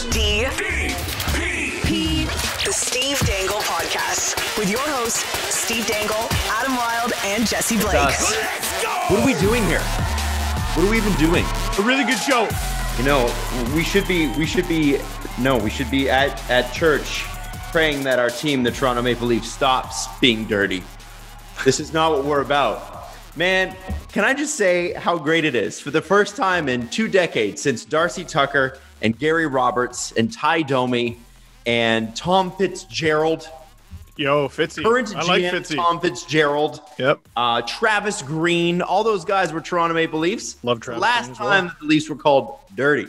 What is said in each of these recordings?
The Steve Dangle Podcast with your hosts, Steve Dangle, Adam Wilde, and Jesse Blake. What are we doing here? What are we even doing? A really good show. You know, we should be at church praying that our team, the Toronto Maple Leafs, stops being dirty. This is not what we're about. Man, can I just say how great it is? For the first time in 2 decades since Darcy Tucker and Gary Roberts and Ty Domi and Tom Fitzgerald. Yo, Fitzy. Current I GM like Fitzy. Tom Fitzgerald. Yep. Travis Green. All those guys were Toronto Maple Leafs. Love Travis. Last time the Leafs were called dirty.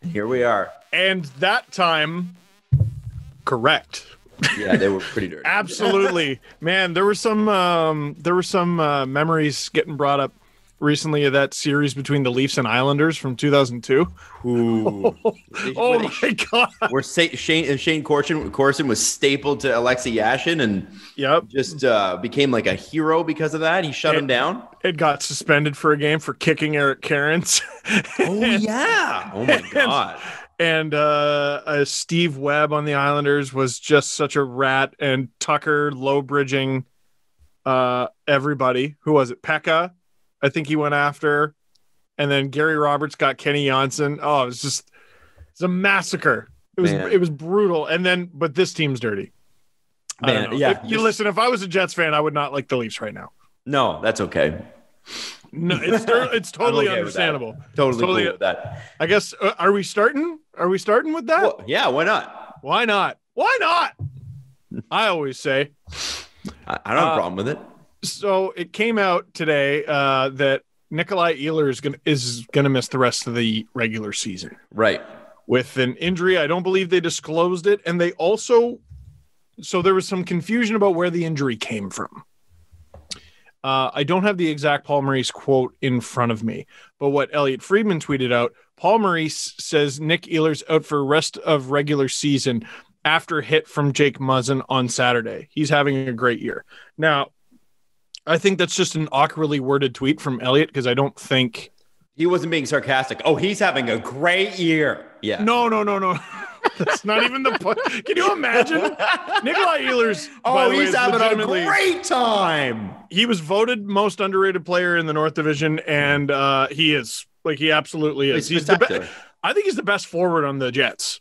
And here we are. And that time, correct. Yeah, they were pretty dirty. Absolutely. Man, there were some memories getting brought up recently of that series between the Leafs and Islanders from 2002. Ooh. Oh my God. Where Shane Corson was stapled to Alexei Yashin and just became like a hero because of that. He shut him down. It got suspended for a game for kicking Eric Cairns. Oh, yeah. Oh, my God. And Steve Webb on the Islanders was just such a rat, and Tucker low bridging everybody. Who was it? Pekka, I think he went after, and then Gary Roberts got Kenny Johnson. Oh, it's a massacre. It was brutal. And then, but this team's dirty. Man, yeah. If I was a Jets fan, I would not like the Leafs right now. No, that's okay. No, it's totally okay understandable. Totally cool with that. I guess. Are we starting? Are we starting with that? Well, yeah. Why not? Why not? Why not? I always say. I don't have a problem with it. So it came out today that Nikolai Ehlers is gonna miss the rest of the regular season. Right. With an injury, I don't believe they disclosed it, and they also. So there was some confusion about where the injury came from. I don't have the exact Paul Maurice quote in front of me, but what Elliot Friedman tweeted out, Paul Maurice says Nick Ehlers out for rest of regular season after hit from Jake Muzzin on Saturday. He's having a great year. Now, I think that's just an awkwardly worded tweet from Elliot because I don't think... He wasn't being sarcastic. Oh, he's having a great year. Yeah. No. That's not even the point. Can you imagine? Nikolai Ehlers, by the way, he's having a great time. He was voted most underrated player in the North Division, and he is. Like, he absolutely is. He's the best. I think he's the best forward on the Jets.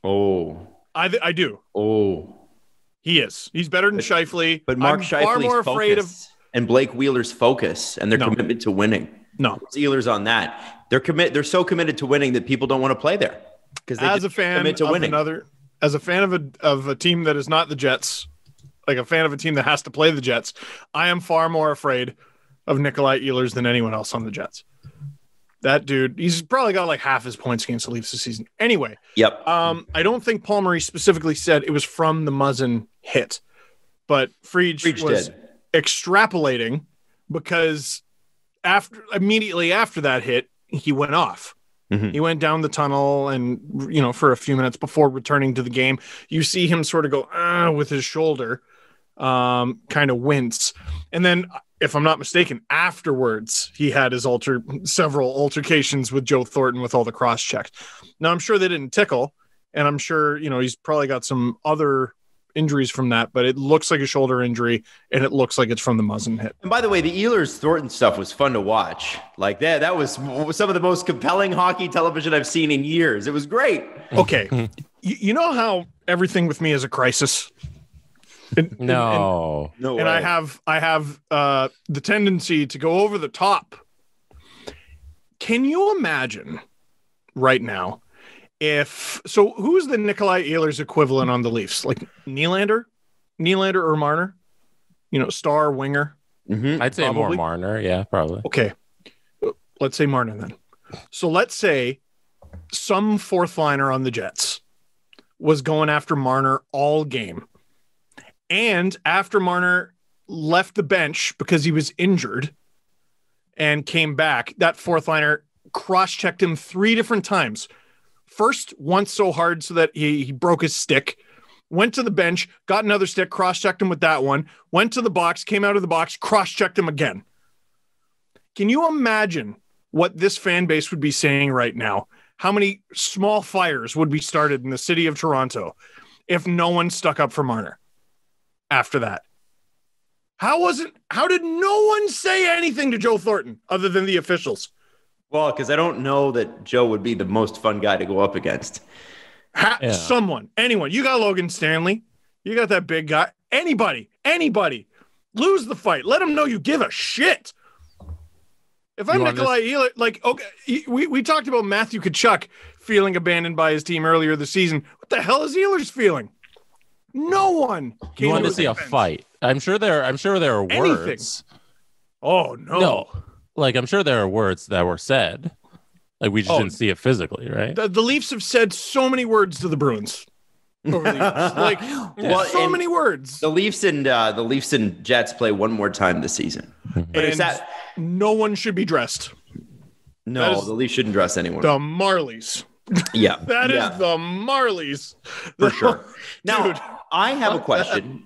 Oh. I do. Oh. He is. He's better than Scheifele. But Mark Scheifele's focus and Blake Wheeler's focus and their commitment to winning. No. It's Ehlers on that. They're so committed to winning that people don't want to play there. As a fan of a team that is not the Jets, like a fan of a team that has to play the Jets, I am far more afraid of Nikolai Ehlers than anyone else on the Jets. That dude, he's probably got like half his points against the Leafs this season. Anyway, yep. I don't think Paul Maurice specifically said it was from the Muzzin hit, but Friedge was extrapolating because immediately after that hit, he went off. Mm-hmm. He went down the tunnel and, for a few minutes before returning to the game, you see him sort of go with his shoulder, kind of wince. And then, if I'm not mistaken, afterwards, he had his several altercations with Joe Thornton with all the cross checks. Now, I'm sure they didn't tickle, and I'm sure, he's probably got some other injuries from that, but it looks like a shoulder injury, and it looks like it's from the Muzzin hit. And by the way, the Ehlers Thornton stuff was fun to watch. Like that was some of the most compelling hockey television I've seen in years. It was great. Okay. You know how everything with me is a crisis? No way. And I have the tendency to go over the top. Can you imagine right now who's the Nikolai Ehlers equivalent on the Leafs? Like Nylander or Marner? Star winger. Mm-hmm. I'd say probably. More Marner. Yeah, probably. Okay. Let's say Marner then. So let's say some fourth liner on the Jets was going after Marner all game. And after Marner left the bench because he was injured and came back, that fourth liner cross-checked him 3 different times. First, once so hard so that he broke his stick, went to the bench, got another stick, cross-checked him with that one, went to the box, came out of the box, cross-checked him again. Can you imagine what this fan base would be saying right now how many small fires would be started in the city of Toronto if no one stuck up for Marner after that? How did no one say anything to Joe Thornton other than the officials? Well, because I don't know that Joe would be the most fun guy to go up against. Someone, anyone. You got Logan Stanley. You got that big guy. Anybody. Lose the fight. Let him know you give a shit. If I'm Nikolai Ehlers, like, okay, we talked about Matthew Tkachuk feeling abandoned by his team earlier this season. What the hell is Ehlers feeling? No one. You want to see a fight? I'm sure there are words. Oh no! Like I'm sure there are words that were said. Like we just didn't see it physically, right? The Leafs have said so many words to the Bruins over the years. Like so many words. The Leafs and Jets play one more time this season. But is that no one should be dressed? No, the Leafs shouldn't dress anyone. The Marlies. Yeah. That is the Marlies. For sure. Now, dude. I have a question.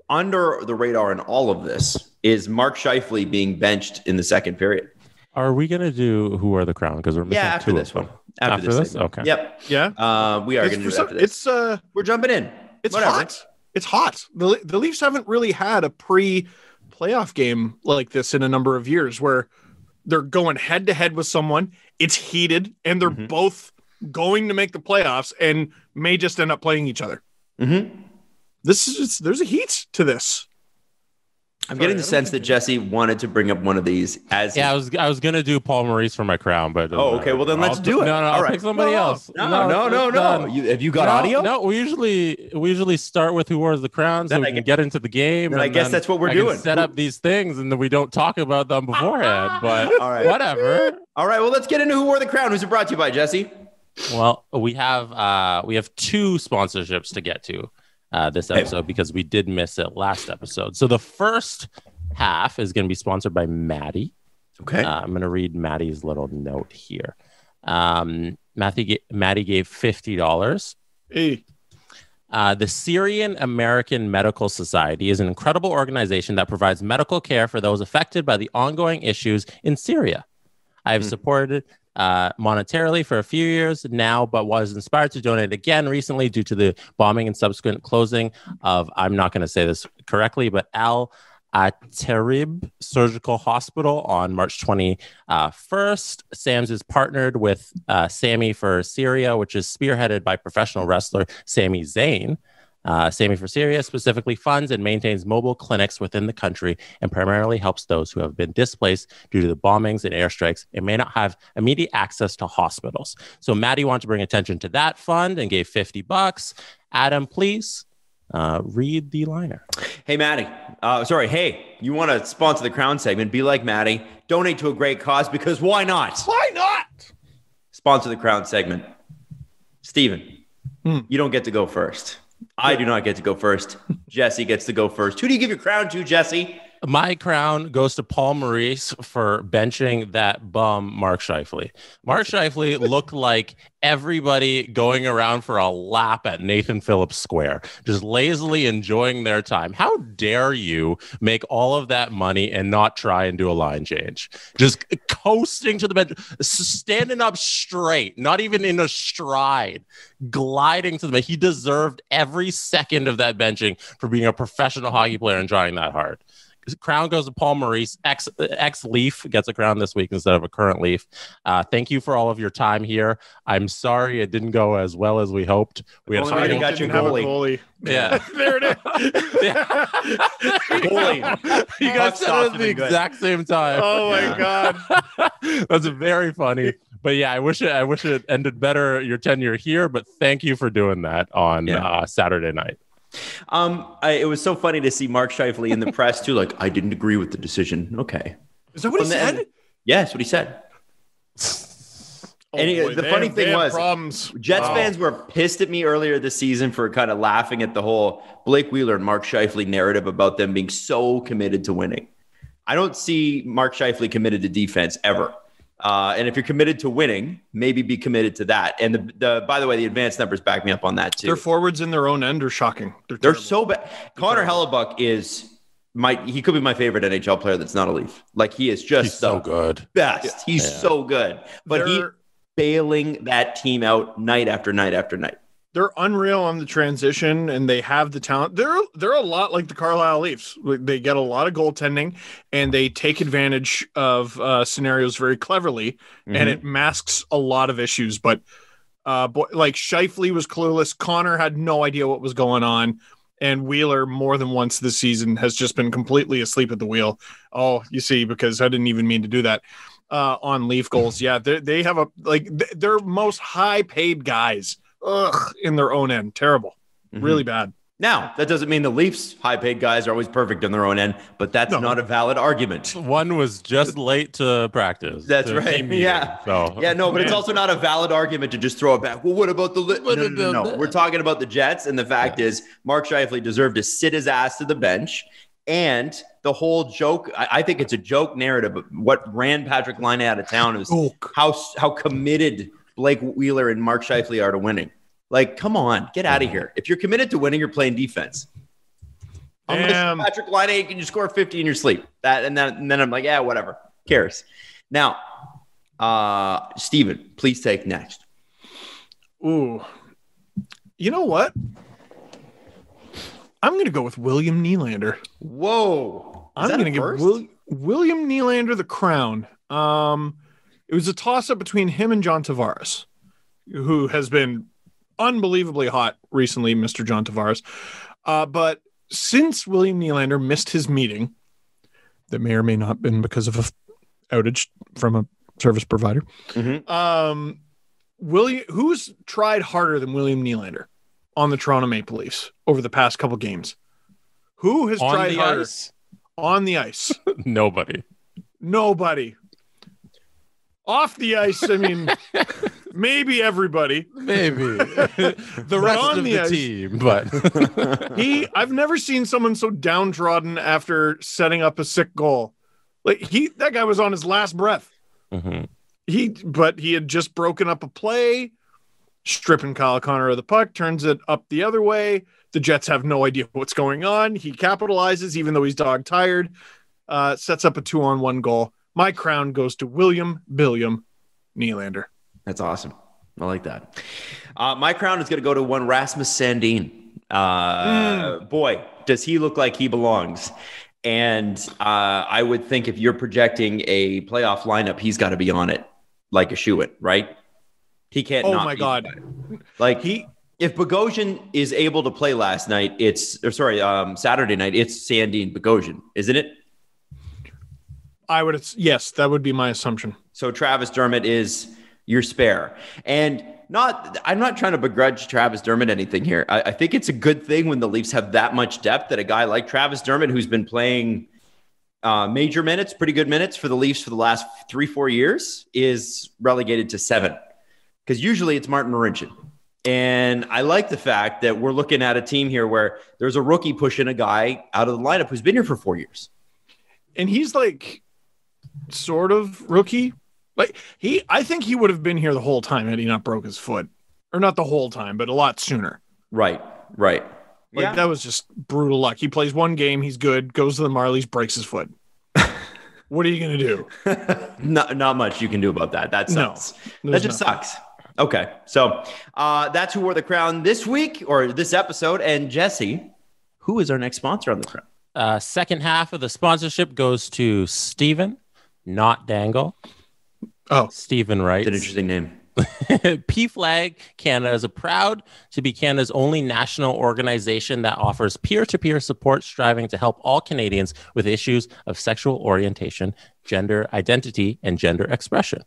Under the radar in all of this is Mark Scheifele being benched in the second period. Are we going to do Who Are the Crown? Because we're missing after this one. After this? Okay. Yep. Yeah. We are going to do it after this. We're jumping in. It's hot. It's hot. The Leafs haven't really had a pre-playoff game like this in a number of years where they're going head-to-head with someone. It's heated, and they're both going to make the playoffs and may just end up playing each other. Mm-hmm. There's a heat to this. I'm getting the sense that Jesse wanted to bring up one of these as I was gonna do Paul Maurice for my crown, but okay, well then let's do it. No, all right. Pick somebody else. No. Have you got audio? No, we usually start with Who Wears the Crown, so we can get into the game. And I guess that's what we're doing. Set up these things, and then we don't talk about them beforehand. But all right. Whatever. All right, well let's get into Who Wore the Crown. Who's it brought to you by, Jesse? Well, we have 2 sponsorships to get to. This episode because we did miss it last episode. So the first half is going to be sponsored by Maddie. Okay. I'm going to read Maddie's little note here. Maddie gave $50. Hey. The Syrian American Medical Society is an incredible organization that provides medical care for those affected by the ongoing issues in Syria. I have supported monetarily for a few years now, but was inspired to donate again recently due to the bombing and subsequent closing of, I'm not going to say this correctly, but Al-Tarib Surgical Hospital on March 21st. Sam's is partnered with Sammy for Syria, which is spearheaded by professional wrestler Sami Zayn. Sammy for Syria specifically funds and maintains mobile clinics within the country and primarily helps those who have been displaced due to the bombings and airstrikes and may not have immediate access to hospitals. So Maddie wanted to bring attention to that fund and gave $50. Adam, please read the liner. Hey, Maddie. Hey, you want to sponsor the Crown segment? Be like Maddie. Donate to a great cause because why not? Why not? Sponsor the Crown segment. Steven, you don't get to go first. I do not get to go first. Jesse gets to go first. Who do you give your crown to, Jesse? My crown goes to Paul Maurice for benching that bum, Mark Scheifele. Mark Scheifele looked like everybody going around for a lap at Nathan Phillips Square, just lazily enjoying their time. How dare you make all of that money and not try and do a line change? Just coasting to the bench, standing up straight, not even in a stride, gliding to the bench. He deserved every second of that benching for being a professional hockey player and trying that hard. Crown goes to Paul Maurice. Ex-Leaf gets a crown this week instead of a current Leaf. Thank you for all of your time here. I'm sorry it didn't go as well as we hoped. We had got your goalie. Yeah. There it is. Goalie. You guys said it at the exact same time. Oh my God. That's very funny. But yeah, I wish it ended better your tenure here, but thank you for doing that on Saturday night. It was so funny to see Mark Scheifele in the press too. Like, I didn't agree with the decision. Okay, is that what he said? Yes, what he said. The funny thing was, Jets fans were pissed at me earlier this season for kind of laughing at the whole Blake Wheeler and Mark Scheifele narrative about them being so committed to winning. I don't see Mark Scheifele committed to defense ever. And if you're committed to winning, maybe be committed to that. And by the way, the advanced numbers back me up on that too. Their forwards in their own end are shocking. They're so bad. Connor Hellebuyck is he could be my favorite NHL player that's not a Leaf. Like, he is just so good. Best. He's so good. But he's bailing that team out night after night after night. They're unreal on the transition, and they have the talent. They're a lot like the Carlisle Leafs. They get a lot of goaltending, and they take advantage of scenarios very cleverly, and it masks a lot of issues. But like Scheifele was clueless. Connor had no idea what was going on, and Wheeler more than once this season has just been completely asleep at the wheel. Oh, you see, because I didn't even mean to do that. On Leaf goals, yeah, they have their most high-paid guys. In their own end. Terrible. Really bad. Now, that doesn't mean the Leafs high-paid guys are always perfect in their own end, but that's not a valid argument. One was just late to practice. That's right. Yeah. But it's also not a valid argument to just throw it back. Well, what about the No. We're talking about the Jets, and the fact is Mark Scheifele deserved to sit his ass to the bench. And the whole joke, I think it's a joke narrative of what ran Patrick Laine out of town is how committed Blake Wheeler and Mark Scheifele are to winning. Like, come on, get out of here. If you're committed to winning, you're playing defense. Unless Patrick Laine can you score 50 in your sleep. And then I'm like, yeah, whatever. Who cares? Now, Steven, please take next. Ooh. You know what? I'm going to go with William Nylander. Whoa. I'm going to give William Nylander the crown. It was a toss-up between him and John Tavares, who has been unbelievably hot recently, Mr. John Tavares. But since William Nylander missed his meeting, that may or may not have been because of an outage from a service provider, who's tried harder than William Nylander on the Toronto Maple Leafs over the past couple games? Who has tried harder? On the ice? Nobody. Off the ice, I mean, maybe everybody. Maybe. The rest of the team. But I've never seen someone so downtrodden after setting up a sick goal. Like that guy was on his last breath. But he had just broken up a play, stripping Kyle Connor of the puck, turns it up the other way. The Jets have no idea what's going on. He capitalizes, even though he's dog tired, sets up a 2-on-1 goal. My crown goes to William Billiam Nylander. That's awesome. I like that. My crown is going to go to one Rasmus Sandin. Boy, does he look like he belongs. And I would think if you're projecting a playoff lineup, he's got to be on it like a shoo-in, right? He can't. Oh, my God. If Bogosian is able to play Saturday night, it's Sandin Bogosian, isn't it? Yes, that would be my assumption. So Travis Dermott is your spare. And I'm not trying to begrudge Travis Dermott anything here. I think it's a good thing when the Leafs have that much depth that a guy like Travis Dermott, who's been playing major minutes, pretty good minutes for the Leafs for the last 3-4 years, is relegated to 7. Because usually it's Martin Marincin. And I like the fact that we're looking at a team here where there's a rookie pushing a guy out of the lineup who's been here for 4 years. And he's like sort of rookie. Like I think he would have been here the whole time had he not broke his foot. Or not the whole time, but a lot sooner. Right. That was just brutal luck. He plays one game, he's good, goes to the Marlies, breaks his foot. What are you going to do? Not much you can do about that. That sucks. That just sucks. Okay. So that's who wore the crown this week or this episode. And Jesse, who is our next sponsor on the crown? Second half of the sponsorship goes to Steven, not Dangle. Oh, Stephen writes. That's an interesting name. PFLAG Canada is proud to be Canada's only national organization that offers peer-to-peer support, striving to help all Canadians with issues of sexual orientation, gender identity, and gender expression.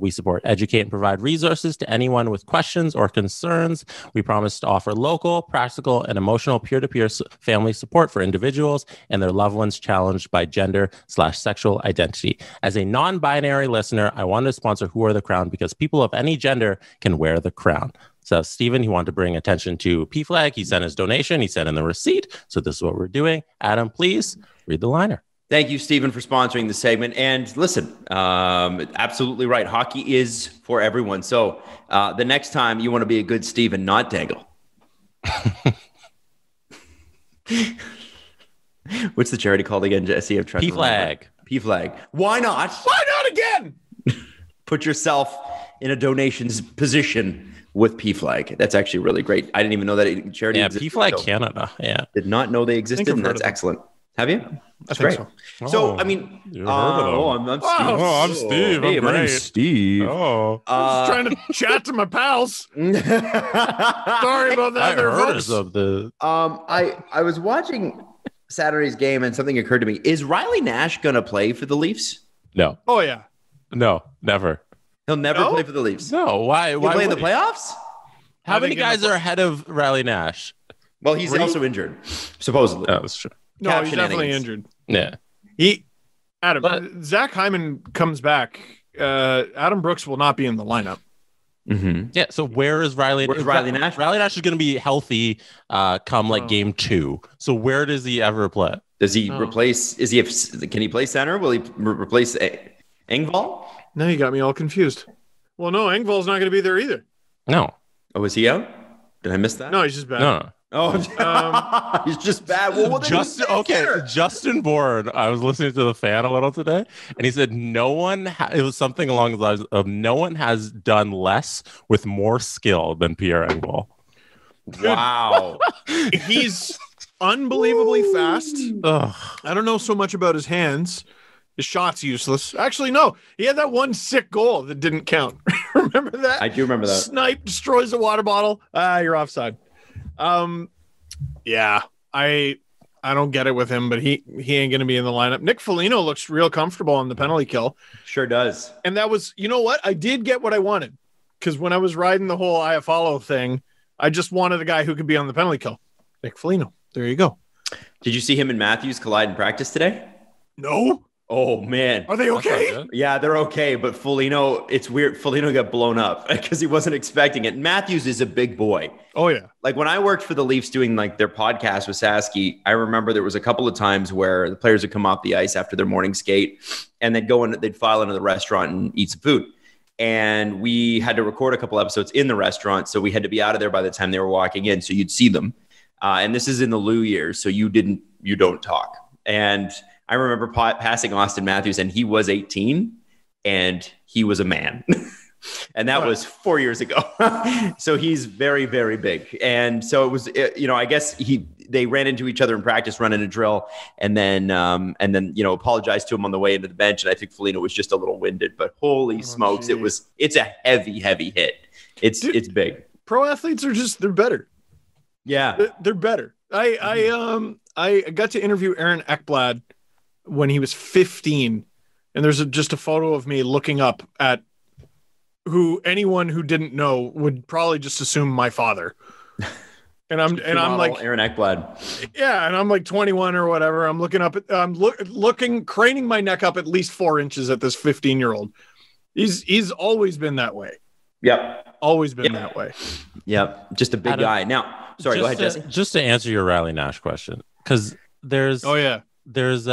We support, educate, and provide resources to anyone with questions or concerns. We promise to offer local, practical, and emotional peer-to-peer family support for individuals and their loved ones challenged by gender/sexual identity. As a non-binary listener, I wanted to sponsor Who Wear the Crown because people of any gender can wear the crown. So Stephen, he wanted to bring attention to PFLAG. He sent his donation. He sent in the receipt. So this is what we're doing. Adam, please read the liner. Thank you, Stephen, for sponsoring the segment. And listen, absolutely right. Hockey is for everyone. So the next time you want to be a good Stephen, not Dangle. What's the charity called again, Jesse? I'm trying to remember. P-Flag. Why not? Why not again? Put yourself in a donations position with P-Flag. That's actually really great. I didn't even know that charity existed. P-Flag Canada. Yeah. Did not know they existed, and that's excellent. Have you? I think so. So, I mean, I'm Steve. I'm Steve. Hey, I'm my great. name's Steve. Oh. I was trying to chat to my pals. Sorry about that. I was watching Saturday's game, and something occurred to me. Is Riley Nash going to play for the Leafs? No. Oh, yeah. No, never. He'll never play for the Leafs. No, why? He'll play in the playoffs? How many guys are ahead of Riley Nash? Well, he's also injured, supposedly. Oh, that's true. No, he's definitely injured. Yeah. Zach Hyman comes back. Adam Brooks will not be in the lineup. Mm-hmm. Yeah. So where's Riley Nash? Riley Nash is going to be healthy come game 2. So where does he ever play? Does he replace? Can he play center? Will he replace Engvall? No, you got me all confused. Well, no, Engvall's not going to be there either. No. Oh, is he out? Did I miss that? No, he's just bad. No. Oh, he's just bad. Well, Justin Bourne. I was listening to the fan a little today, and he said it was something along the lines of no one has done less with more skill than Pierre Engvall. Wow. He's unbelievably fast. Ugh. I don't know so much about his hands. His shot's useless. Actually, no. He had that one sick goal that didn't count. Remember that? I do remember that. Snipe destroys the water bottle. You're offside. Yeah, I don't get it with him, but he ain't going to be in the lineup. Nick Foligno looks real comfortable on the penalty kill. Sure does. And that was, you know what? I did get what I wanted, because when I was riding the whole Iafallo thing, I just wanted a guy who could be on the penalty kill. Nick Foligno. There you go. Did you see him and Matthews collide in practice today? No. Oh, man. Are they okay? Yeah, they're okay. But Foligno, it's weird. Foligno got blown up because he wasn't expecting it. Matthews is a big boy. Oh, yeah. Like when I worked for the Leafs doing like their podcast with Sasky, I remember there was a couple of times where the players would come off the ice after their morning skate and they'd file into the restaurant and eat some food. And we had to record a couple episodes in the restaurant. So we had to be out of there by the time they were walking in. So you'd see them. And this is in the Lou years. So you don't talk. And I remember passing Austin Matthews, and he was 18, and he was a man. And that was 4 years ago. So he's very, very big. And so it was, I guess they ran into each other in practice, running a drill, and then apologized to him on the way into the bench. And I think Foligno was just a little winded, but holy smokes, geez. It's a heavy, heavy hit. It's big. Pro athletes are they're better. Yeah. They're better. I got to interview Aaron Ekblad when he was 15, and there's just a photo of me looking up at who anyone who didn't know would probably just assume my father. And I'm like Aaron Ekblad. Yeah, and I'm like 21 or whatever. I'm looking up at craning my neck up at least 4 inches at this 15-year-old. He's always been that way. Yep. Always been that way. Yep. Just a big guy. Now, sorry, go ahead, Jesse. Just to answer your Riley Nash question, because there's there's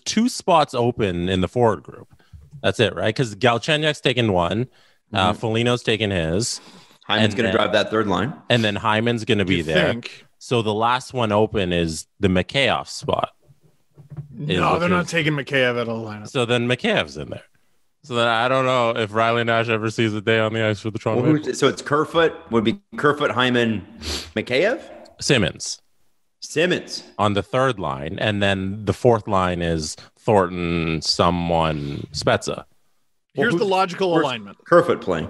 2 spots open in the forward group. That's it, right? Because Galchenyuk's taken one, Foligno's taken his. Hyman's going to drive that third line, and then Hyman's going to be there. So the last one open is the Mikheyev spot. No, they're not taking Mikheyev out of the lineup. So then Mikheyev's in there. So then I don't know if Riley Nash ever sees a day on the ice for the Toronto Maple Leafs. So it's Kerfoot, would be Kerfoot, Hyman, Mikheyev? Simmons on the third line, and then the fourth line is Thornton, someone, Spezza. Here's the logical alignment. Kerfoot playing.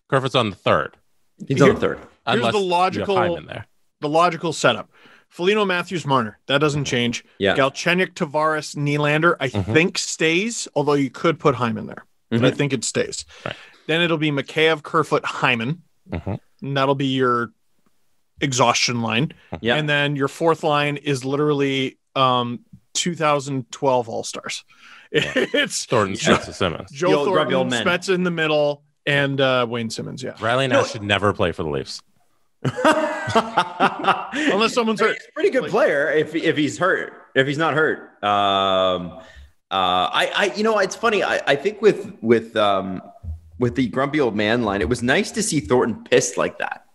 Kerfoot's on the third. He's on the third. Here's the logical setup. Foligno, Matthews, Marner. That doesn't change. Yeah. Galchenyuk, Tavares, Nylander, I think stays, although you could put Hyman there. But I think it stays. Right. Then it'll be Mikheyev, Kerfoot, Hyman. And that'll be your exhaustion line. Yeah. And then your fourth line is literally 2012 All-Stars. Yeah. It's Thornton, Spezza, Simmons. Joe Thornton, Spezza in the middle, and Wayne Simmons. Yeah. Riley Nash should never play for the Leafs. Unless someone's hurt. He's a pretty good player if he's hurt. If he's not hurt. It's funny. I think with the grumpy old man line, it was nice to see Thornton pissed like that.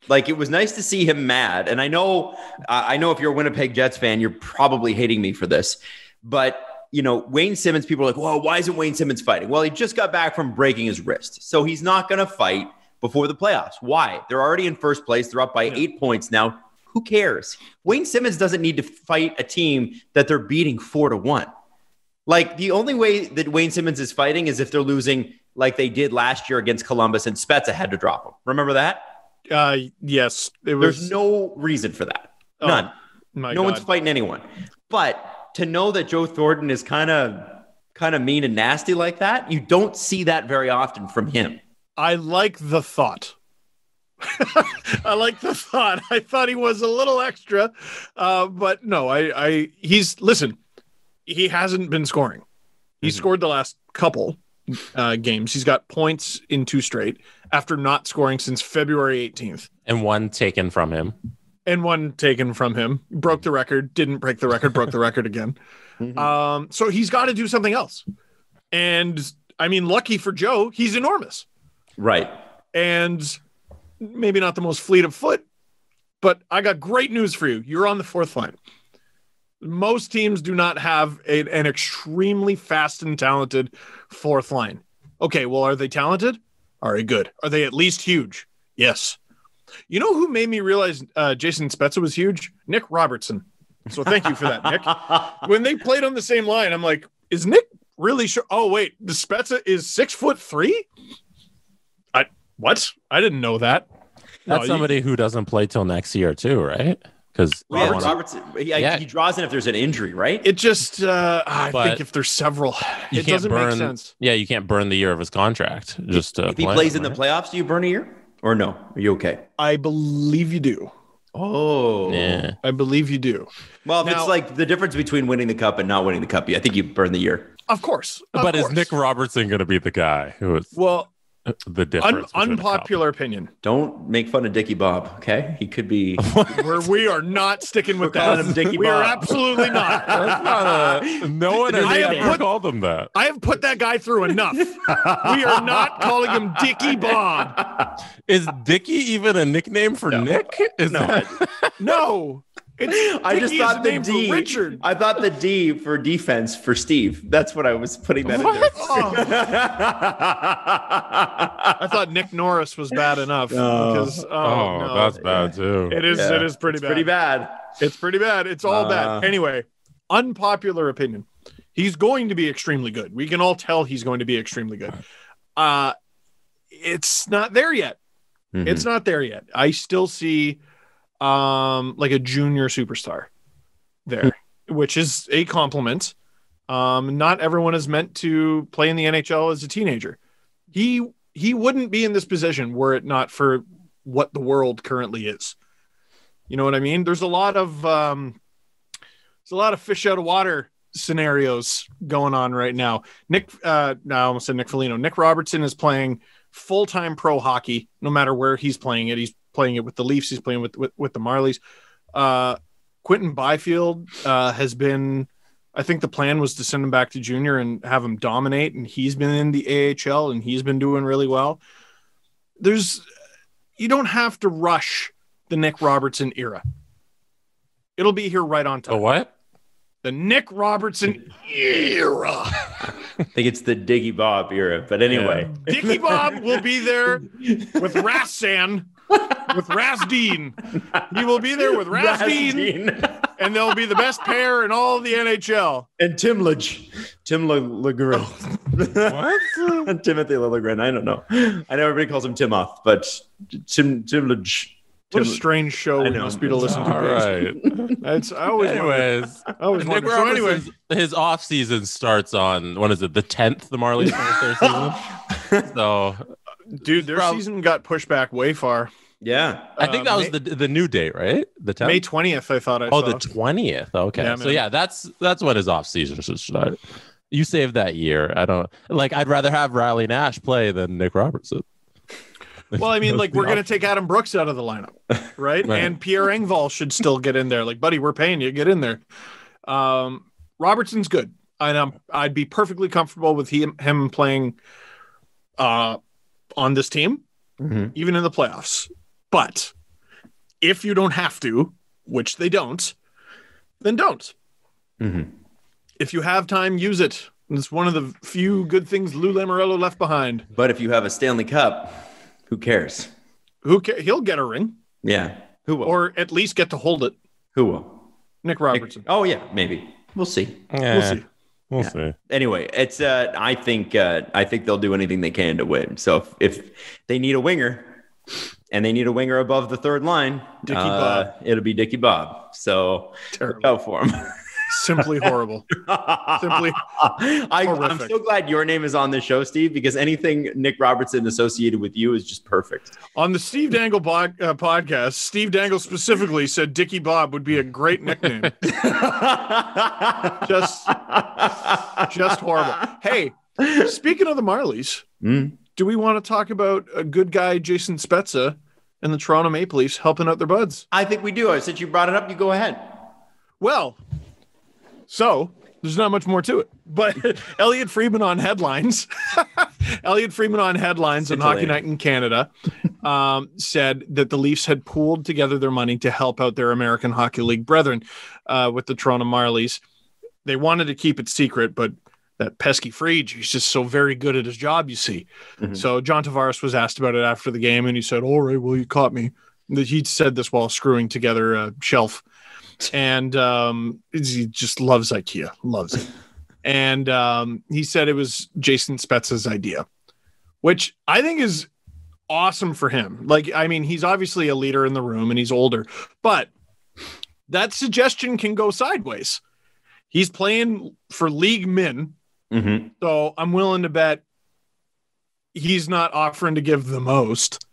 Like, it was nice to see him mad. And I know if you're a Winnipeg Jets fan, you're probably hating me for this. But, Wayne Simmons, people are like, whoa, why isn't Wayne Simmons fighting? Well, he just got back from breaking his wrist. So he's not going to fight before the playoffs. Why? They're already in first place. They're up by 8 points now. Who cares? Wayne Simmons doesn't need to fight a team that they're beating 4-1. Like, the only way that Wayne Simmons is fighting is if they're losing like they did last year against Columbus and Spezza had to drop him. Remember that? Yes. There's no reason for that. None. No one's fighting anyone. But to know that Joe Thornton is kind of mean and nasty like that, you don't see that very often from him. I like the thought. I like the thought. I thought he was a little extra, but no, listen, he hasn't been scoring. He scored the last couple games. He's got points in 2 straight after not scoring since February 18th. And one taken from him. Broke the record, didn't break the record, broke the record again. So he's got to do something else. And I mean, lucky for Joe, he's enormous. Right. And maybe not the most fleet of foot, but I got great news for you. You're on the 4th line. Most teams do not have an extremely fast and talented 4th line. Okay, well, are they talented? Are they good? Are they at least huge? Yes. You know who made me realize Jason Spezza was huge? Nick Robertson. So thank you for that, Nick. When they played on the same line, I'm like, is Nick really sure? Oh, wait, the Spezza is 6'3"? What? I didn't know that. That's somebody who doesn't play till next year too, right? Because Robertson, he draws in if there's an injury, right? It just, I think if there's several, it doesn't make sense. Yeah, you can't burn the year of his contract. Just if he plays in the playoffs, do you burn a year or no? Are you okay? I believe you do. Oh, yeah. I believe you do. Well, if it's like the difference between winning the cup and not winning the cup, I think you burn the year. Of course. But is Nick Robertson going to be the guy who is? Well. The difference. Unpopular opinion. Don't make fun of Dickie Bob, okay? He could be. We are not sticking with that. We are absolutely not. No one has ever called him that. I have put that guy through enough. We are not calling him Dickie Bob. Is Dickie even a nickname for Nick? No. I just thought the D. Richard. I thought the D for defense for Steve. That's what I was putting that in there. I thought Nick Norris was bad enough. Because, no. That's bad too. It is. It is pretty bad. It's pretty bad. It's all bad. Anyway, unpopular opinion. He's going to be extremely good. We can all tell he's going to be extremely good. It's not there yet. Mm-hmm. It's not there yet. I still see like a junior superstar there, which is a compliment. Not everyone is meant to play in the NHL as a teenager. He wouldn't be in this position were it not for what the world currently is. You know what I mean? There's a lot of fish out of water scenarios going on right now. I almost said Nick Foligno. Nick Robertson is playing full-time pro hockey, no matter where he's playing it. He's playing it with the Leafs. He's playing with the Marlies. Quentin Byfield has been, I think the plan was to send him back to junior and have him dominate. And he's been in the AHL and he's been doing really well. You don't have to rush the Nick Robertson era. It'll be here right on time. The what? The Nick Robertson era. I think it's the Diggy Bob era, but anyway. Yeah. Diggy Bob will be there with Rassan, with Rasdeen. He will be there with Rasdeen, and they'll be the best pair in all of the NHL. And Tim Liljegren. What? Timothy Liljegren. I don't know. I know everybody calls him Timoth, but Tim Liljegren. What a strange show we must be to listen to. All right. Nick Robertson, his off season starts on, when is it, the 10th? The Marlies finish their season. So, dude, their season got pushed back way far. Yeah, I think that was the new date, right? The 10th? May 20th. I thought I saw. The 20th. Okay, yeah, so yeah, that's when his off season should start. You saved that year. I'd rather have Riley Nash play than Nick Robertson. Well, I mean, like, we're going to take Adam Brooks out of the lineup, right? And Pierre Engvall should still get in there. Like, buddy, we're paying you. Get in there. Robertson's good. And I'd be perfectly comfortable with him playing on this team, even in the playoffs. But if you don't have to, which they don't, then don't. Mm-hmm. If you have time, use it. It's one of the few good things Lou Lamoriello left behind. But if you have a Stanley Cup, who cares? He'll get a ring. Yeah. Who will? Or at least get to hold it. Who will? Nick Robertson. Oh, yeah, maybe. We'll see. We'll see. Anyway, it's I think they'll do anything they can to win. So if they need a winger and they need a winger above the third line, it'll be Dickie Bob. So look out for him. Simply horrible. Simply I'm so glad your name is on this show, Steve, because anything Nick Robertson associated with you is just perfect. On the Steve Dangle podcast, Steve Dangle specifically said Dickie Bob would be a great nickname. just horrible. Hey, speaking of the Marlies, do we want to talk about a good guy, Jason Spezza, and the Toronto Maple Leafs helping out their buds? I think we do. Since you brought it up, you go ahead. Well, so there's not much more to it, but Elliot Friedman on headlines on Hockey Night in Canada said that the Leafs had pooled together their money to help out their American Hockey League brethren with the Toronto Marlies. They wanted to keep it secret, but that pesky Friedge, he's just so very good at his job, you see. Mm-hmm. So John Tavares was asked about it after the game, and he said, all right, well, you caught me. He said this while screwing together a shelf. And he just loves IKEA, loves it. And he said it was Jason Spezza's idea, which I think is awesome for him. Like, I mean, he's obviously a leader in the room and he's older, but that suggestion can go sideways. He's playing for league min. Mm-hmm. So I'm willing to bet he's not offering to give the most.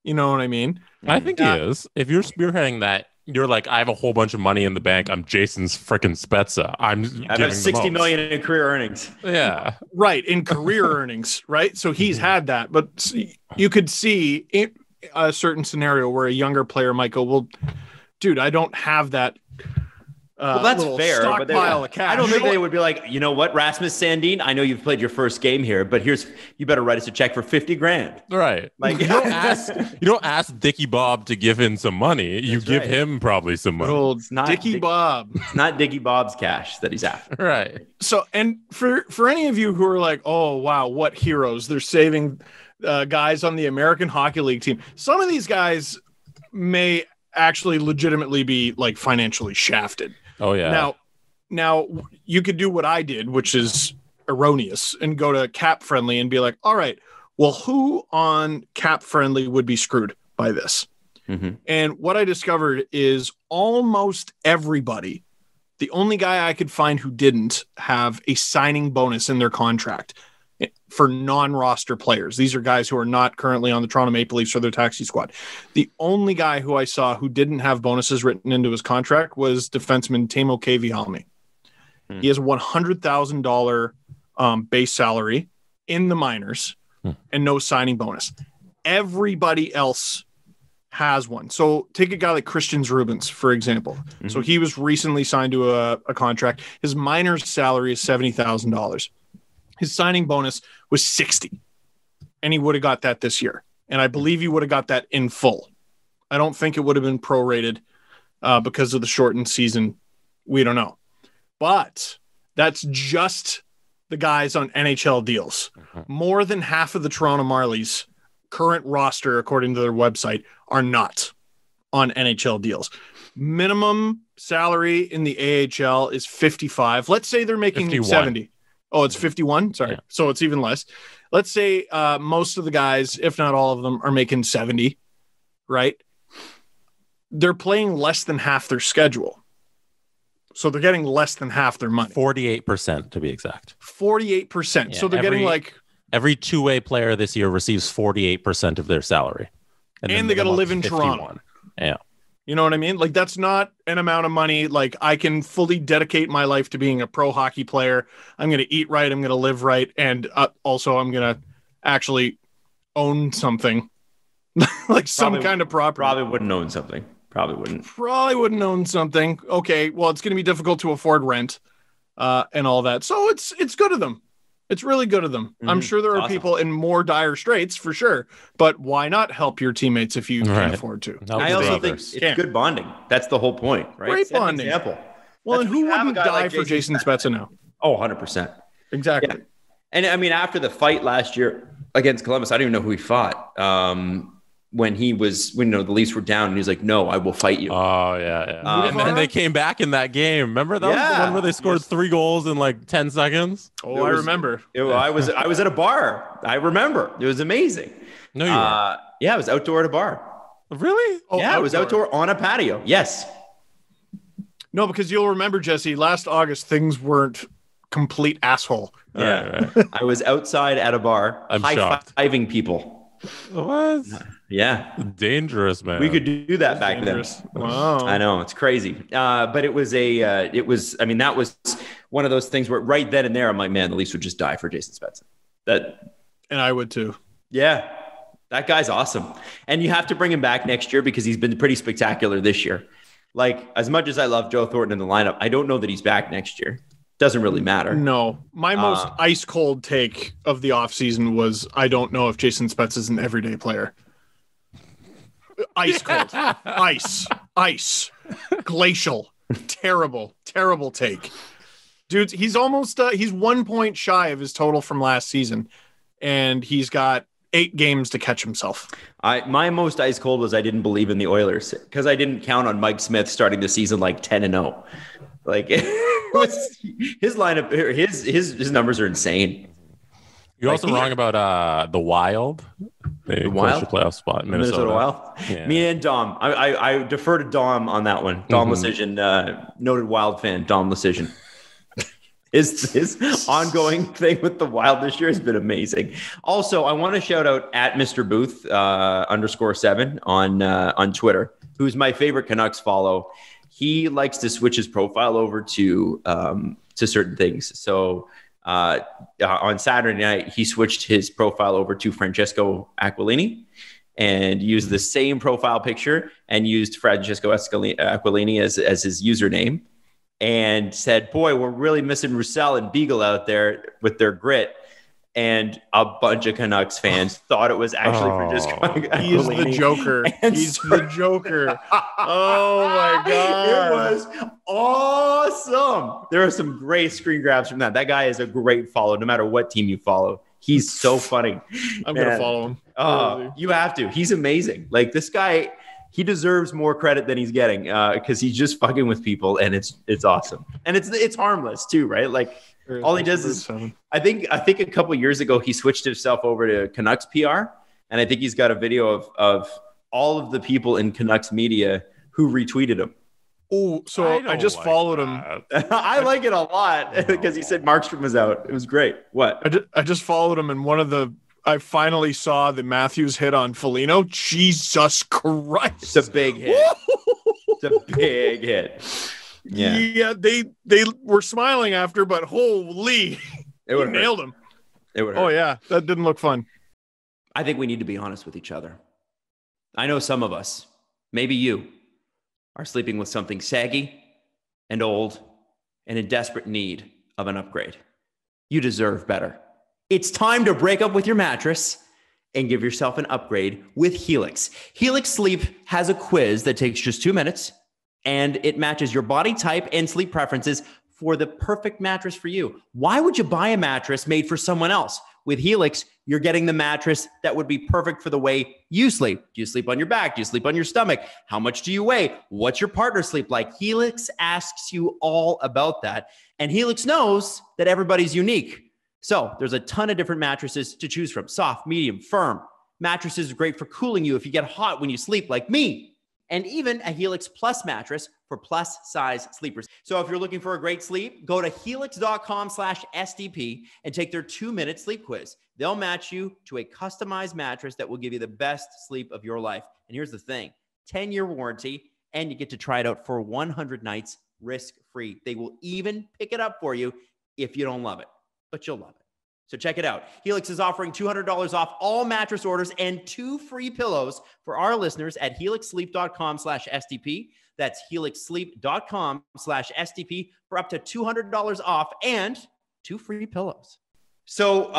You know what I mean? I think he is. If you're spearheading that, you're like, I have a whole bunch of money in the bank. I'm Jason's freaking Spezza. I have 60 million in career earnings. Yeah. Right. In career earnings. Right. So he's had that. But you could see in a certain scenario where a younger player might go, well, dude, I don't have that. Well, that's fair. But of cash. I don't think they would be like, you know what, Rasmus Sandin, I know you've played your first game here, but you better write us a check for $50,000. Right. Like you don't ask Dickie Bob to give in some money. You give him probably some money. Old Dickie Bob. It's not Dickie Bob's cash that he's after. Right. So, and for any of you who are like, oh wow, what heroes, they're saving guys on the American Hockey League team. Some of these guys may actually legitimately be like financially shafted. Oh yeah. Now you could do what I did, which is erroneous, and go to Cap Friendly and be like, all right, well, who on Cap Friendly would be screwed by this? Mm-hmm. And what I discovered is almost everybody, the only guy I could find who didn't have a signing bonus in their contract for non-roster players. These are guys who are not currently on the Toronto Maple Leafs or their taxi squad. The only guy who I saw who didn't have bonuses written into his contract was defenseman Teemu Kevihalmi. He has a $100,000 base salary in the minors and no signing bonus. Everybody else has one. So take a guy like Christian Rubens, for example. Mm-hmm. So he was recently signed to a contract. His minors salary is $70,000. His signing bonus was 60, and he would have got that this year. And I believe he would have got that in full. I don't think it would have been prorated because of the shortened season. We don't know. But that's just the guys on NHL deals. More than half of the Toronto Marlies' current roster, according to their website, are not on NHL deals. Minimum salary in the AHL is 55. Let's say they're making 51. 70. Oh, it's 51? Sorry. Yeah. So it's even less. Let's say most of the guys, if not all of them, are making 70, right? They're playing less than half their schedule. So they're getting less than half their money. 48% to be exact. 48%. Yeah, so they're getting like... Every two-way player this year receives 48% of their salary. And they got to live in 51. Toronto. Yeah. You know what I mean? Like, that's not an amount of money. Like, I can fully dedicate my life to being a pro hockey player. I'm going to eat right. I'm going to live right. And also, I'm going to actually own something. Like some kind of property. Probably wouldn't own something. Probably wouldn't own something. Okay, well, it's going to be difficult to afford rent and all that. So it's good of them. It's really good of them. I'm sure there are Awesome. people in more dire straits for sure, but why not help your teammates if you can't afford to? I also think it's good bonding. That's the whole point, right? Great Set an bonding. example. Well, That's and when who you have a wouldn't guy die like for Jason Spezza now? Oh, 100%. Exactly. Yeah. And I mean, after the fight last year against Columbus, I don't even know who he fought. When the Leafs were down, and he was like, "No, I will fight you." Oh yeah. And then they came back in that game. Remember that was the one where they scored 3 goals in like 10 seconds. Oh, I remember. I was at a bar. I remember. It was amazing. No, you weren't. Yeah, I was outdoor at a bar. Really? Oh, Yeah, I was outdoor on a patio. Yes. No, because you'll remember, Jesse, last August, things weren't complete asshole. Yeah. I was outside at a bar, I'm shocked. high-fiving people. What? Yeah. Dangerous, man. We could do that back dangerous. then. Wow. I know, it's crazy. But that was one of those things where right then and there, I'm like, man, the Leafs would just die for Jason Spezza. And I would too. Yeah. That guy's awesome. And you have to bring him back next year because he's been pretty spectacular this year. Like, as much as I love Joe Thornton in the lineup, I don't know that he's back next year. Doesn't really matter. No. My most ice cold take of the offseason was I don't know if Jason Spezza is an everyday player. Ice cold. Ice. Glacial. Terrible take. Dude, he's almost he's 1 point shy of his total from last season. And he's got 8 games to catch himself. My most ice cold was I didn't believe in the Oilers because I didn't count on Mike Smith starting the season like 10-0. Like his lineup, his numbers are insane. You're also wrong about the Wild. The Wild playoff spot, Minnesota Wild. Yeah. Me and Dom. I defer to Dom on that one. Dom Lecision, noted Wild fan. Dom Lecision. His ongoing thing with the Wild this year has been amazing. Also, I want to shout out at Mr. Booth _7 on Twitter, who's my favorite Canucks follow. He likes to switch his profile over to certain things. So on Saturday night, he switched his profile over to Francesco Aquilini and used the same profile picture and used Francesco Aquilini as his username and said, boy, we're really missing Roussel and Beagle out there with their grit. And a bunch of Canucks fans thought it was actually Francesco Aquilini. He is the Joker. He's the Joker. Oh, my God. It was awesome. There are some great screen grabs from that. That guy is a great follow, no matter what team you follow. He's so funny. I'm going to follow him. You have to. He's amazing. Like, this guy, he deserves more credit than he's getting because he's just fucking with people, and it's awesome. And it's harmless, too, right? Like, all he does is, I think a couple of years ago, he switched himself over to Canucks PR. And I think he's got a video of all of the people in Canucks media who retweeted him. Oh, so I just followed him. I like it a lot because he said Markstrom was out. It was great. What? I just followed him, and I finally saw the Matthews hit on Foligno. Jesus Christ. It's a big hit. It's a big hit. Yeah, they were smiling after, but holy, it would nailed him. It would hurt. Oh yeah, that didn't look fun. I think we need to be honest with each other. I know some of us, maybe you, are sleeping with something saggy and old and in desperate need of an upgrade. You deserve better. It's time to break up with your mattress and give yourself an upgrade with Helix. Helix Sleep has a quiz that takes just 2 minutes, and it matches your body type and sleep preferences for the perfect mattress for you. Why would you buy a mattress made for someone else? With Helix, you're getting the mattress that would be perfect for the way you sleep. Do you sleep on your back? Do you sleep on your stomach? How much do you weigh? What's your partner sleep like? Helix asks you all about that. And Helix knows that everybody's unique. So there's a ton of different mattresses to choose from. Soft, medium, firm. Mattresses are great for cooling you if you get hot when you sleep like me. And even a Helix Plus mattress for plus size sleepers. So if you're looking for a great sleep, go to helix.com/SDP and take their 2-minute sleep quiz. They'll match you to a customized mattress that will give you the best sleep of your life. And here's the thing, 10-year warranty, and you get to try it out for 100 nights risk-free. They will even pick it up for you if you don't love it, but you'll love it. So check it out. Helix is offering $200 off all mattress orders and 2 free pillows for our listeners at helixsleep.com/SDP. That's helixsleep.com/SDP for up to $200 off and 2 free pillows. So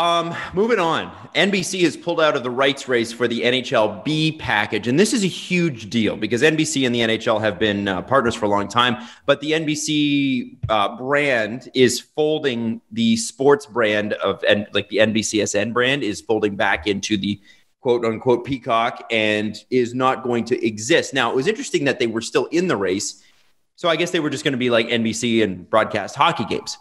moving on, NBC has pulled out of the rights race for the NHL B package. And this is a huge deal because NBC and the NHL have been partners for a long time. But the NBC brand is folding the sports brand of, and like the NBCSN brand is folding back into the quote unquote Peacock and is not going to exist. Now, it was interesting that they were still in the race. So I guess they were just going to be like NBC and broadcast hockey games.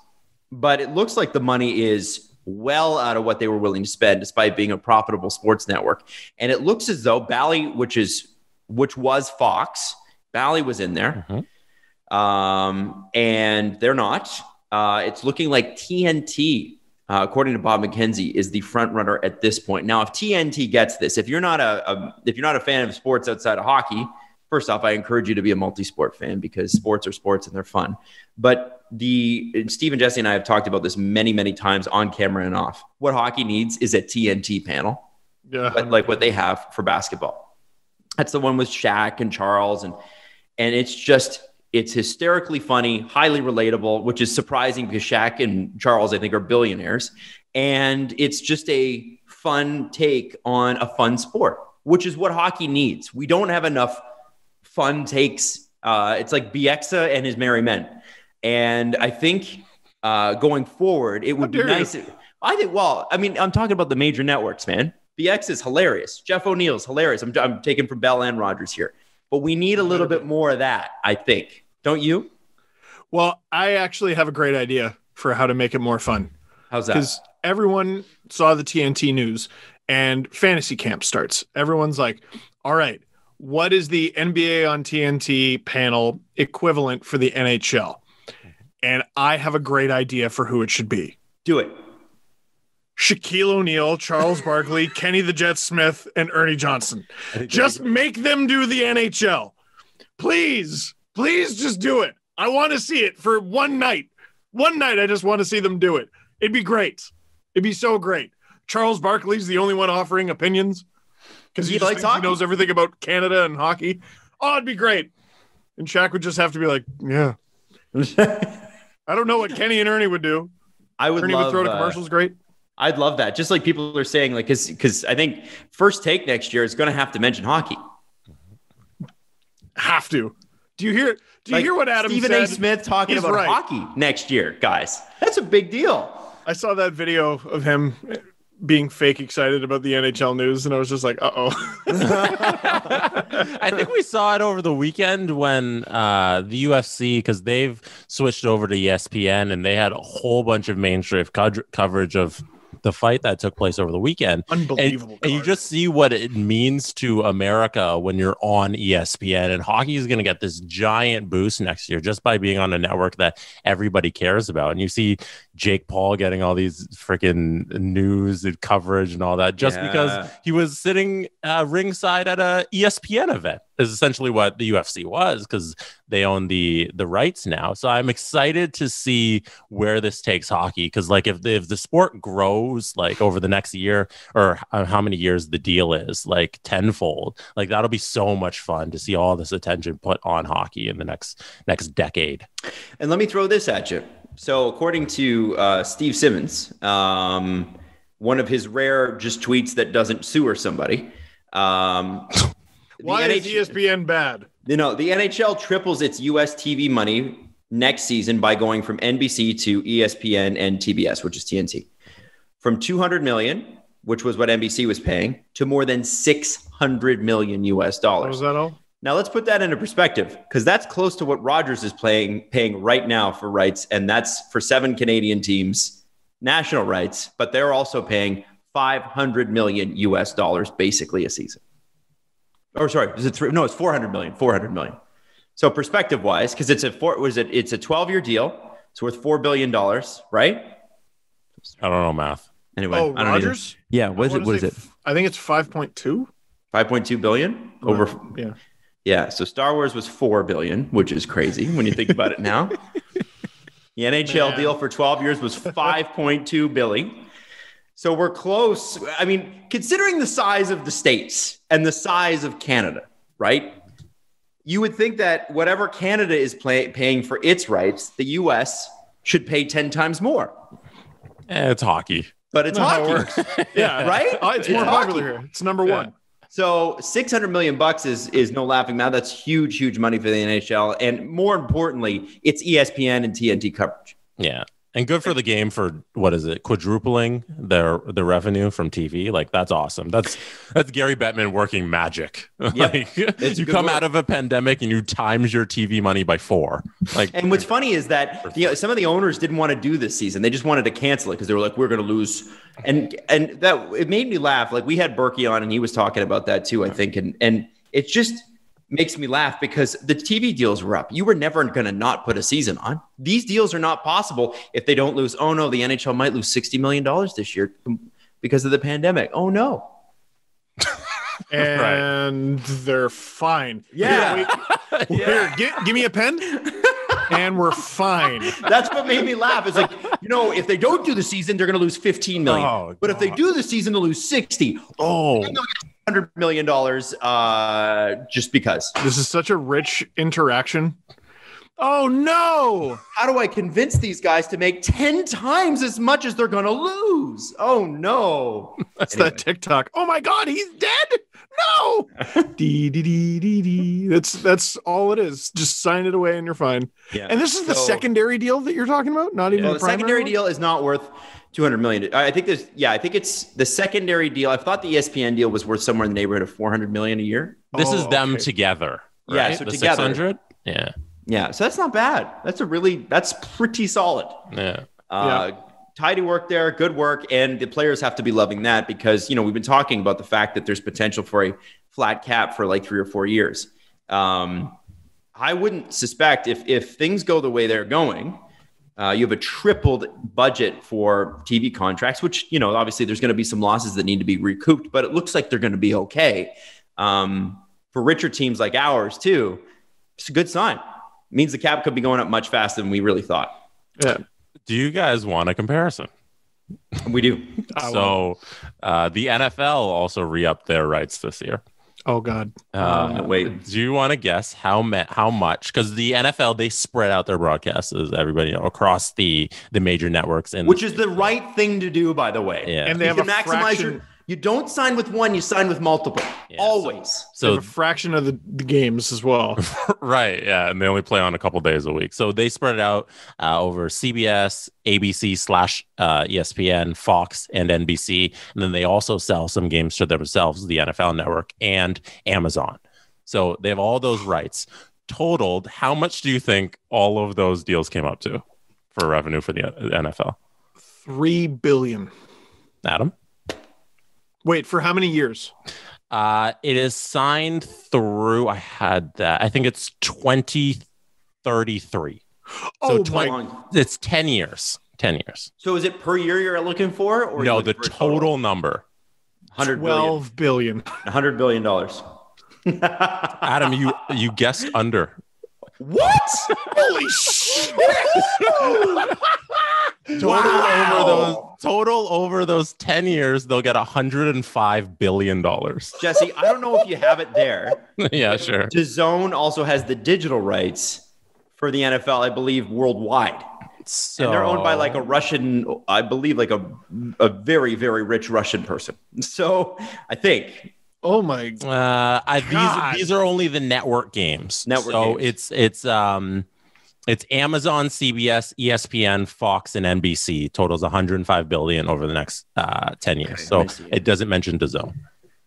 But it looks like the money is well out of what they were willing to spend, despite being a profitable sports network. And it looks as though Bally, which was Fox, Bally was in there, and they're not. It's looking like TNT, according to Bob McKenzie, is the front runner at this point. Now, if TNT gets this, if you're not a fan of sports outside of hockey, first off, I encourage you to be a multi-sport fan because sports are sports and they're fun. But Steve and Jesse and I have talked about this many, many times on camera and off. What hockey needs is a TNT panel, like what they have for basketball. That's the one with Shaq and Charles. And it's hysterically funny, highly relatable, which is surprising because Shaq and Charles, I think, are billionaires. And it's just a fun take on a fun sport, which is what hockey needs. We don't have enough fun takes. It's like Bieksa and his Merry Men. And I think going forward, it would be nice. I'm talking about the major networks, man. BX is hilarious. Jeff O'Neill's hilarious. I'm taking from Bell and Rogers here. But we need a little bit more of that, I think. Don't you? Well, I actually have a great idea for how to make it more fun. How's that? Because everyone saw the TNT news and fantasy camp starts. Everyone's like, all right, what is the NBA on TNT panel equivalent for the NHL? And I have a great idea for who it should be. Do it. Shaquille O'Neal, Charles Barkley, Kenny the Jet Smith, and Ernie Johnson. Just make them do the NHL. Please just do it. I want to see it for one night. One night, I just want to see them do it. It'd be great. It'd be so great. Charles Barkley's the only one offering opinions because he knows everything about Canada and hockey. Oh, it'd be great. And Shaq would just have to be like, yeah. I don't know what Kenny and Ernie would do. Ernie would throw to commercials great. I'd love that. Just like people are saying, like, because I think First Take next year is going to have to mention hockey. Have to. Do you hear what Adam Stephen said? A. Smith talking about hockey next year, guys. That's a big deal. I saw that video of him being fake excited about the NHL news, and I was just like, uh-oh. I think we saw it over the weekend when the UFC, because they've switched over to ESPN, and they had a whole bunch of mainstream coverage of the fight that took place over the weekend. Unbelievable. And you just see what it means to America when you're on ESPN, and hockey is going to get this giant boost next year just by being on a network that everybody cares about. And you see Jake Paul getting all these freaking news and coverage and all that just because he was sitting ringside at a ESPN event is essentially what the UFC was, because they own the rights now. So I'm excited to see where this takes hockey, because like if the sport grows like over the next year, or how many years the deal is, like tenfold, like that'll be so much fun to see all this attention put on hockey in the next decade. And let me throw this at you. So according to Steve Simmons, one of his rare just tweets that doesn't sewer somebody. Why is ESPN bad? The NHL triples its US TV money next season by going from NBC to ESPN and TBS, which is TNT. From $200 million, which was what NBC was paying, to more than $600 million US dollars. Was that all? Now let's put that into perspective, because that's close to what Rogers is paying right now for rights, and that's for 7 Canadian teams, national rights, but they're also paying $500 million US dollars basically a season. Or sorry, is it it's 400 million. 400 million. So perspective-wise, because it's a 12-year deal, it's worth $4 billion, right? I don't know math. Anyway, I don't Rogers? Yeah, what is it? I think it's 5.2. 5.2 billion over. Yeah. Yeah. So Star Wars was $4 billion, which is crazy when you think about it now. The NHL deal for 12 years was 5.2 billion. So we're close. I mean, considering the size of the states and the size of Canada, right? You would think that whatever Canada is paying for its rights, the U.S. should pay 10 times more. It's hockey. but it's Not how it hockey. works. Yeah, Right? It's more hockey. popular here. It's number one. So $600 million is no laughing matter. That's huge money for the NHL. And more importantly, it's ESPN and TNT coverage. Yeah. And good for the game for, what is it, quadrupling the revenue from TV. Like, that's awesome. That's Gary Bettman working magic. Like, you come out of a pandemic and you times your TV money by 4. Like, and what's funny is that some of the owners didn't want to do this season. They just wanted to cancel it because they were like, we're going to lose. And that it made me laugh. Like, we had Berkey on and he was talking about that too, I think. And it just makes me laugh because the TV deals were up. You were never going to not put a season on. These deals are not possible if they don't lose. Oh no, the NHL might lose $60 million this year because of the pandemic. Oh no. And they're fine. Yeah. Here, give me a pen. And we're fine. That's what made me laugh. It's like, if they don't do the season, they're going to lose $15 million. Oh, but if they do the season, they'll lose 60. oh, $100 million just because. This is such a rich interaction. Oh, no. How do I convince these guys to make 10 times as much as they're going to lose? Oh, no. That's that TikTok. Oh, my God, he's dead. No. That's all it is. Just sign it away and you're fine. Yeah. And this is the secondary deal that you're talking about? Not even Well, the the secondary primary deal is not worth $200 million. I think it's the secondary deal. I thought the ESPN deal was worth somewhere in the neighborhood of $400 million a year. this is them together. Right? Yeah, so the together. 600? Yeah. Yeah, so that's not bad. That's pretty solid. Yeah. Tidy work there, good work, and the players have to be loving that because we've been talking about the fact that there's potential for a flat cap for like 3 or 4 years. I wouldn't suspect if things go the way they're going, you have a tripled budget for TV contracts, which obviously there's going to be some losses that need to be recouped, but it looks like they're going to be okay. For richer teams like ours too, it's a good sign. It means the cap could be going up much faster than we really thought. Yeah. Do you guys want a comparison? We do. So the NFL also re-upped their rights this year. Oh, God. Wait. Do you want to guess how much? Because the NFL, they spread out their broadcasts, as everybody across the major networks, Which is the right thing to do, by the way. Yeah. And they have a maximize fraction. you don't sign with one, you sign with multiple. Yeah, Always. They have So a fraction of the games as well. right, yeah, and they only play on a couple days a week. So they spread it out over CBS, ABC/ESPN, Fox, and NBC, and then they also sell some games to themselves, the NFL Network and Amazon. So they have all those rights. Totaled, how much do you think all of those deals came up to for revenue for the NFL? $3 billion. Adam? Wait, for how many years? It is signed through. I had that. I think it's 2033. Oh, It's 10 years. 10 years. So is it per year you're looking for? Or No, you're the looking for a total number. 100 $12 billion. $100 billion. Adam, you guessed under. What? Holy shit! Total over those 10 years, they'll get $105 billion. Jesse, I don't know if you have it there. Yeah, sure. DAZN also has the digital rights for the NFL, I believe, worldwide. So And they're owned by like a Russian, I believe, like a very, very rich Russian person. So I think. Oh my God. These are only the network games. So it's Amazon, CBS, ESPN, Fox, and NBC. Totals $105 billion over the next 10 years. Okay, So it doesn't mention DAZN.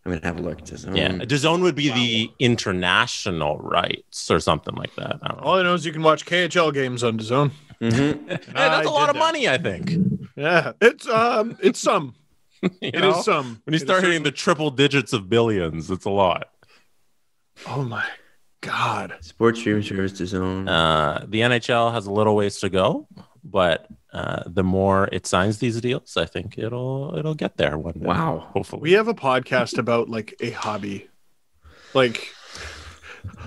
I'm going to have a look at DAZN. Yeah, DAZN would be the international rights or something like that. I don't know. All I know is you can watch KHL games on DAZN. Mm-hmm. Hey, that's a lot of money, I think. Yeah, it's some. You It know? is some. When you start hitting the triple digits of billions, it's a lot. Oh my God. Sports streaming service DAZN. The NHL has a little ways to go, but the more it signs these deals, I think it'll get there one day. Wow. Hopefully. We have a podcast about like a hobby. Like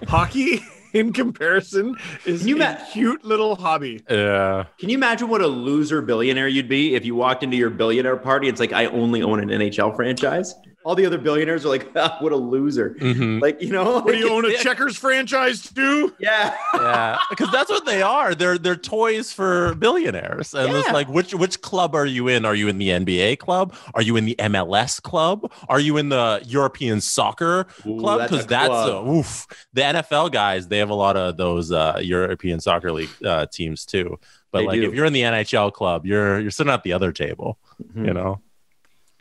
hockey in comparison is a cute little hobby. Yeah. Can you imagine what a loser billionaire you'd be if you walked into your billionaire party? It's like, I only own an NHL franchise. all the other billionaires are like, ah, what a loser. Like, you know, what do you own a Checkers franchise too? Yeah. Yeah, because that's what they are. They're toys for billionaires. And it's like, which club are you in? Are you in the NBA club? Are you in the MLS club? Are you in the European soccer club? Because the NFL guys, they have a lot of those European soccer league teams too. But like, if you're in the NHL club, you're sitting at the other table, you know.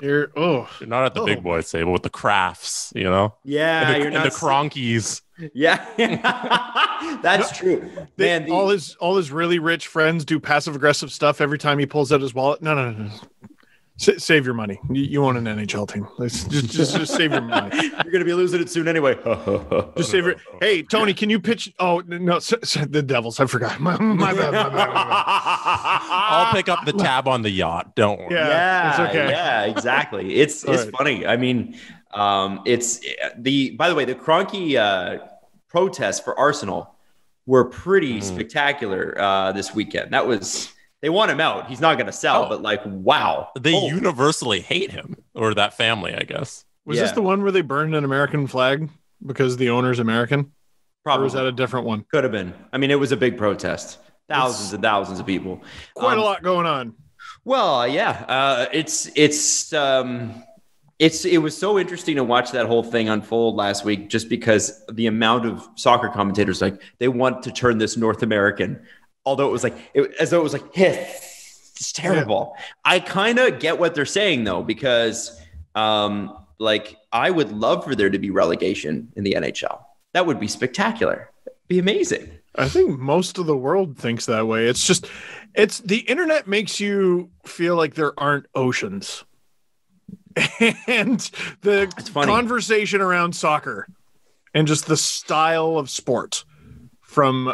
You're not at the big boys table with the Crafts, you know. Yeah, and the Cronkies. Yeah, that's true. Man, all his really rich friends do passive aggressive stuff every time he pulls out his wallet. No. Save your money. You own an NHL team. Just save your money. You're gonna be losing it soon anyway. Just save it. Hey, Tony, can you pitch? Oh no, the Devils. I forgot. My bad. I'll pick up the tab on the yacht. Don't worry. Yeah, it's okay. Yeah, exactly. It's funny. I mean, it's by the way, the Kroenke protests for Arsenal were pretty spectacular this weekend. That was. They want him out. He's not going to sell, but like, wow. They universally hate him, or that family, I guess. Was this the one where they burned an American flag because the owner's American? Probably. Or was that a different one? Could have been. I mean, it was a big protest. Thousands and thousands of people. Quite a lot going on. Well, yeah. It was so interesting to watch that whole thing unfold last week, just because the amount of soccer commentators, like, they want to turn this North American. Although it was like, it's terrible. Yeah. I kind of get what they're saying though, because like, I would love for there to be relegation in the NHL. That would be spectacular. It'd be amazing. I think most of the world thinks that way. It's the internet makes you feel like there aren't oceans. And the conversation around soccer and just the style of sport from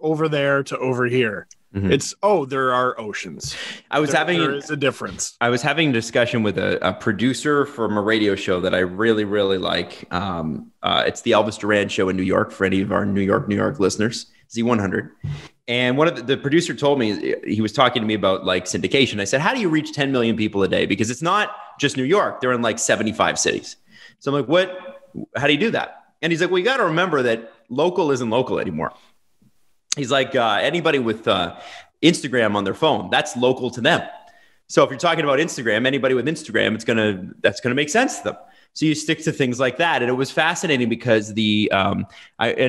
over there to over here. It's there are oceans. There is a difference. I was having a discussion with a producer from a radio show that I really, really like. It's the Elvis Duran show in New York for any of our New York listeners, Z100. And one of the producer told me, he was talking to me about like syndication. I said, how do you reach 10 million people a day? Because it's not just New York. They're in like 75 cities. So I'm like, how do you do that? And he's like, well, you got to remember that local isn't local anymore. He's like, anybody with Instagram on their phone, that's local to them. So if you're talking about Instagram, anybody with Instagram, that's gonna make sense to them. So you stick to things like that. And it was fascinating because and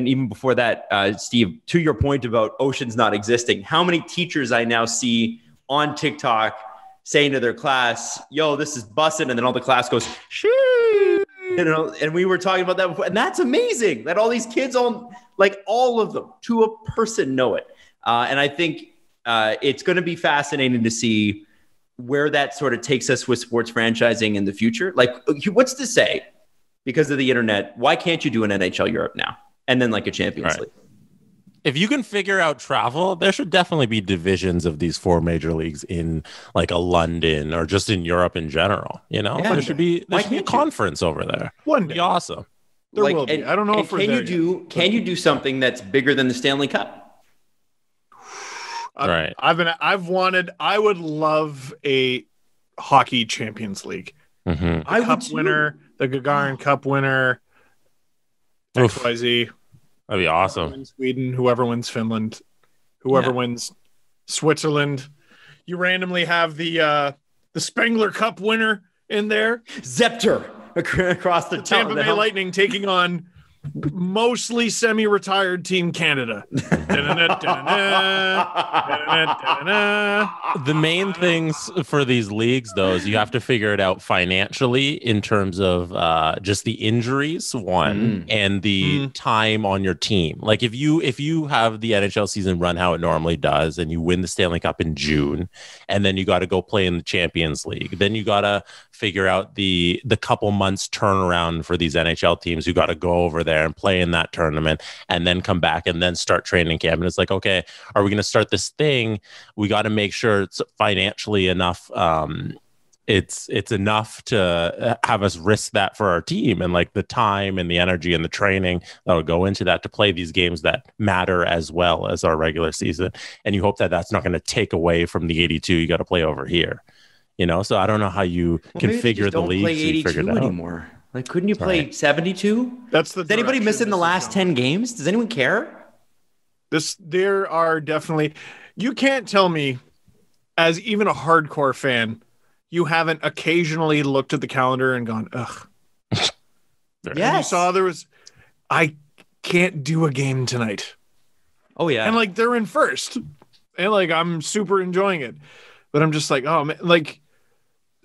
even before that, Steve, to your point about oceans not existing, how many teachers I now see on TikTok saying to their class, yo, this is bussin', and then all the class goes, shoo. You know, and we were talking about that before, and that's amazing that all these kids, all of them to a person, know it. And I think it's going to be fascinating to see where that sort of takes us with sports franchising in the future. Like, what's to say, because of the internet, why can't you do an NHL Europe now and then like a Champions League? If you can figure out travel, there should definitely be divisions of these 4 major leagues in like a London or just in Europe in general. You know, there should be a conference over there. One day. Be awesome. There will be. I don't know if can you do something that's bigger than the Stanley Cup? Right. I would love a hockey Champions League. The winner, the Gagarin Cup winner, XYZ. That'd be awesome. Whoever wins Sweden, whoever wins Finland, whoever wins Switzerland. You randomly have the Spengler Cup winner in there. Zepter across the Tampa Bay Lightning taking on mostly semi-retired Team Canada. The main things for these leagues, though, is you have to figure it out financially in terms of just the injuries, and the time on your team. Like if you have the NHL season run how it normally does, and you win the Stanley Cup in June, and then you got to go play in the Champions League, then you got to figure out the couple months turnaround for these NHL teams who got to go over there and play in that tournament and then come back and then start training camp. And it's like, okay, are we going to start this thing? We got to make sure it's financially enough. It's enough to have us risk that for our team, and like the time and the energy and the training that would go into that to play these games that matter as well as our regular season. And you hope that that's not going to take away from the 82 you got to play over here. So I don't know how you configure the league. Play 82 anymore. Like, couldn't you play 72? That's Is anybody missing the last 10 games? Does anyone care? There are definitely. You can't tell me, as even a hardcore fan, you haven't occasionally looked at the calendar and gone, ugh. Yes. You saw I can't do a game tonight. Oh, yeah. And like, they're in first. And like, I'm super enjoying it. But I'm just like, oh man, like,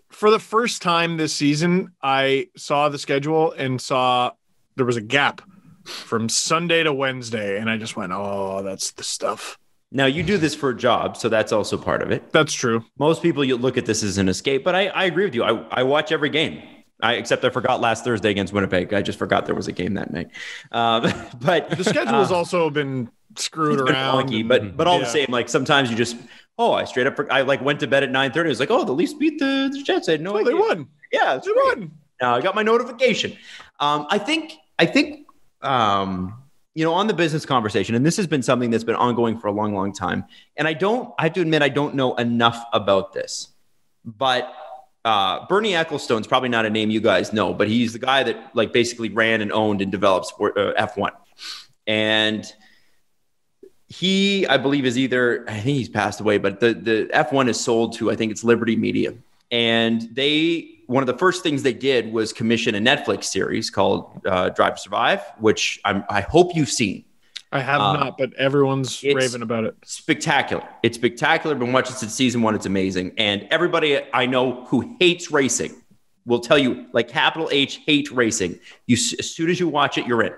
for the first time this season, I saw the schedule and saw there was a gap from Sunday to Wednesday. And I just went, oh, that's the stuff. Now, you do this for a job, so that's also part of it. That's true. Most people, you look at this as an escape, but I agree with you. I watch every game. Except I forgot last Thursday against Winnipeg. I just forgot there was a game that night. But the schedule has also been screwed around. Wonky, but all the same, like sometimes you just, I straight up, I like went to bed at 9:30. I was like, the Leafs beat the Jets. I had no idea. They won. Yeah, they won. Now I got my notification. I think, on the business conversation, and this has been something that's been ongoing for a long, long time. And I have to admit, I don't know enough about this, but Bernie Ecclestone is probably not a name you guys know, but he's the guy that like basically ran and owned and developed F1. And he, I believe, I think he's passed away, but the F1 is sold to, I think it's Liberty Media. And one of the first things they did was commission a Netflix series called Drive to Survive, which I hope you've seen. I have not, but everyone's raving about it. Spectacular. It's spectacular. Been watching since season 1. It's amazing. And everybody I know who hates racing will tell you, like capital H, hate racing. As soon as you watch it, you're in.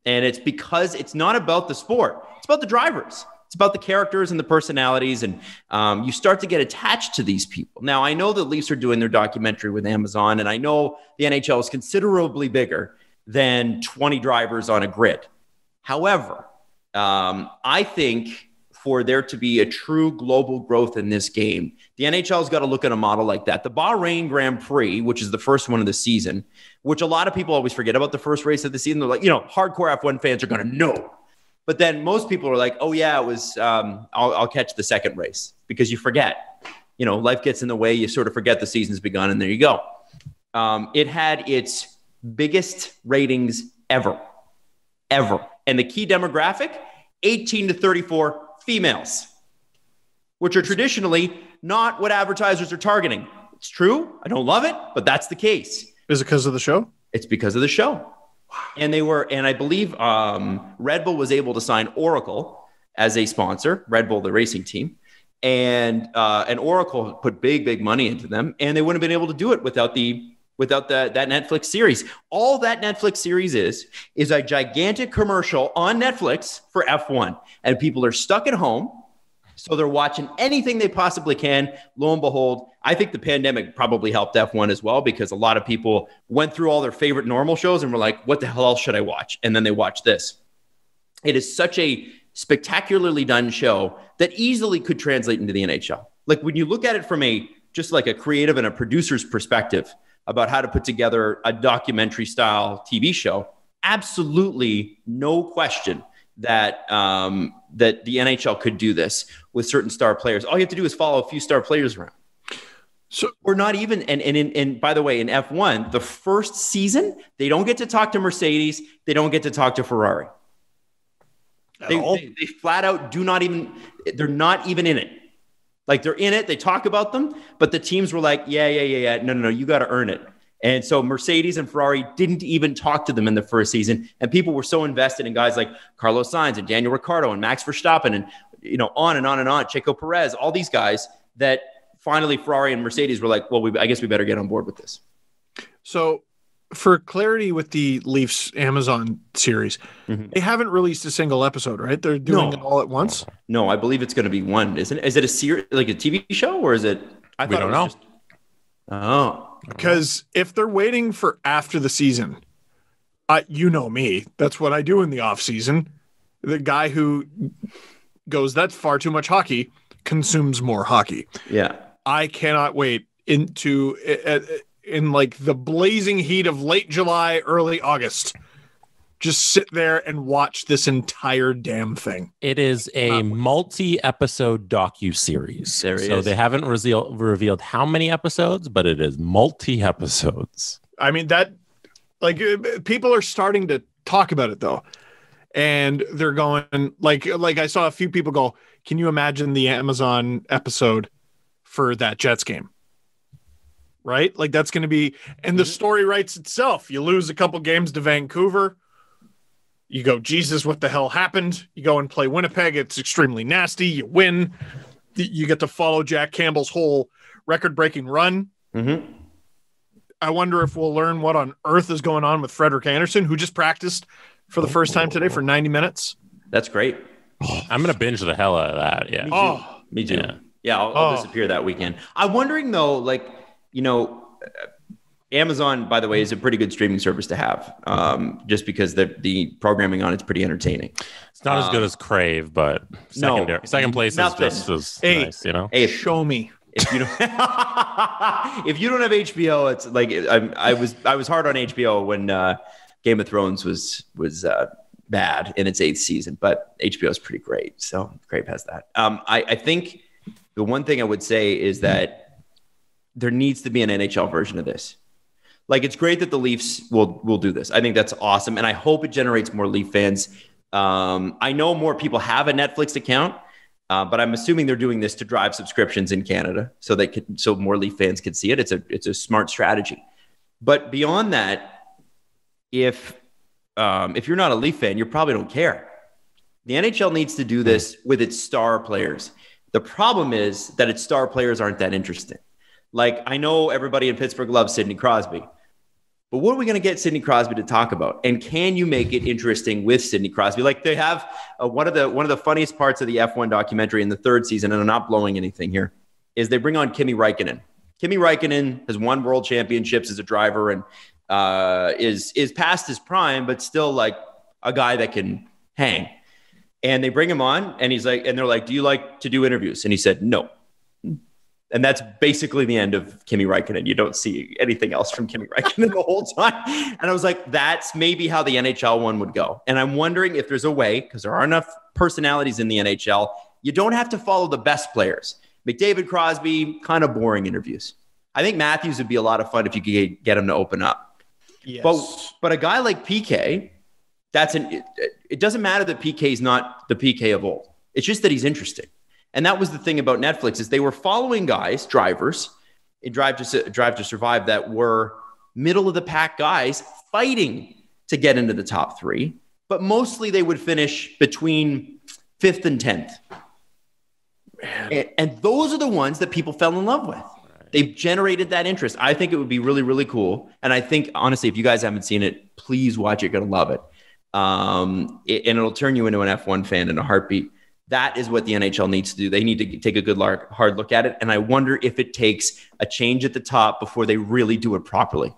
And it's because it's not about the sport. It's about the drivers. It's about the characters and the personalities. And you start to get attached to these people. Now, I know the Leafs are doing their documentary with Amazon, and I know the NHL is considerably bigger than 20 drivers on a grid. However, I think for there to be a true global growth in this game, the NHL's got to look at a model like that. The Bahrain Grand Prix, which is the first one of the season, which a lot of people always forget about the first race of the season. They're like, hardcore F1 fans are going to know. But then most people are like, oh, yeah, it was, I'll catch the second race, because you forget. Life gets in the way. You sort of forget the season's begun, and there you go. It had its biggest ratings ever. And the key demographic, 18 to 34 females, which are traditionally not what advertisers are targeting. It's true. I don't love it, but that's the case. Is it because of the show? It's because of the show. Wow. And I believe Red Bull was able to sign Oracle as a sponsor, Red Bull, the racing team. And Oracle put big money into them, and they wouldn't have been able to do it without that Netflix series. All that Netflix series is a gigantic commercial on Netflix for F1. And people are stuck at home, so they're watching anything they possibly can. Lo and behold, I think the pandemic probably helped F1 as well, because a lot of people went through all their favorite normal shows and were like, what the hell else should I watch? And then they watched this. It is such a spectacularly done show that easily could translate into the NHL. Like when you look at it from just like a creative and a producer's perspective, about how to put together a documentary style TV show, absolutely no question that that the NHL could do this with certain star players. All you have to do is follow a few star players around. So we're not even, and by the way, in F1, the first season, they don't get to talk to Mercedes. They don't get to talk to Ferrari. They flat out they're not even in it. Like they're in it, they talk about them, but the teams were like, yeah. No, you got to earn it. And so Mercedes and Ferrari didn't even talk to them in the first season. And people were so invested in guys like Carlos Sainz and Daniel Ricciardo and Max Verstappen and, on and on and on, Checo Perez, all these guys that finally Ferrari and Mercedes were like, well, I guess we better get on board with this. So for clarity with the Leafs Amazon series, they haven't released a single episode, right? They're doing it all at once? No, I believe it's going to be one, isn't it? Is it a series, like a TV show, or is it? We don't know. Because if they're waiting for after the season, you know me, that's what I do in the off season. The guy who goes, that's far too much hockey, consumes more hockey. Yeah. I cannot wait in like the blazing heat of late July, early August just sit there and watch this entire damn thing. It is a multi-episode docu-series. So they haven't revealed how many episodes, but it is multi-episodes. I mean, that, like, people are starting to talk about it, though. And they're going, like I saw a few people go, can you imagine the Amazon episode for that Jets game? Right? Like, that's going to be, and the story writes itself. You lose a couple games to Vancouver. You go, Jesus, what the hell happened? You go and play Winnipeg. It's extremely nasty. You win. You get to follow Jack Campbell's whole record-breaking run. Mm-hmm. I wonder if we'll learn what on earth is going on with Frederik Andersen, who just practiced for the first time today for 90 minutes. That's great. I'm going to binge the hell out of that. Yeah. Me too. Yeah, I'll disappear that weekend. I'm wondering, though, like, you know, Amazon, by the way, is a pretty good streaming service to have, just because the programming on it's pretty entertaining. It's not as good as Crave, but second place nothing. Is just as nice, you know? Hey, show me. If you don't, if you don't have HBO, it's like I was hard on HBO when Game of Thrones was bad in its 8th season, but HBO is pretty great. So Crave has that. I think the one thing I would say is that there needs to be an NHL version of this. Like, it's great that the Leafs will do this. I think that's awesome. And I hope it generates more Leaf fans. I know more people have a Netflix account, but I'm assuming they're doing this to drive subscriptions in Canada so more Leaf fans can see it. It's a smart strategy. But beyond that, if you're not a Leaf fan, you probably don't care. The NHL needs to do this with its star players. The problem is that its star players aren't that interesting. Like, I know everybody in Pittsburgh loves Sidney Crosby, but what are we going to get Sidney Crosby to talk about? And can you make it interesting with Sidney Crosby? Like, they have one of the funniest parts of the F1 documentary in the 3rd season, and I'm not blowing anything here, is they bring on Kimi Raikkonen. Kimi Raikkonen has won world championships as a driver and is past his prime, but still like a guy that can hang. And they bring him on, and they're like, do you like to do interviews? And he said, no. And that's basically the end of Kimi Raikkonen. You don't see anything else from Kimi Raikkonen the whole time. And I was like, that's maybe how the NHL one would go. And I'm wondering if there's a way, because there are enough personalities in the NHL, you don't have to follow the best players. McDavid, Crosby, kind of boring interviews. I think Matthews would be a lot of fun if you could get him to open up. Yes. But a guy like PK, it doesn't matter that PK is not the PK of old. It's just that he's interesting. And that was the thing about Netflix, is they were following drivers in Drive to Survive that were middle of the pack guys fighting to get into the top 3, but mostly they would finish between 5th and 10th. And those are the ones that people fell in love with. They've generated that interest. I think it would be really, really cool. And I think, honestly, if you guys haven't seen it, please watch it. You're going to love it. And it'll turn you into an F1 fan in a heartbeat. That is what the NHL needs to do. They need to take a good hard look at it. And I wonder if it takes a change at the top before they really do it properly.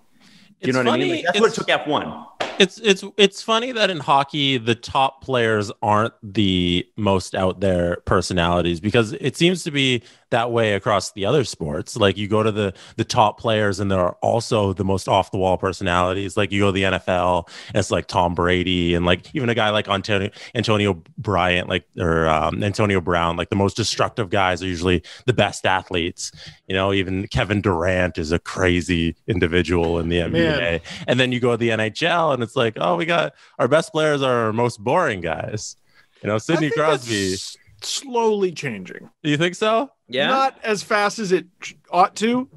Do you know what I mean? Like, that's what it took F1. It's funny that in hockey, the top players aren't the most out there personalities, because it seems to be that way across the other sports. Like, you go to the top players and there are also the most off the wall personalities. Like, you go to the NFL, and it's like Tom Brady, and like even a guy like Antonio Bryant, or Antonio Brown, like the most destructive guys are usually the best athletes. You know, even Kevin Durant is a crazy individual in the NBA. Man. And then you go to the NHL and it's like, oh, we got our best players are our most boring guys. You know, Sidney Crosby. Slowly changing. Do you think so? Yeah. Not as fast as it ought to,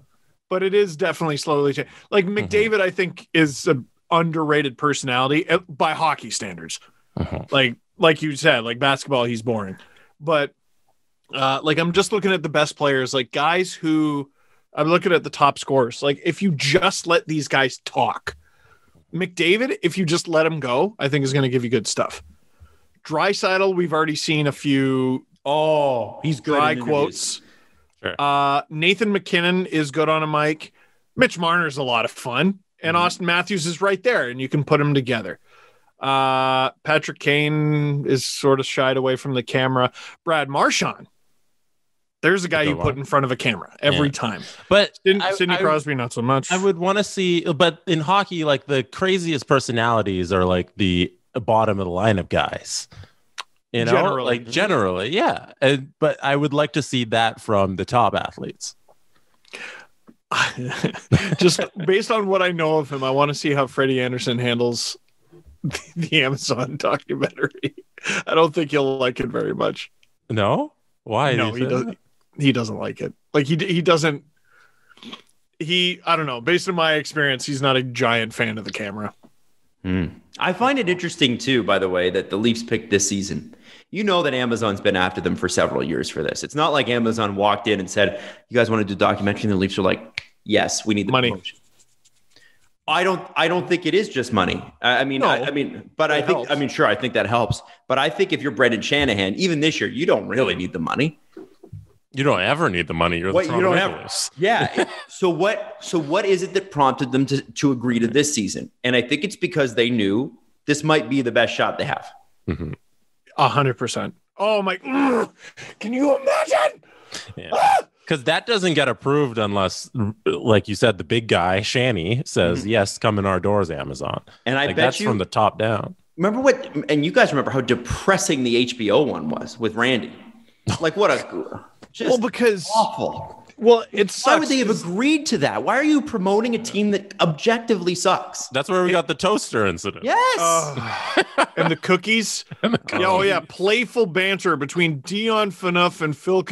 but it is definitely slowly changing. Like, McDavid, I think, is an underrated personality by hockey standards. Like you said, like basketball, he's boring. But like, I'm just looking at the best players, like guys who I'm looking at the top scorers. Like, if you just let these guys talk, McDavid, if you just let him go, I think is going to give you good stuff. Draisaitl, we've already seen a few he's good dry quotes. Sure. Nathan McKinnon is good on a mic. Mitch Marner's a lot of fun. And Austin Matthews is right there, and you can put them together. Patrick Kane is sort of shied away from the camera. Brad Marchand There's a guy you put in front of a camera every time. But Sidney Crosby, not so much. I would want to see, but in hockey, like the craziest personalities are like the bottom of the lineup guys. You know, generally, yeah. But I would like to see that from the top athletes. Just based on what I know of him, I want to see how Freddie Anderson handles the Amazon documentary. I don't think he'll like it very much. No? Why? No, he doesn't like it. Like he doesn't. I don't know. Based on my experience, he's not a giant fan of the camera. I find it interesting too, by the way, that the Leafs picked this season. You know that Amazon's been after them for several years for this. It's not like Amazon walked in and said, "You guys want to do a documentary?" And the Leafs are like, "Yes, we need the money." Promotion. I don't think it is just money. I think that helps. But I think if you're Brendan Shanahan, even this year, you don't really need the money. You don't ever need the money. You're the Toronto Maple Leafs. Yeah. So what is it that prompted them to agree to this season? And I think it's because they knew this might be the best shot they have. 100%. Oh my! Can you imagine? Yeah. Because that doesn't get approved unless, like you said, the big guy, Shanny, says, yes, come in our doors, Amazon. And I bet that's you, from the top down. And you guys remember how depressing the HBO one was with Randy. Like, what a... because awful. Well, it sucks. Why would they have agreed to that? Why are you promoting a team that objectively sucks? That's where we got the toaster incident. Yes. And the cookies. Yeah, playful banter between Dion Phaneuf and Phil.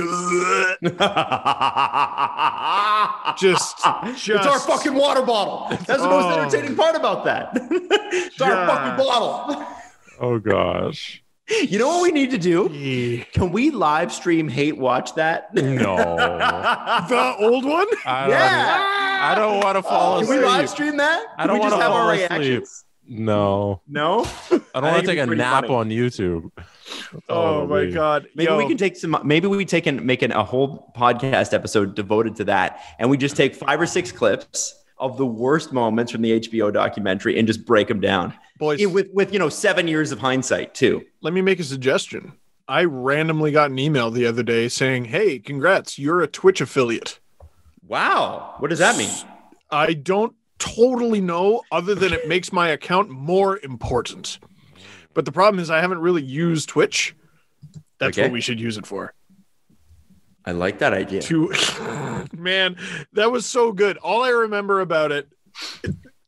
just it's our fucking water bottle. That's the most entertaining part about that. It's our fucking bottle. Oh gosh. You know what we need to do? Can we live stream Hate Watch that? No. The old one? I don't want to fall asleep. Can we live stream that? I don't want to have fall our asleep. Reactions? No? I don't want to take a nap on YouTube. Oh my God. Maybe we can take making a whole podcast episode devoted to that. And we just take 5 or 6 clips of the worst moments from the HBO documentary and just break them down. Boys, with 7 years of hindsight too. Let me make a suggestion. I randomly got an email the other day saying, "Hey, congrats, you're a Twitch affiliate." Wow. What does that mean? I don't totally know, other than it makes my account more important. But the problem is I haven't really used Twitch. That's what we should use it for. I like that idea. Man, that was so good. All I remember about it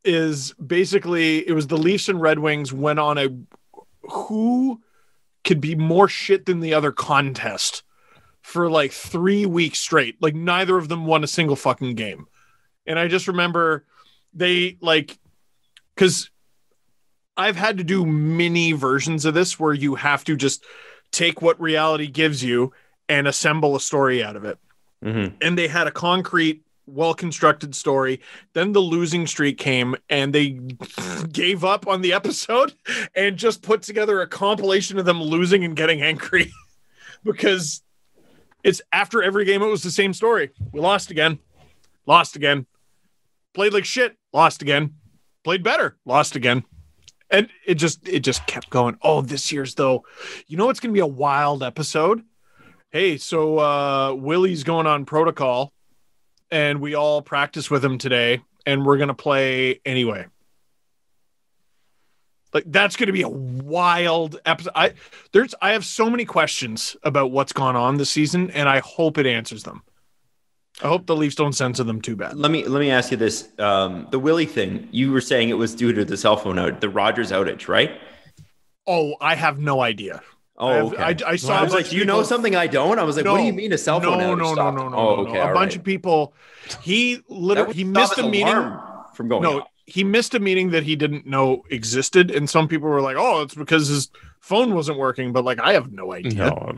is basically it was the Leafs and Red Wings went on a who could be more shit than the other contest for like 3 weeks straight. Like neither of them won a single fucking game. And I just remember because I've had to do mini versions of this where you have to just take what reality gives you and assemble a story out of it. Mm-hmm. And they had a concrete, well-constructed story. Then the losing streak came and they gave up on the episode and just put together a compilation of them losing and getting angry because it's after every game. It was the same story. We lost again, played like shit, lost again, played better, lost again. And it just kept going. Oh, this year's though, it's going to be a wild episode. Hey, so Willie's going on protocol and we all practice with him today and we're going to play anyway. Like that's going to be a wild episode. I have so many questions about what's gone on this season and I hope it answers them. I hope the Leafs don't censor them too bad. Let me ask you this. The Willie thing, you were saying it was due to the cell phone outage, the Rogers outage, right? Oh, I have no idea. Oh, okay. I saw. I was like, do you know something I don't? I was like, what do you mean a cell phone outage? No. Oh, okay. A bunch of people. He missed a meeting from going. No, he missed a meeting that he didn't know existed, and some people were like, "Oh, it's because his phone wasn't working." But like, I have no idea. No.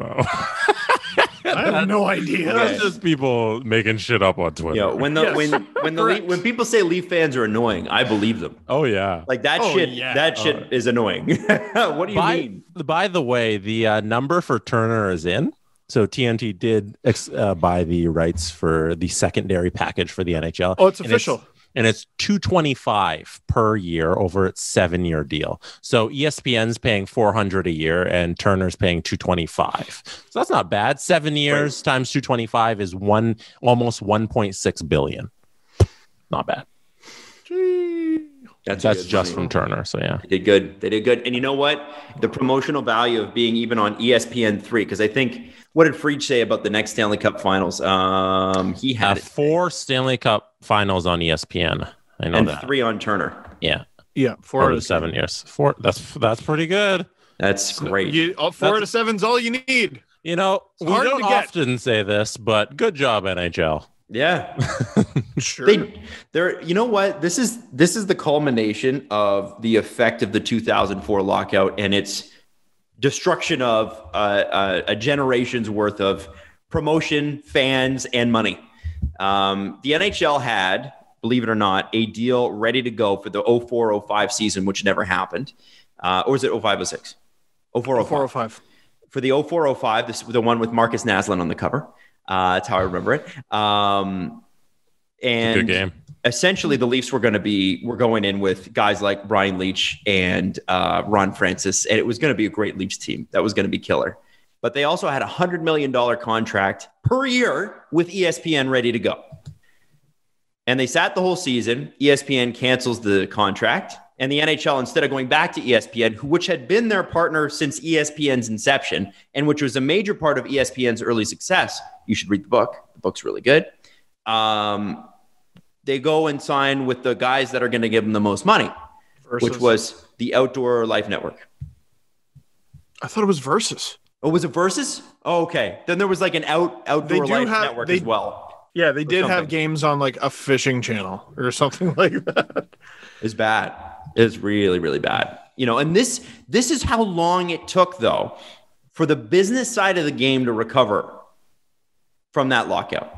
I have no idea. That's just people making shit up on Twitter. Yeah, when people say Leaf fans are annoying, I believe them. Oh yeah, like that shit. Yeah. That shit is annoying. What do you mean? By the way, the number for Turner is in. So TNT did buy the rights for the secondary package for the NHL. Oh, it's official. and it's $225 per year over its 7-year deal. So ESPN's paying $400 a year, and Turner's paying $225. So that's not bad. 7 years times $225 is almost $1.6 billion. Not bad. That's just from Turner. So yeah, they did good. And you know what? The promotional value of being even on ESPN 3, because I think, what did Fried say about the next Stanley Cup Finals? He had 4 Stanley Cup Finals on ESPN. I know and that. 3 on Turner. Yeah, 4 out of 7 years. 4. That's pretty good. That's great. 4 out of 7's all you need. You know, we don't often say this, but good job, NHL. Yeah, sure. You know what? This is the culmination of the effect of the 2004 lockout and its destruction of a generation's worth of promotion, fans, and money. The NHL had, believe it or not, a deal ready to go for the 04-05 season, which never happened. Or was it 05-06? 04-05. For the 04-05, this was the one with Marcus Naslund on the cover. That's how I remember it. And good game. Essentially, the Leafs were going in with guys like Brian Leetch and Ron Francis, and it was going to be a great Leafs team. That was going to be killer. But they also had a $100 million contract per year with ESPN ready to go. And they sat the whole season. ESPN cancels the contract. And the NHL, instead of going back to ESPN, which had been their partner since ESPN's inception, and which was a major part of ESPN's early success, you should read the book. The book's really good. They go and sign with the guys that are going to give them the most money, which was the Outdoor Life Network. I thought it was Versus. Oh, was it Versus? Oh, okay. Then there was like an Outdoor Life Network as well. Yeah, they did have games on like a fishing channel or something like that. It's bad. It's really, really bad. You know, and this is how long it took, though, for the business side of the game to recover from that lockout.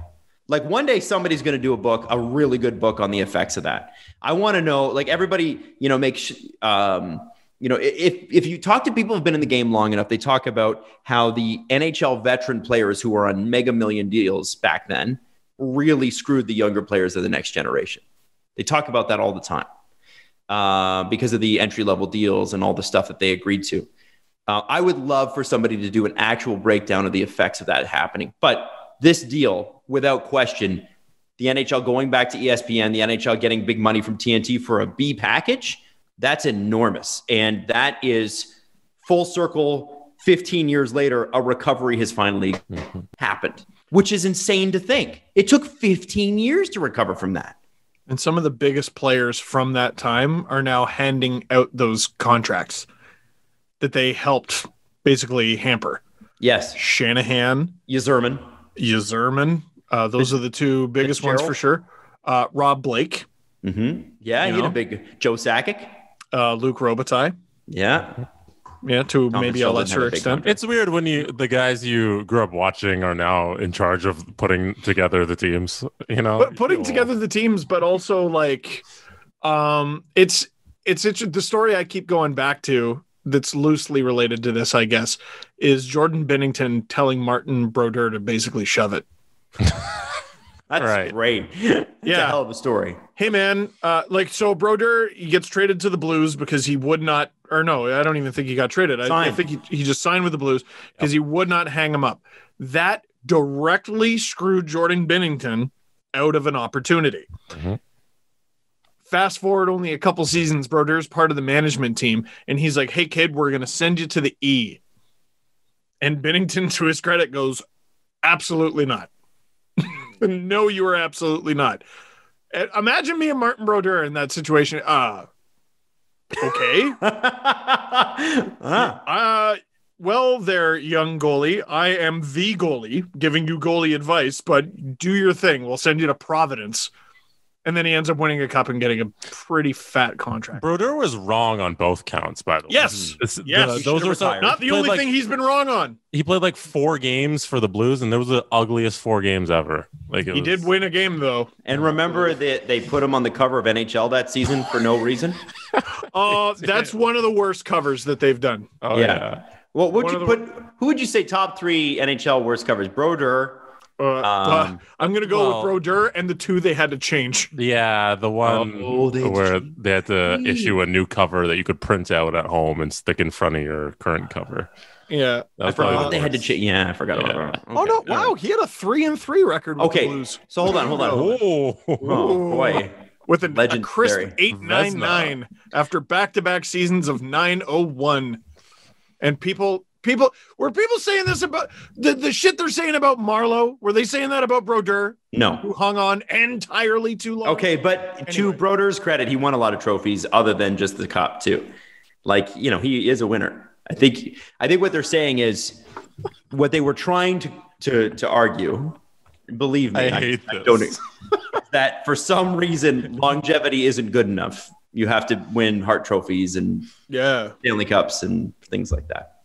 Like, one day somebody's going to do a really good book on the effects of that. I want to know, like, everybody, you know, if you talk to people who've been in the game long enough, they talk about how the NHL veteran players who were on mega million deals back then really screwed the younger players of the next generation. They talk about that all the time. Because of the entry-level deals and all the stuff that they agreed to. I would love for somebody to do an actual breakdown of the effects of that happening. But this deal, without question, the NHL going back to ESPN, the NHL getting big money from TNT for a B package, that's enormous. And that is full circle. 15 years later, a recovery has finally happened, which is insane to think. It took 15 years to recover from that. And some of the biggest players from that time are now handing out those contracts that they helped basically hamper. Yes. Shanahan. Yzerman. Those are the two biggest ones for sure. Rob Blake. Mm-hmm. Yeah, he had a big Joe Sakic. Luc Robitaille. Yeah. Yeah, to Thomas maybe a lesser extent. It's weird when the guys you grew up watching are now in charge of putting together the teams, you know. But putting together the teams, but also like it's the story I keep going back to that's loosely related to this, I guess, is Jordan Binnington telling Martin Brodeur to basically shove it. That's great. That's a hell of a story. Hey, man, so Brodeur, he gets traded to the Blues because he would not, or no, I don't even think he got traded. I think he just signed with the Blues because he would not hang him up. That directly screwed Jordan Binnington out of an opportunity. Mm-hmm. Fast forward only a couple seasons, Brodeur's part of the management team, and he's like, hey, kid, we're going to send you to the E. And Binnington, to his credit, goes, absolutely not. No, you are absolutely not. Imagine me and Martin Brodeur in that situation. Okay. Well, there, young goalie. I am the goalie giving you goalie advice, but do your thing. We'll send you to Providence. And then he ends up winning a cup and getting a pretty fat contract. Brodeur was wrong on both counts, by the way. Yes. Those were not the only thing he's been wrong on. He played like 4 games for the Blues, and those were the ugliest 4 games ever. He did win a game, though. And remember that they put him on the cover of NHL that season for no reason? That's one of the worst covers that they've done. Oh, yeah. Well, who would you say top 3 NHL worst covers? Brodeur, I'm going to go with Brodeur and the two they had to change. Yeah, the one where they had to issue a new cover that you could print out at home and stick in front of your current cover. Yeah, I forgot they had to change. Yeah, I forgot about that. Okay. Oh no! Wow, he had a 3-3 record with the Blues. So hold on. Oh boy, with a crisp 8.99 after back-to-back seasons of 9.01, and people were saying this about the shit they're saying about Marleau. Were they saying that about Brodeur? No, who hung on entirely too long. Okay, but to Brodeur's credit, he won a lot of trophies other than just the cup too. Like, he is a winner. I think what they're saying is what they were trying to argue. Believe me, I don't. That for some reason longevity isn't good enough. You have to win Hart trophies and Stanley Cups and things like that.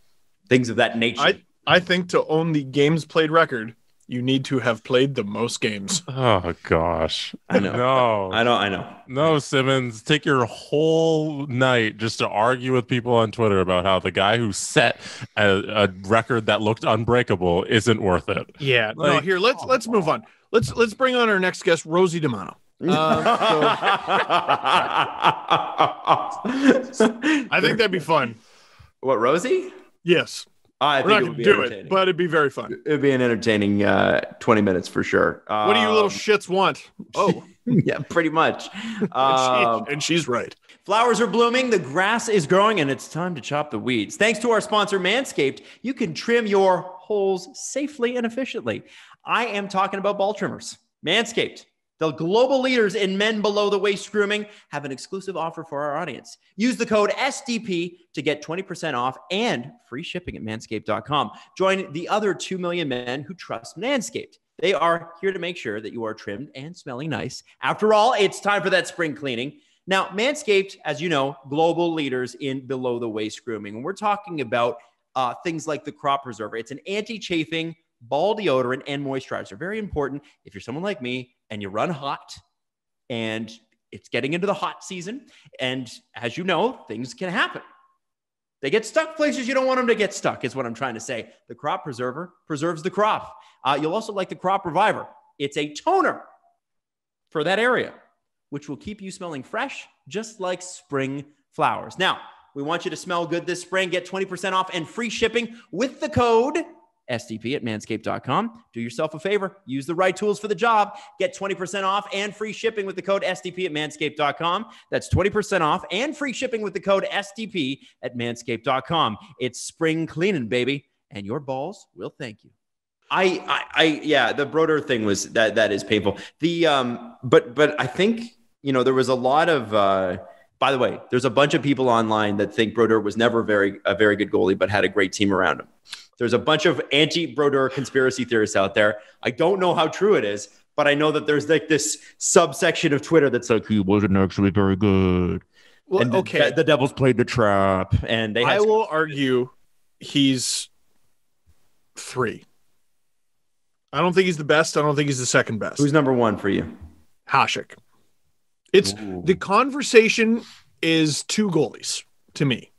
Things of that nature. I think to own the games played record, you need to have played the most games. Oh gosh, I know. No, I know. No, Simmons, take your whole night just to argue with people on Twitter about how the guy who set a record that looked unbreakable isn't worth it. Yeah. No, here, let's move on. Let's bring on our next guest, Rosie DiMano. I think that'd be fun. What, Rosie? Yes. I think it would be entertaining. But it'd be very fun. It'd be an entertaining 20 minutes for sure. What do you little shits want? Oh, yeah, pretty much. And she's right. Flowers are blooming, the grass is growing, and it's time to chop the weeds. Thanks to our sponsor, Manscaped, you can trim your holes safely and efficiently. I am talking about ball trimmers. Manscaped, the global leaders in men below the waist grooming, have an exclusive offer for our audience. Use the code SDP to get 20% off and free shipping at manscaped.com. Join the other 2 million men who trust Manscaped. They are here to make sure that you are trimmed and smelling nice. After all, it's time for that spring cleaning. Now, Manscaped, as you know, global leaders in below the waist grooming. And we're talking about things like the Crop Preserver. It's an anti-chafing ball deodorant and moisturizer. Very important if you're someone like me and you run hot and it's getting into the hot season. And as you know, things can happen. They get stuck places you don't want them to get stuck, is what I'm trying to say. The Crop Preserver preserves the crop. You'll also like the Crop Reviver. It's a toner for that area, which will keep you smelling fresh, just like spring flowers. Now, we want you to smell good this spring. Get 20% off and free shipping with the code SDP at manscaped.com. Do yourself a favor. Use the right tools for the job. Get 20% off and free shipping with the code SDP at manscaped.com. That's 20% off and free shipping with the code SDP at manscaped.com. It's spring cleaning, baby, and your balls will thank you. Yeah, the Brodeur thing was that is painful. But I think, there was a lot of, by the way, there's a bunch of people online that think Brodeur was never a very good goalie, but had a great team around him. There's a bunch of anti-Brodeur conspiracy theorists out there. I don't know how true it is, but I know that there's like this subsection of Twitter that's like, he wasn't actually very good. Well, and okay. The Devils played the trap. And I will argue he's 3. I don't think he's the best. I don't think he's the second best. Who's number 1 for you? Hellebuyck. The conversation is 2 goalies to me.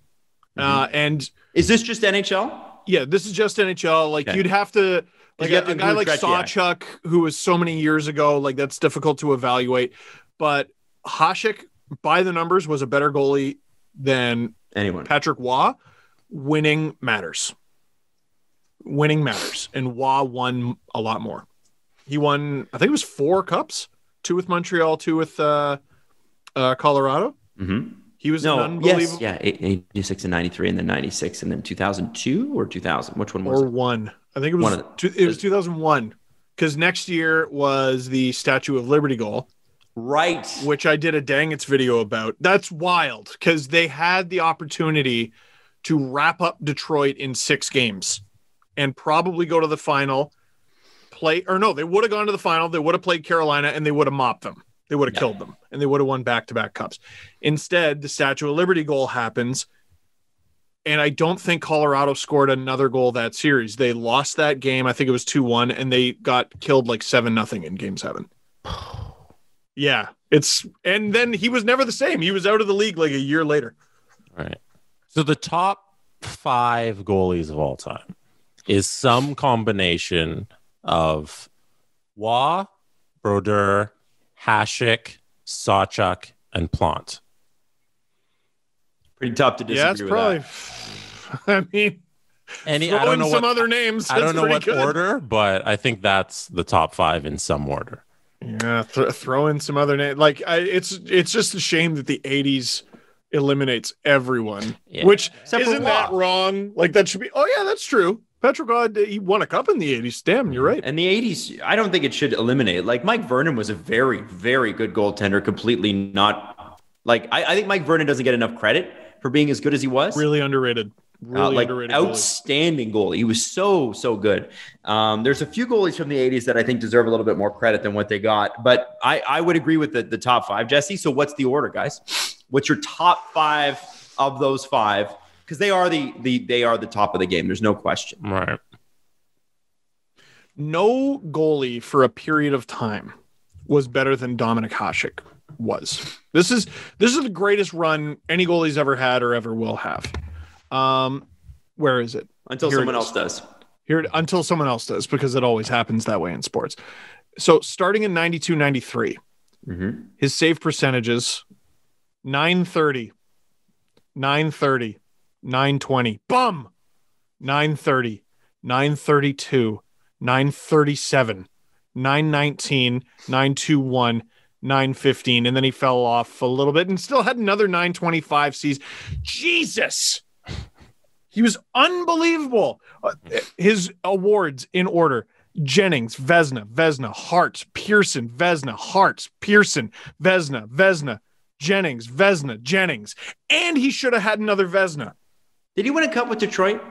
And is this just NHL? Yeah, this is just NHL. Like, okay. You'd have to, like, a guy like Sawchuk, who was so many years ago, like, that's difficult to evaluate. But Hellebuyck, by the numbers, was a better goalie than anyone. Patrick Waugh. Winning matters. And Waugh won a lot more. He won, I think it was 4 cups, 2 with Montreal, 2 with Colorado. Mm-hmm. He was an unbelievable. Yes, 86 and 93, and then 96, and then 2002 or 2000. Which one was it? Or 1. I think it was. It was 2001, because next year was the Statue of Liberty goal, right? Which I did a Dang It's video about. That's wild, because they had the opportunity to wrap up Detroit in 6 games, and probably go to the final. They would have gone to the final. They would have played Carolina, and they would have mopped them. They would have killed them, and they would have won back-to-back cups. Instead, the Statue of Liberty goal happens, and I don't think Colorado scored another goal that series. They lost that game. I think it was 2-1, and they got killed like 7-0 in Game 7. Yeah, and then he was never the same. He was out of the league like a year later. All right. So the top 5 goalies of all time is some combination of Waugh, Broder, Hasek, Sawchuk, and Plant. Pretty tough to disagree Yeah, it's probably. with I mean, I don't know some what other names. I don't know what good. order, but I think that's the top 5 in some order. Yeah, throw in some other names. Like it's just a shame that the '80s eliminates everyone. Yeah. Which isn't that wrong? Like that should be. Oh yeah, that's true. Petrograd, he won a cup in the '80s. Damn, you're right. And the '80s, I don't think it should eliminate. Like Mike Vernon was a very, very good goaltender. Completely not like I think Mike Vernon doesn't get enough credit for being as good as he was. Really underrated. Really underrated. Outstanding goalie. He was so good. There's a few goalies from the '80s that I think deserve a little bit more credit than what they got. But I would agree with the top 5, Jesse. So what's the order, guys? What's your top 5 of those 5? Because they are the top of the game. There's no question. Right. No goalie for a period of time was better than Dominik Hasek was. This is the greatest run any goalie's ever had or ever will have. Where is it? Until someone else does. Until someone else does, because it always happens that way in sports. So starting in 92-93, his save percentages, 930, 930, 920, bum, 930, 932, 937, 919, 921, 915, and then he fell off a little bit and still had another 925 season. Jesus! He was unbelievable. His awards in order: Jennings, Vezina, Hart, Pearson, Vezina, Hart, Pearson, Vezina, Jennings, Vezina, Jennings. And he should have had another Vezina. Did he win a cup with Detroit?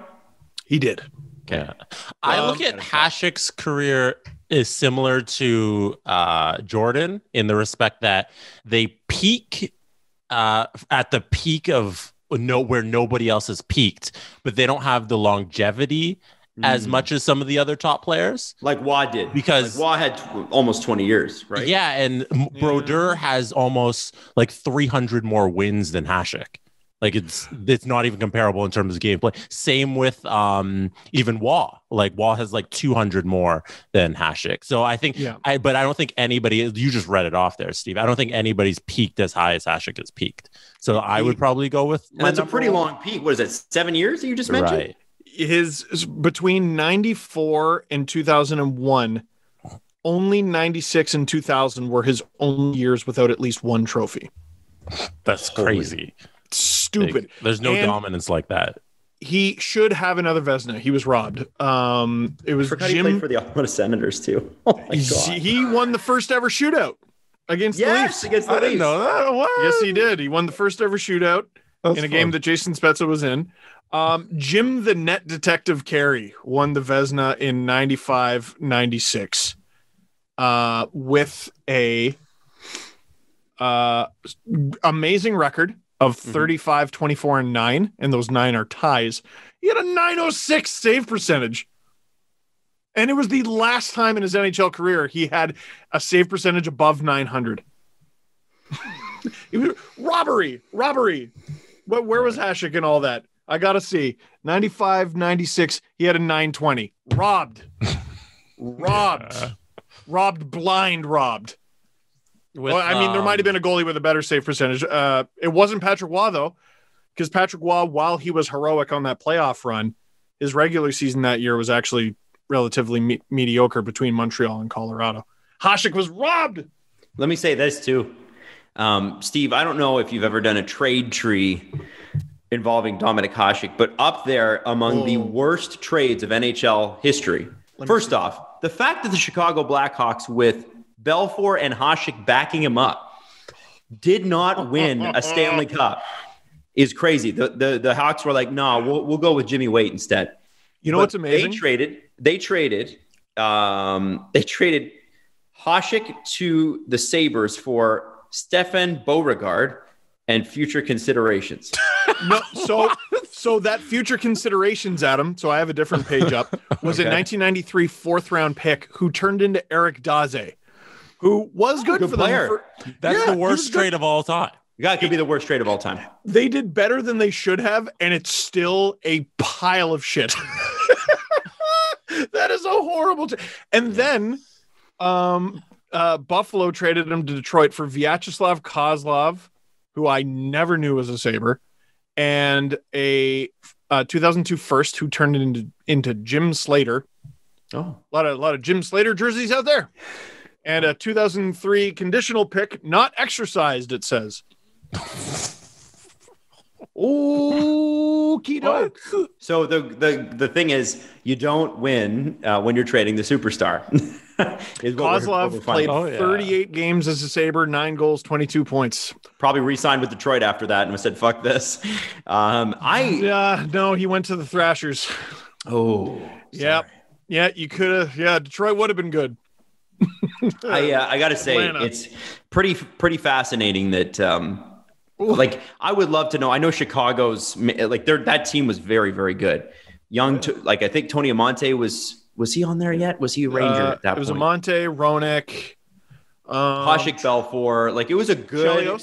He did. Okay. Yeah. I look at Hasek's career is similar to Jordan in the respect that they peak at the peak of where nobody else has peaked, but they don't have the longevity as much as some of the other top players. Like Waugh did. Because Waugh had almost 20 years, right? Yeah, and Broder has almost like 300 more wins than Hasek. Like it's not even comparable in terms of gameplay. Same with even Waugh. Like Waugh has like 200 more than Hasek. So I think, but I don't think anybody. You just read it off there, Steve. I don't think anybody's peaked as high as Hasek has peaked. So I would probably go with. And that's a pretty long peak. What is it? 7 years that you just mentioned? Right. His between 94 and 2001, only 96 and 2000 were his only years without at least one trophy. That's crazy. Stupid. Like, there's no dominance like that. He should have another Vezina. He was robbed. It was Jim. He played for the Ottawa Senators too. Oh my God. He won the first ever shootout against the Leafs. Against the Leafs. I didn't know that. What? Yes, he did. He won the first ever shootout in a game that Jason Spezza was in. Jim the Net Detective Carey won the Vezina in 95-96 with a amazing record of 35, 24, and 9, and those 9 are ties. He had a 906 save percentage. And it was the last time in his NHL career he had a save percentage above 900. It was robbery. But where was Hasek and all that? I got to see. 95, 96, he had a 920. Robbed. Well, I mean, there might have been a goalie with a better save percentage. It wasn't Patrick Waugh, though, because Patrick Waugh, while he was heroic on that playoff run, his regular season that year was actually relatively mediocre between Montreal and Colorado. Hasek was robbed. Let me say this, too. Steve, I don't know if you've ever done a trade tree involving Dominik Hasek, but up there among the worst trades of NHL history. First off, the fact that the Chicago Blackhawks with Belfour and Hasek backing him up did not win a Stanley Cup is crazy. The Hawks were like, no, we'll go with Jimmy Waite instead. You know what's amazing? They traded Hasek to the Sabres for Stefan Beauregard and future considerations. No, so that future considerations, Adam, so I have a different page up, was a 1993 fourth round pick who turned into Eric Daze, who was good for player. That's the worst trade of all time. Yeah, it could be the worst trade of all time. They did better than they should have, and it's still a pile of shit. That is a horrible. And then Buffalo traded him to Detroit for Vyacheslav Kozlov, who I never knew was a Sabre, and a 2002 first who turned it into Jim Slater. Oh, a lot of Jim Slater jerseys out there, and a 2003 conditional pick, not exercised. It says. Okie doke. So the thing is, you don't win when you're trading the superstar. Kozlov played 38 games as a Sabre, 9 goals, 22 points. Probably re-signed with Detroit after that and said, "Fuck this." No, he went to the Thrashers. Oh, yeah, you could have. Yeah, Detroit would have been good. I got to say, Atlanta. It's pretty fascinating that. Like, I would love to know. I know Chicago's that team was very, very good. I think Tony Amonte was he on there yet? Was he a Ranger at that point? It was Amonte, Roenick, Hasek, Belfour. Like, it was a good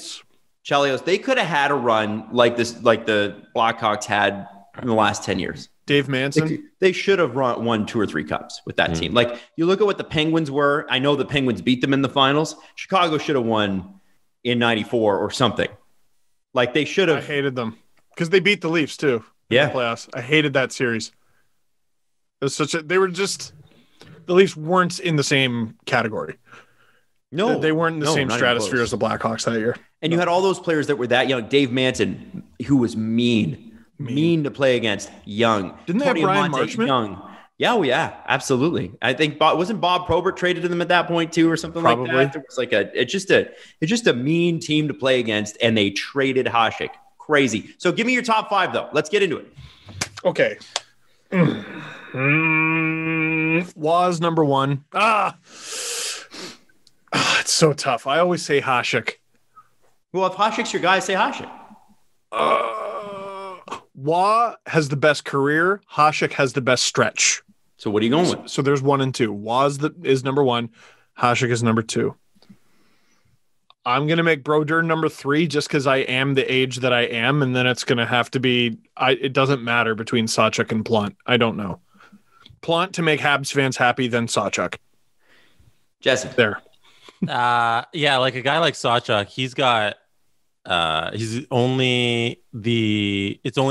Chelios. They could have had a run like this, like the Blackhawks had in the last 10 years. Dave Manson. They should have won 2 or 3 cups with that team. Like, you look at what the Penguins were. I know the Penguins beat them in the finals. Chicago should have won in '94 or something. Like, they should have. I hated them because they beat the Leafs too. In the playoffs. I hated that series. It was the Leafs weren't in the same category. No, they weren't in the same stratosphere as the Blackhawks that year. And you had all those players that were that young. Dave Manson, who was mean to play against, young. Didn't Tony they have Brian Amonte, Marchment? Young. Yeah, absolutely. I think wasn't Bob Probert traded to them at that point too, or something like that. It was like it's just a mean team to play against, and they traded Hasek. Crazy. So give me your top 5 though. Let's get into it. Okay. Was number 1. It's so tough. I always say Hasek. Well, if Hasek's your guy, say Hasek. Wah has the best career. Hasek has the best stretch. So what are you going with? So there's 1 and 2. Wah is number 1. Hasek is number 2. I'm going to make Brodeur number 3 just because I am the age that I am, and then it's going to have to be it doesn't matter between Sawchuk and Plant. I don't know. Plant to make Habs fans happy, then Sawchuk. Jesse. There. Like a guy like Sawchuk, he's got it's only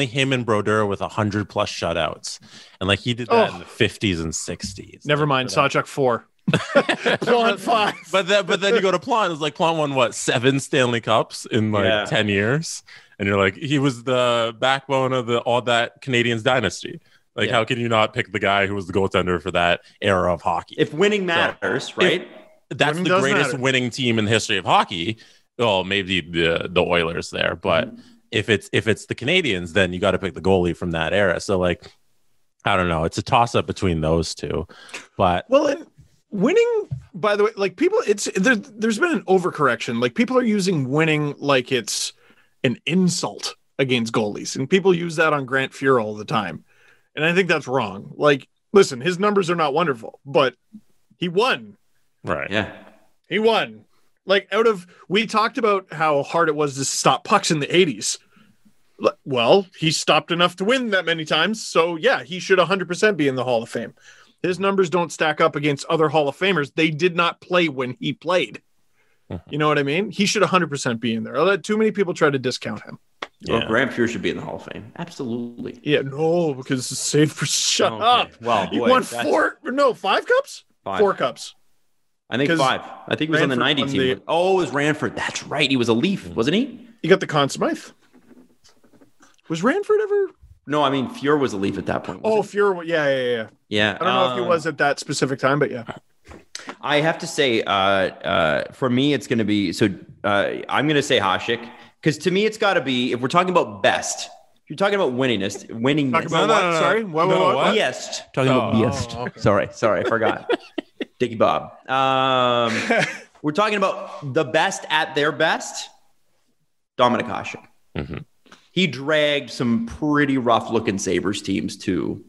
him and Brodeur with 100+ shutouts, and like he did that in the 50s and 60s. Never mind, Sawchuk 4. Plant 5. But then you go to Plant. It's like Plant won 7 Stanley Cups in 10 years, and you're like, he was the backbone of all that Canadiens dynasty. Like, how can you not pick the guy who was the goaltender for that era of hockey? If winning matters, right? That's Winning the greatest matter. winning team in the history of hockey. Well, maybe the Oilers there, but if it's the Canadiens, then you got to pick the goalie from that era. So like, I don't know. It's a toss up between those two, but winning, by the way, like people, there's been an overcorrection. Like people are using winning like it's an insult against goalies, and people use that on Grant Fuhr all the time, and I think that's wrong. Like, listen, his numbers are not wonderful, but he won. right, Yeah. He won. Like we talked about how hard it was to stop pucks in the 80s. Well, he stopped enough to win that many times. So yeah, he should 100% be in the Hall of Fame. His numbers don't stack up against other Hall of Famers. They did not play when he played. You know what I mean? He should 100% be in there. Too many people try to discount him. Well, Grant Fuhr should be in the Hall of Fame. Absolutely. Yeah, no, because it's saved for shut up. Well, He boy, won 5 cups? 5. 4 cups. I think 5. I think he was on the Ranford 90 won team. Oh, it was Ranford. That's right. He was a Leaf, wasn't he? You got the Conn Smythe. Was Ranford ever? No, I mean, Fuhr was a Leaf at that point. Oh, Fuhr. Yeah. Yeah. I don't know if he was at that specific time, but yeah. I have to say, for me, it's going to be, I'm going to say Hasek, because to me, it's got to be, if we're talking about best, if you're talking about winningness. Talking about what? Sorry? What? Best. Talking about best. Okay. Sorry, I forgot. Dickie Bob. We're talking about the best at their best. Dominic Hasek. Mm-hmm. He dragged some pretty rough-looking Sabres teams to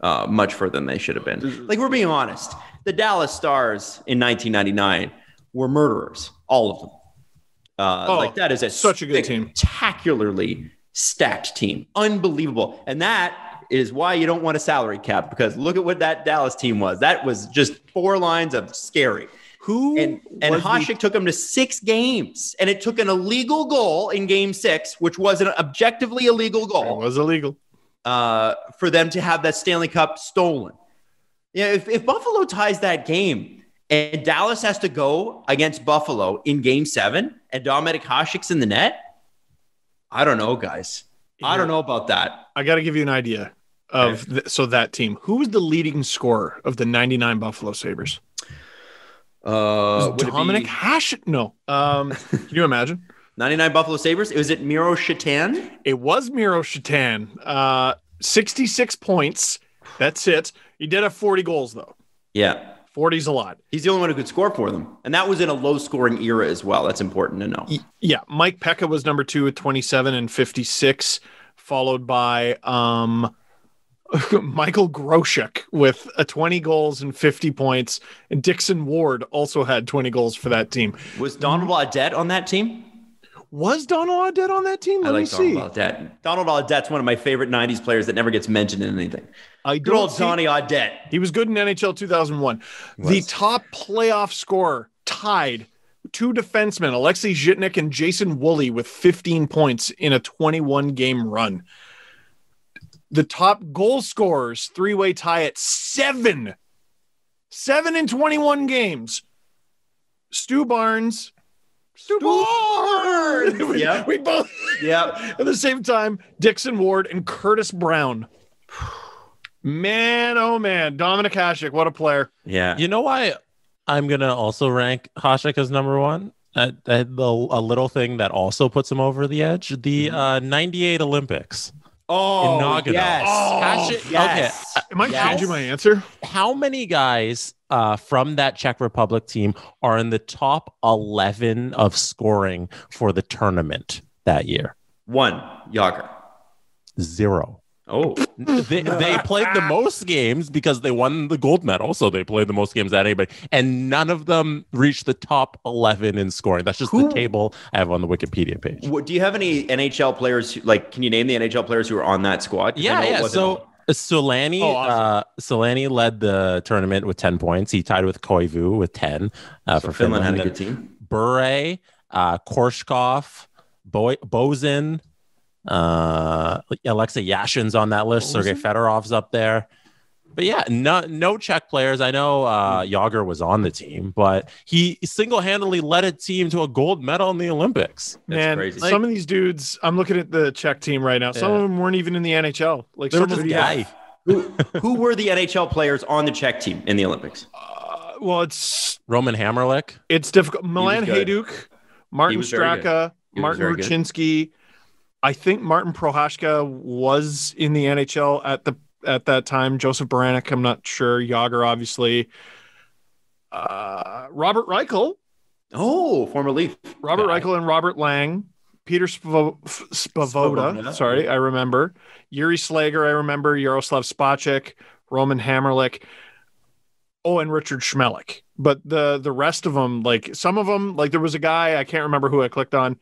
much further than they should have been. Like, we're being honest. The Dallas Stars in 1999 were murderers, all of them. Like, that is such a good team. Spectacularly stacked team. Unbelievable. And that is why you don't want a salary cap, because look at what that Dallas team was. That was just 4 lines of scary. And Hasek took him to 6 games, and it took an illegal goal in game 6, which was an objectively illegal goal. It was illegal. For them to have that Stanley Cup stolen. Yeah, if Buffalo ties that game and Dallas has to go against Buffalo in game 7 and Dominik Hasek's in the net, I don't know, guys. I don't know about that. I got to give you an idea of that team. Who was the leading scorer of the 99 Buffalo Sabres? Dominik Hasek? No. Can you imagine? 99 Buffalo Sabres? Was it Miro Shatan? It was Miro Shatan. 66 points. That's it. He did have 40 goals, though. Yeah. 40's a lot. He's the only one who could score for them. And that was in a low-scoring era as well. That's important to know. Yeah. Mike Pekka was number 2 with 27 and 56, followed by Michael Groshek with 20 goals and 50 points. And Dixon Ward also had 20 goals for that team. Was Donald Audette on that team? Was Donald Audette on that team? I like Donald Audette. Donald Audette's one of my favorite 90s players that never gets mentioned in anything. Good old Donnie Audette. He was good in NHL 2001. The top playoff scorer tied 2 defensemen, Alexei Zhitnik and Jason Woolley, with 15 points in a 21-game run. The top goal scorers, 3-way tie at 7. 7 in 21 games. Stu Barnes. Yeah. We both. Yeah. At the same time, Dixon Ward and Curtis Brown. Man, oh man. Dominik Hasek, what a player. Yeah. You know why I'm going to also rank Hasek as number 1? A little thing that also puts him over the edge. The 98 Olympics. Oh, in Nagano. Yes. Hasek, Yes. Okay. Am I changing my answer? How many guys from that Czech Republic team are in the top 11 of scoring for the tournament that year? 1, Yager. 0. Oh. They played the most games because they won the gold medal, so they played the most games at anybody, and none of them reached the top 11 in scoring. That's just the table I have on the Wikipedia page. Do you have any NHL players, can you name the NHL players who are on that squad? Yeah. So Solani, Solani led the tournament with 10 points. He tied with Koivu with 10 for Finland. Had a good team. Bure, Korshkov, Bozin, Alexei Yashin's on that list. Sergei Fedorov's up there. But yeah, no Czech players. I know Yager was on the team, but he single-handedly led a team to a gold medal in the Olympics. Man, crazy. Some of these dudes, I'm looking at the Czech team right now. Some of them weren't even in the NHL. Like They were some of just them, Who were the NHL players on the Czech team in the Olympics? well, it's Roman Hamrlik. It's difficult. Milan good. Hajduk, Martin was very Straka, good. Martin very good. Ruchinsky. I think Martin Prohashka was in the NHL at that time. Joseph Baranek, I'm not sure. Yager, obviously. Robert Reichel. Oh, former Leaf. Robert Reichel and Robert Lang. Peter Spavoda. Sorry, I remember. Yuri Slager, I remember. Yaroslav Spacek. Roman Hamrlik. Oh, and Richard Schmelik. But the rest of them, some of them, there was a guy, I can't remember who I clicked on,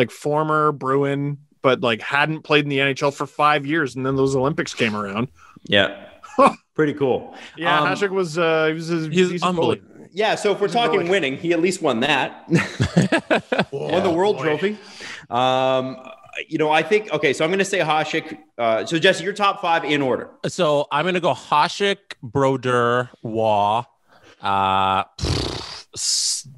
former Bruin, but hadn't played in the NHL for 5 years, and then those Olympics came around. Yeah. Pretty cool. Yeah, Hasek was he's unbelievable. Yeah, so if we're talking winning, he at least won that. Won the World Trophy. I think, okay, so I'm going to say Hasek. So, Jesse, your top 5 in order. So I'm going to go Hasek, Broder, Waugh,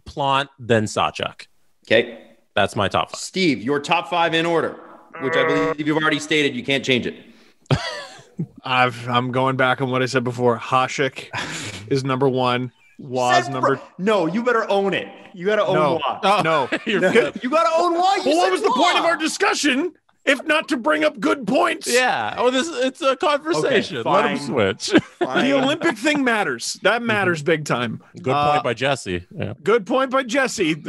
Plant, then Sachuk. Okay. That's my top 5. Steve, your top 5 in order, which I believe you've already stated. You can't change it. I'm going back on what I said before. Hasek is number 1. Waugh's number. No, you better own it. You got to own Waugh. No. You got to own Waugh. Well, what was the point of our discussion if not to bring up good points? Yeah. Oh, it's a conversation. Okay, Let him switch. The Olympic thing matters. That matters big time. Good point by Jesse. Yeah. Good point by Jesse.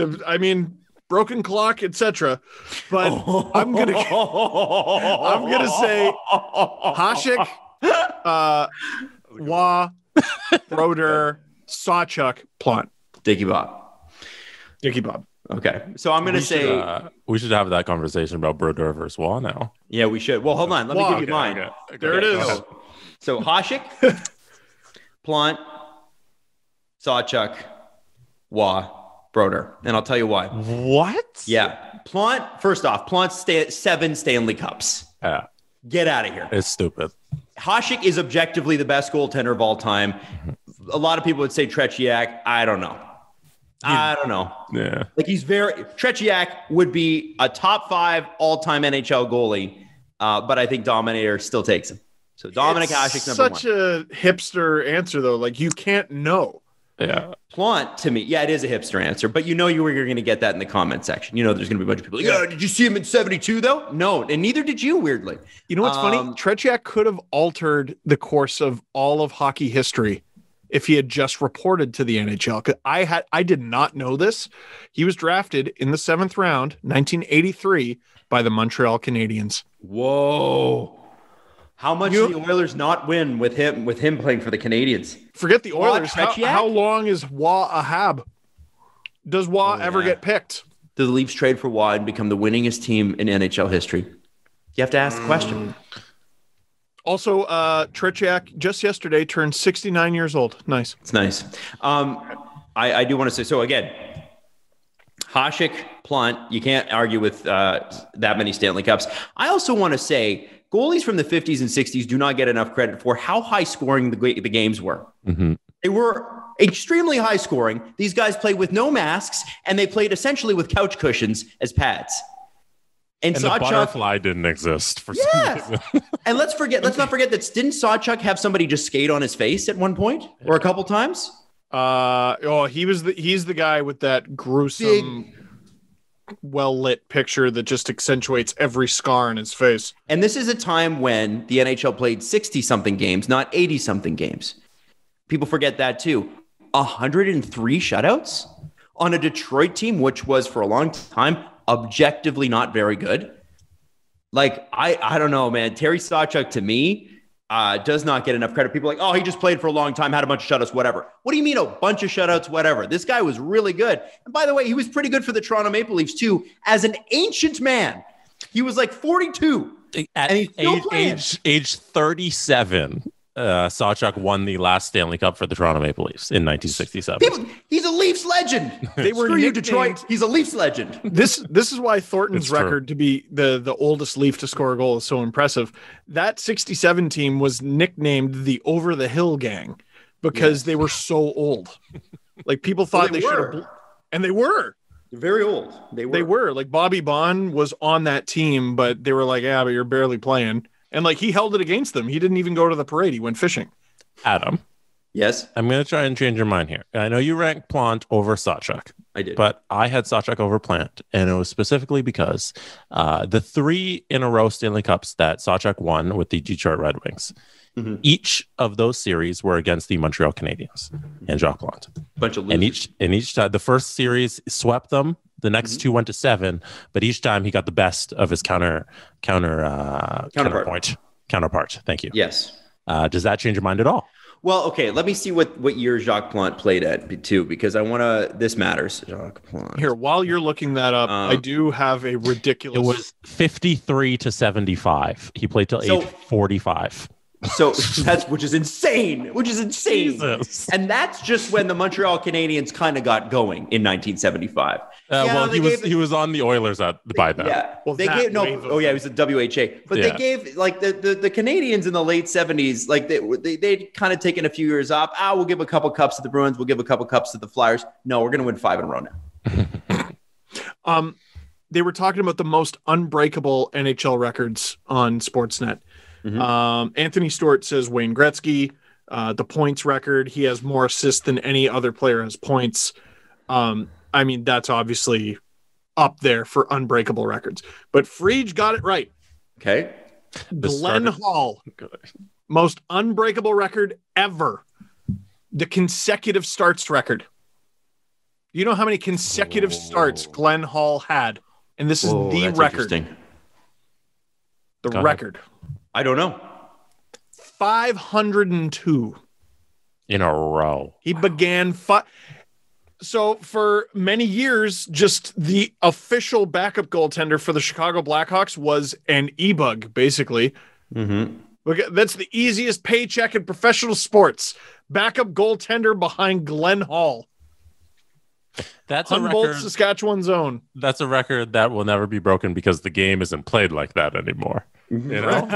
Broken clock, etc. But I'm gonna say Hasek, Waugh, Broder, Sawchuk, Plant. Dickie Bob. Okay. So I'm going to say... we should have that conversation about Brodeur versus Waugh now. Yeah, we should. Well, hold on. Let me give you mine. Okay. There it is. So Hasek, Plant, Sawchuk, Waugh, Brodeur. And I'll tell you why. What? Yeah. Plant, first off, Plant 7 Stanley Cups. Yeah. Get out of here. It's stupid. Hasek is objectively the best goaltender of all time. A lot of people would say Tretiak. I don't know. Yeah. Like Tretiak would be a top 5 all-time NHL goalie, but I think Dominator still takes him. So Dominic Hasek, number 1. Such a hipster answer, though. Like, you can't know. Yeah. Plant, to me, yeah, it is a hipster answer, but you were going to get that in the comment section. There's going to be a bunch of people like, did you see him in 72, though? No, and neither did you, weirdly. You know what's funny? Tretiak could have altered the course of all of hockey history if he had just reported to the NHL. 'Cause I did not know this. He was drafted in the 7th round, 1983, by the Montreal Canadiens. Whoa. How much did the Oilers not win with him playing for the Canadiens? Forget the Oilers. How long is Waugh a Hab? Does Waugh ever get picked? Do the Leafs trade for Waugh and become the winningest team in NHL history? You have to ask the question. Also, Tretiak just yesterday turned 69 years old. Nice. It's nice. I do want to say, so again, Hasek, Plant, you can't argue with that many Stanley Cups. I also want to say, goalies from the 50s and 60s do not get enough credit for how high scoring the games were. Mm-hmm. They were extremely high scoring. These guys played with no masks, and they played essentially with couch cushions as pads. And the butterfly didn't exist for some reason. And let's not forget that didn't Sawchuk have somebody just skate on his face at one point or a couple times? He's the guy with that gruesome, well-lit picture that just accentuates every scar on his face. And this is a time when the NHL played 60-something games, not 80-something games. People forget that too. 103 shutouts on a Detroit team, which was for a long time objectively not very good. Like, I don't know, man. Terry Sawchuk, to me, does not get enough credit. People are like, oh, he just played for a long time, had a bunch of shutouts, whatever. What do you mean a bunch of shutouts, whatever? This guy was really good. And by the way, he was pretty good for the Toronto Maple Leafs too, as an ancient man. He was like 42. At age 37, Sawchuk won the last Stanley Cup for the Toronto Maple Leafs in 1967. He's a Leafs legend. They were Screw you, Detroit. He's a Leafs legend. This is why Thornton's record to be the oldest Leaf to score a goal is so impressive. That 67 team was nicknamed the Over the Hill Gang because they were so old. Like, people thought they should have, and they were. They're very old. They were. Like, Bobby Bond was on that team, but they were like, yeah, but you're barely playing. And like, he held it against them. He didn't even go to the parade. He went fishing. Adam. Yes. I'm going to try and change your mind here. I know you ranked Plant over Sawchuk. I did. But I had Sawchuk over Plant. And it was specifically because the 3 in a row Stanley Cups that Sawchuk won with the Detroit Red Wings, each of those series were against the Montreal Canadiens and Jacques Plante. Bunch of losers. And each time, the first series swept them. The next 2 went to 7, but each time he got the best of his counterpart. Thank you. Yes. Does that change your mind at all? Well, okay. Let me see what year Jacques Plante played at too, because I want to. This matters. Jacques Plante. Here, while you're looking that up, I do have a ridiculous. It was 53 to 75. He played till age 45. So which is insane. Jesus. And that's just when the Montreal Canadiens kind of got going in 1975. He was on the Oilers by then. Yeah. Well, he was the WHA. But they gave like the Canadiens in the late 70s, like they'd kind of taken a few years off. We'll give a couple cups to the Bruins. We'll give a couple cups to the Flyers. No, we're going to win 5 in a row now. They were talking about the most unbreakable NHL records on Sportsnet. Anthony Stewart says Wayne Gretzky, the points record. He has more assists than any other player has points. I mean, that's obviously up there for unbreakable records. But Frege got it right. Okay. Glenn Hall, most unbreakable record ever. The consecutive starts record. You know how many consecutive starts Glenn Hall had? And this is the record. The record. I don't know. 502 in a row. He began So for many years, just the official backup goaltender for the Chicago Blackhawks was an e-bug, basically. Mm-hmm. That's the easiest paycheck in professional sports. Backup goaltender behind Glenn Hall. That's a Humboldt, record. Saskatchewan's own. That's a record that will never be broken because the game isn't played like that anymore. You know,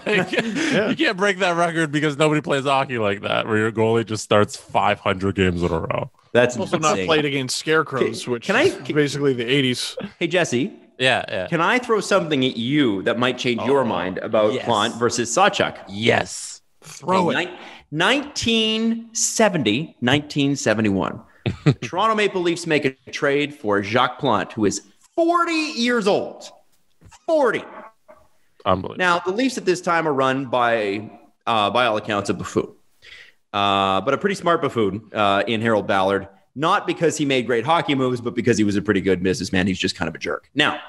You can't break that record because nobody plays hockey like that, where your goalie just starts 500 games in a row. That's also insane. not played against scarecrows, which is basically the 80s. Hey, Jesse. Yeah. Can I throw something at you that might change your mind about Plante versus Sawchuk? Yes. Throw it. 1971. Toronto Maple Leafs make a trade for Jacques Plante, who is 40 years old. 40. Unbelievable. Now, the Leafs at this time are run by all accounts, a buffoon. But a pretty smart buffoon in Harold Ballard. Not because he made great hockey moves, but because he was a pretty good businessman. He's just kind of a jerk. Now,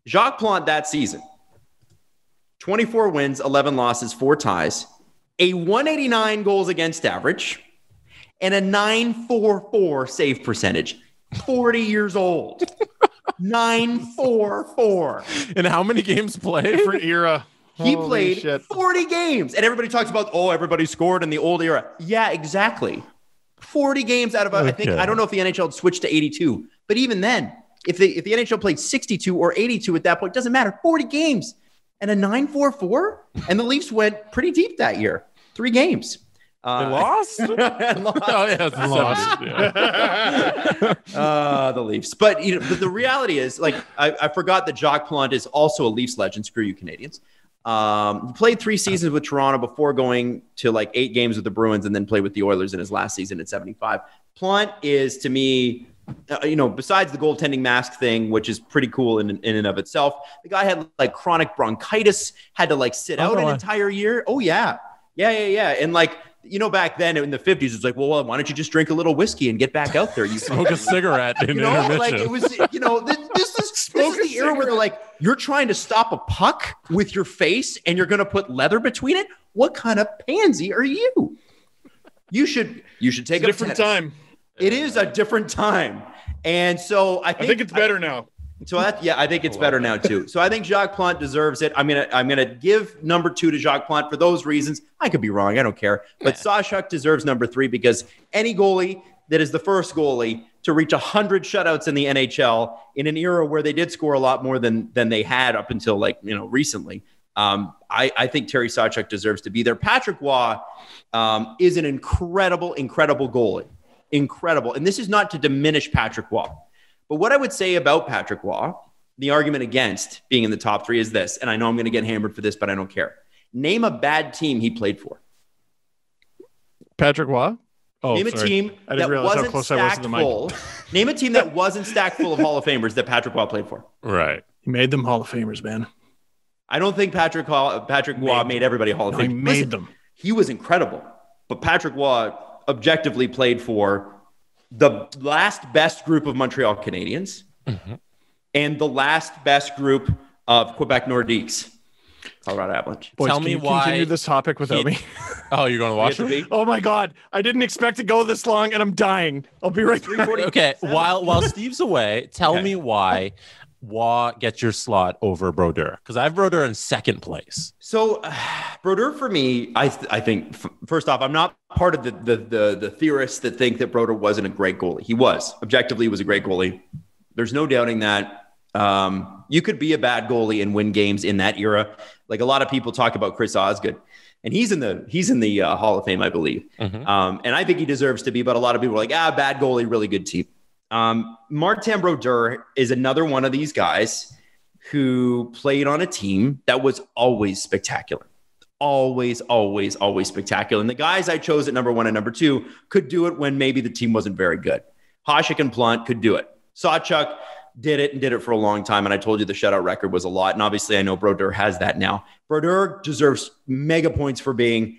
Jacques Plante that season, 24 wins, 11 losses, 4 ties, a 189 goals against average, and a 944 save percentage. 40 years old. 944. And how many games played? Different era. He Holy played shit. 40 games. And everybody talks about, everybody scored in the old era. Yeah, exactly. 40 games out of, I don't know if the NHL had switched to 82. But even then, if the NHL played 62 or 82 at that point, it doesn't matter. 40 games and a 944. And the Leafs went pretty deep that year. 3 games. They lost? lost. Oh, yeah, it's lost. The Leafs. But the reality is, I forgot that Jacques Plante is also a Leafs legend. Screw you, Canadians. He played 3 seasons with Toronto before going to 8 games with the Bruins and then played with the Oilers in his last season at 75. Plante is, to me, besides the goaltending mask thing, which is pretty cool in and of itself, the guy had chronic bronchitis, had to sit out an entire year. Oh, yeah. Yeah. And back then in the 50s, it's well, why don't you just drink a little whiskey and get back out there? You smoke a cigarette in intermission. It was, this is the era where they're you're trying to stop a puck with your face and you're going to put leather between it. What kind of pansy are you? You should take a different time. It is a different time. And so I think it's better now. So I think it's better now too. So I think Jacques Plante deserves it. I'm gonna give number 2 to Jacques Plante for those reasons. I could be wrong. I don't care. But Sawchuk deserves number 3 because any goalie that is the first goalie to reach 100 shutouts in the NHL in an era where they did score a lot more than they had up until recently. I think Terry Sawchuk deserves to be there. Patrick Waugh is an incredible goalie. Incredible. And this is not to diminish Patrick Waugh. But what I would say about Patrick Waugh, the argument against being in the top 3 is this, and I know I'm going to get hammered for this, but I don't care. Name a bad team he played for. Patrick Waugh? Oh, Name a team that wasn't stacked full. Name a team that wasn't stacked full of Hall of Famers that Patrick Waugh played for. Right. He made them Hall of Famers, man. I don't think Patrick Waugh made everybody Hall of Famers. He made them. He was incredible. But Patrick Waugh objectively played for the last best group of Montreal Canadiens and the last best group of Quebec Nordiques, Colorado Avalanche. Boys, Tell me you why continue this topic without me. Oh, you're going to watch it? Oh my God. I didn't expect to go this long and I'm dying. I'll be right back. Okay. While Steve's away, tell me why Waugh gets your slot over Brodeur, because I have Brodeur in second place. So Brodeur for me, I think first off, I'm not part of the theorists that think that Brodeur wasn't a great goalie. He was. Objectively, he was a great goalie. There's no doubting that. You could be a bad goalie and win games in that era. A lot of people talk about Chris Osgood, and he's in the Hall of Fame, I believe. And I think he deserves to be, but a lot of people are bad goalie, really good team. Marc-Andre Fleury is another one of these guys who played on a team that was always spectacular. Always spectacular. And the guys I chose at number 1 and number 2 could do it when maybe the team wasn't very good. Hasek and Plante could do it. Sawchuk did it for a long time. And I told you the shutout record was a lot. And obviously I know Brodeur has that now. Brodeur deserves mega points for being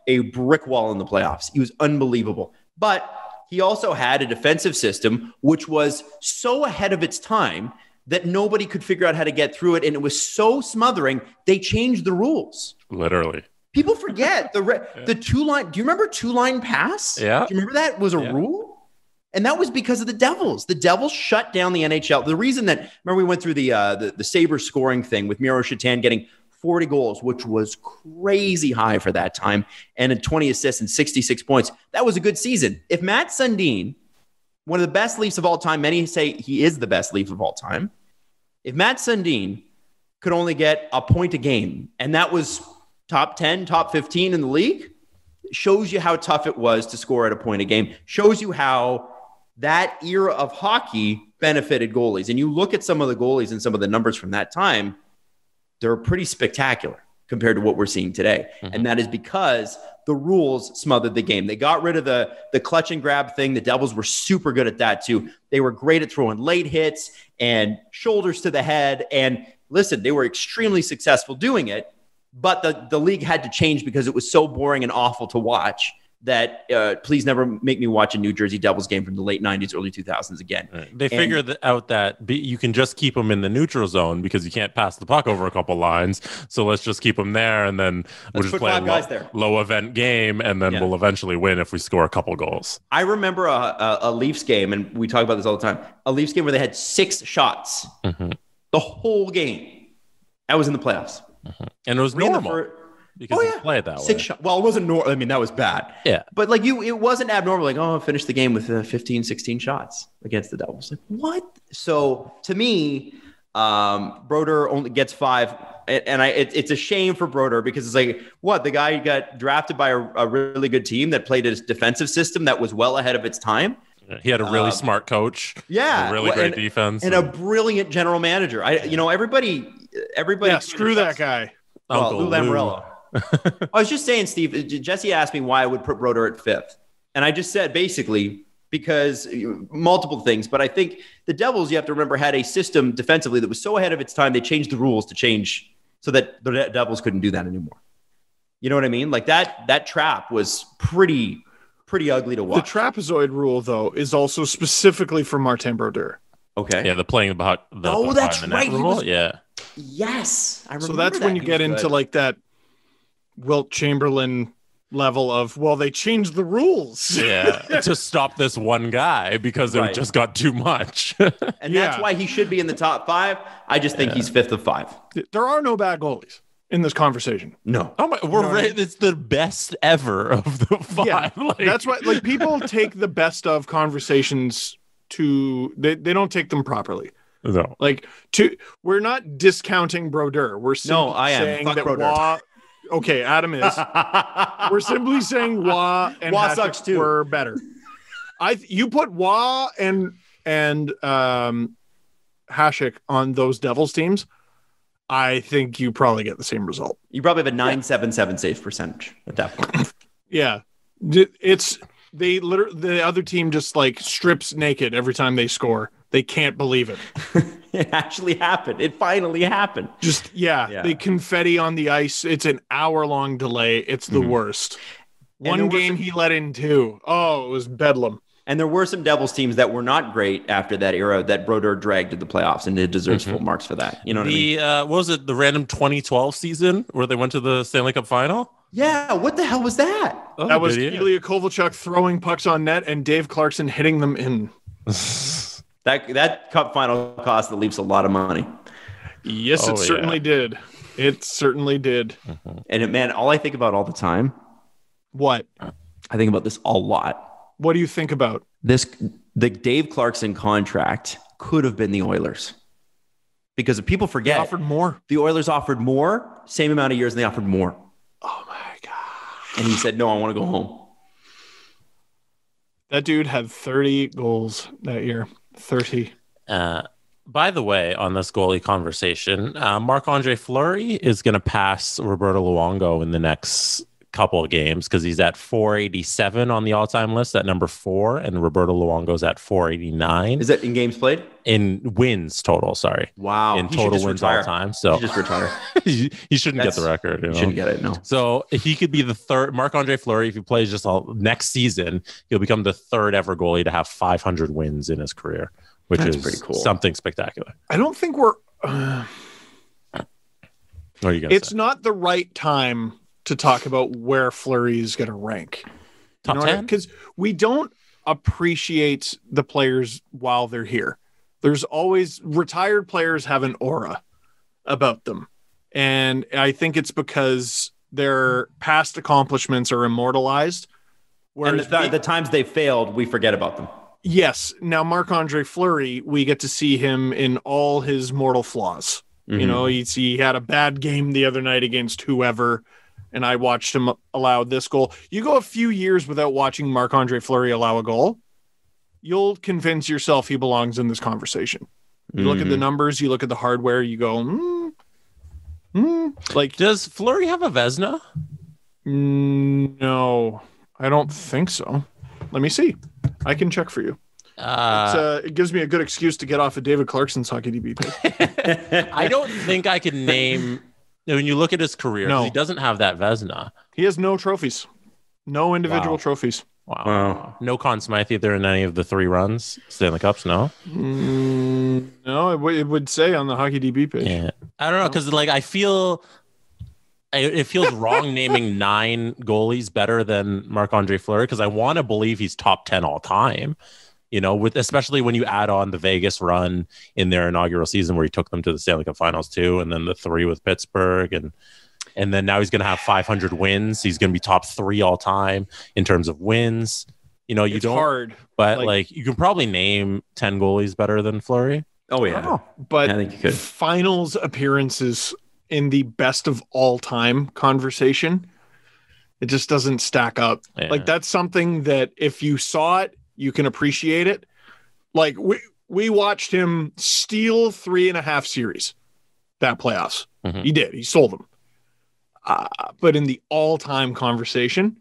a brick wall in the playoffs. He was unbelievable. But he also had a defensive system which was so ahead of its time that nobody could figure out how to get through it. And it was so smothering, they changed the rules. Literally. People forget the two-line. Do you remember two-line pass? Yeah. Do you remember that was a rule? And that was because of the Devils. The Devils shut down the NHL. The reason that, remember we went through the Sabres scoring thing with Miro Shatan getting 40 goals, which was crazy high for that time, and 20 assists and 66 points. That was a good season. If Matt Sundin, one of the best Leafs of all time, many say he is the best Leaf of all time. If Matt Sundin could only get a point a game, and that was top 10, top 15 in the league, shows you how tough it was to score at a point a game, shows you how that era of hockey benefited goalies. And you look at some of the goalies and some of the numbers from that time, they're pretty spectacular compared to what we're seeing today. Mm-hmm. And that is because the rules smothered the game. They got rid of the clutch and grab thing. The Devils were super good at that too. They were great at throwing late hits and shoulders to the head. And listen, they were extremely successful doing it, but the league had to change because it was so boring and awful to watch that please never make me watch a New Jersey Devils game from the late 90s, early 2000s again. They figured out that you can just keep them in the neutral zone because you can't pass the puck over a couple lines. So let's just keep them there, and then we'll just play a low event game, and then we'll eventually win if we score a couple goals. I remember a Leafs game, and we talk about this all the time, a Leafs game where they had 6 shots the whole game. That was in the playoffs. And it was normal. Because you play it that way. Well, it wasn't normal. I mean, that was bad. Yeah. But it wasn't abnormal. Like, finish the game with 15, 16 shots against the Devils. Like, what? So to me, Broder only gets 5. And it's a shame for Broder because it's like, what? The guy got drafted by a really good team that played a defensive system that was well ahead of its time. He had a really smart coach. Yeah. A really great defense. And a brilliant general manager. Everybody. Yeah, screw that guy. Well, Lou Lamoriello. I was just saying, Steve, Jesse asked me why I would put Broder at 5th. And I just said, basically, because multiple things. But I think the Devils, you have to remember, had a system defensively that was so ahead of its time, they changed the rules to change so that the Devils couldn't do that anymore. You know what I mean? Like that trap was pretty ugly to watch. The trapezoid rule, though, is also specifically for Martin Brodeur. Okay. Yeah, the playing about the that's the right. Rule. Yeah. Yes. I remember. So that's when you get into like that Wilt Chamberlain level of, well, they changed the rules. Yeah. To stop this one guy because it just got too much. And that's why he should be in the top 5. I just think he's 5th of 5. There are no bad goalies in this conversation. No. Oh my, it's the best ever of the 5. Yeah, that's why people take the best of conversations they don't take them properly. No. We're not discounting Brodeur. We're simply saying Fuck that Brodeur. Okay, Adam is. We're simply saying Wah and Wah sucks too. Were better. You put Wah and Hasek on those Devils teams, I think you probably get the same result. You probably have a 977 save percentage at that point. Yeah, the other team just strips naked every time they score. They can't believe it. It actually happened. It finally happened. They confetti on the ice. It's an hour-long delay. It's the worst. One game he let in 2. Oh, it was bedlam. And there were some Devils teams that were not great after that era that Brodeur dragged to the playoffs, and it deserves full marks for that. You know what I mean? What was it, the random 2012 season where they went to the Stanley Cup final? Yeah, what the hell was that? That was Ilya Kovalchuk throwing pucks on net and Dave Clarkson hitting them in. That cup final cost the Leafs a lot of money. Yes, it certainly did. It certainly did. And all I think about all the time. What? I think about this a lot. What do you think about? The Dave Clarkson contract could have been the Oilers. Because if people forget, they offered more. The Oilers offered more, same amount of years, and they offered more. Oh my God. And he said, no, I want to go home. That dude had 30 goals that year. 30. By the way, on this goalie conversation, Marc-Andre Fleury is going to pass Roberto Luongo in the next couple of games because he's at 487 on the all-time list at number 4, and Roberto Luongo's at 489. Is that in games played? In wins total, sorry. Wow. In total wins all time. So he just retire. he shouldn't get the record. He shouldn't get it, no. So he could be the third. Marc-Andre Fleury, if he plays just next season, he'll become the third ever goalie to have 500 wins in his career, which is pretty cool. Something spectacular. I don't think we're... What are you going to say? It's not the right time to talk about where Fleury is going to rank. Top 10? Because we don't appreciate the players while they're here. There's always retired players have an aura about them. And I think it's because their past accomplishments are immortalized. And the times they failed, we forget about them. Yes. Now, Marc-Andre Fleury, we get to see him in all his mortal flaws. Mm-hmm. You know, he had a bad game the other night against whoever, and I watched him allow this goal. You go a few years without watching Marc-Andre Fleury allow a goal, you'll convince yourself he belongs in this conversation. You look at the numbers, you look at the hardware, you go, like, does Fleury have a Vezina? No, I don't think so. Let me see. I can check for you. It gives me a good excuse to get off of David Clarkson's Hockey DB page. I don't think I can name. When you look at his career, he doesn't have that Vezina. He has no trophies, no individual trophies. Wow. No Conn Smythe either in any of the 3 runs, Stanley Cups. No. No, it would say on the Hockey DB page. Yeah, I don't know because I feel. It feels wrong naming 9 goalies better than Marc-Andre Fleury because I want to believe he's top 10 all time. You know, especially when you add on the Vegas run in their inaugural season where he took them to the Stanley Cup Finals too, and then the 3 with Pittsburgh, and then now he's going to have 500 wins. He's going to be top 3 all time in terms of wins. You know, it's hard, but you can probably name 10 goalies better than Fleury. Oh yeah, but I think you could. Finals appearances in the best of all time conversation, it just doesn't stack up. Yeah. Like that's something that if you saw it, you can appreciate it. Like we watched him steal 3.5 series that playoffs. Mm-hmm. He did. He sold them. But in the all-time conversation,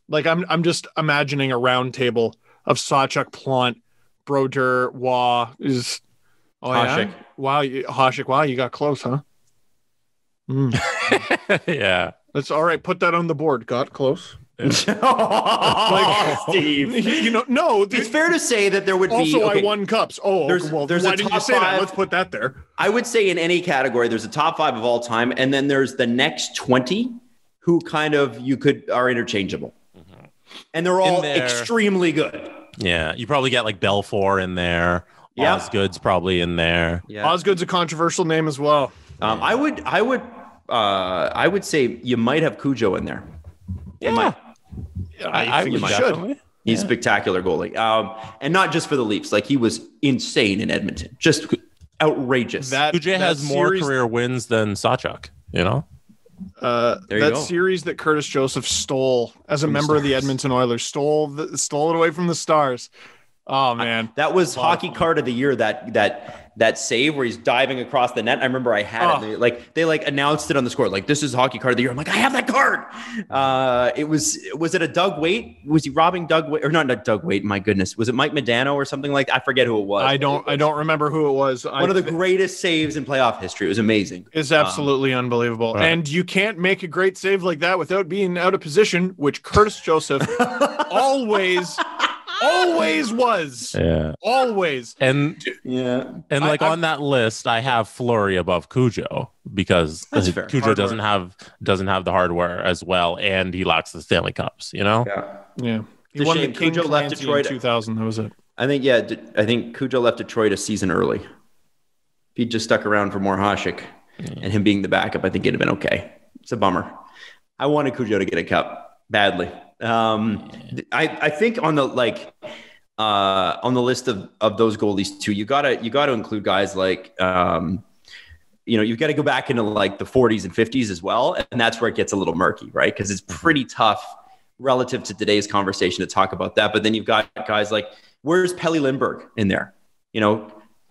like I'm just imagining a round table of Sawchuk, Plante, Brodeur, Waugh is Hasek. Yeah? Wow, Hasek. Wow, you got close, huh? Yeah, that's all right. Put that on the board. Got close. Steve. No. It's fair to say that there would also be. I won cups. Oh, there's why didn't you say that? Let's put that there. I would say in any category, there's a top 5 of all time, and then there's the next 20 who kind of are interchangeable, and they're all extremely good. Yeah, you probably get like Belfour in there. Yeah, Osgood's probably in there. Yeah, Osgood's a controversial name as well. I would say you might have Cujo in there. Yeah, I think you should. He's a spectacular goalie, and not just for the Leafs. Like he was insane in Edmonton, just outrageous. Cujo has more career wins than Sawchuk. You know, that series that Curtis Joseph stole as a member of the Edmonton Oilers stole it away from the Stars. Oh man, that was Hockey Card of the Year. That save where he's diving across the net. I remember I had it. They announced it on the score. Like, this is Hockey Card of the Year. I'm like, I have that card. Was it a Doug Waite? Was he robbing Doug Waite or not Doug Waite? My goodness, was it Mike Modano or something like that? I forget who it was. I don't remember who it was. One of the greatest saves in playoff history. It was amazing. It's absolutely unbelievable. Right. And you can't make a great save like that without being out of position, which Curtis Joseph always was. Yeah. Always. And on that list, I have Fleury above Cujo because Cujo doesn't have the hardware as well, and he lacks the Stanley Cups, you know? Yeah. He won the King Cujo left Detroit in 2000. That was it. I think Cujo left Detroit a season early. If he just stuck around for more Hasek and him being the backup, I think it'd have been okay. It's a bummer. I wanted Cujo to get a cup badly. I think on the list of those goalies too, you gotta include guys like you've got to go back into like the 40s and 50s as well, and that's where it gets a little murky, right? Because it's pretty tough relative to today's conversation to talk about that. But then you've got guys like, where's Pelle Lindbergh in there?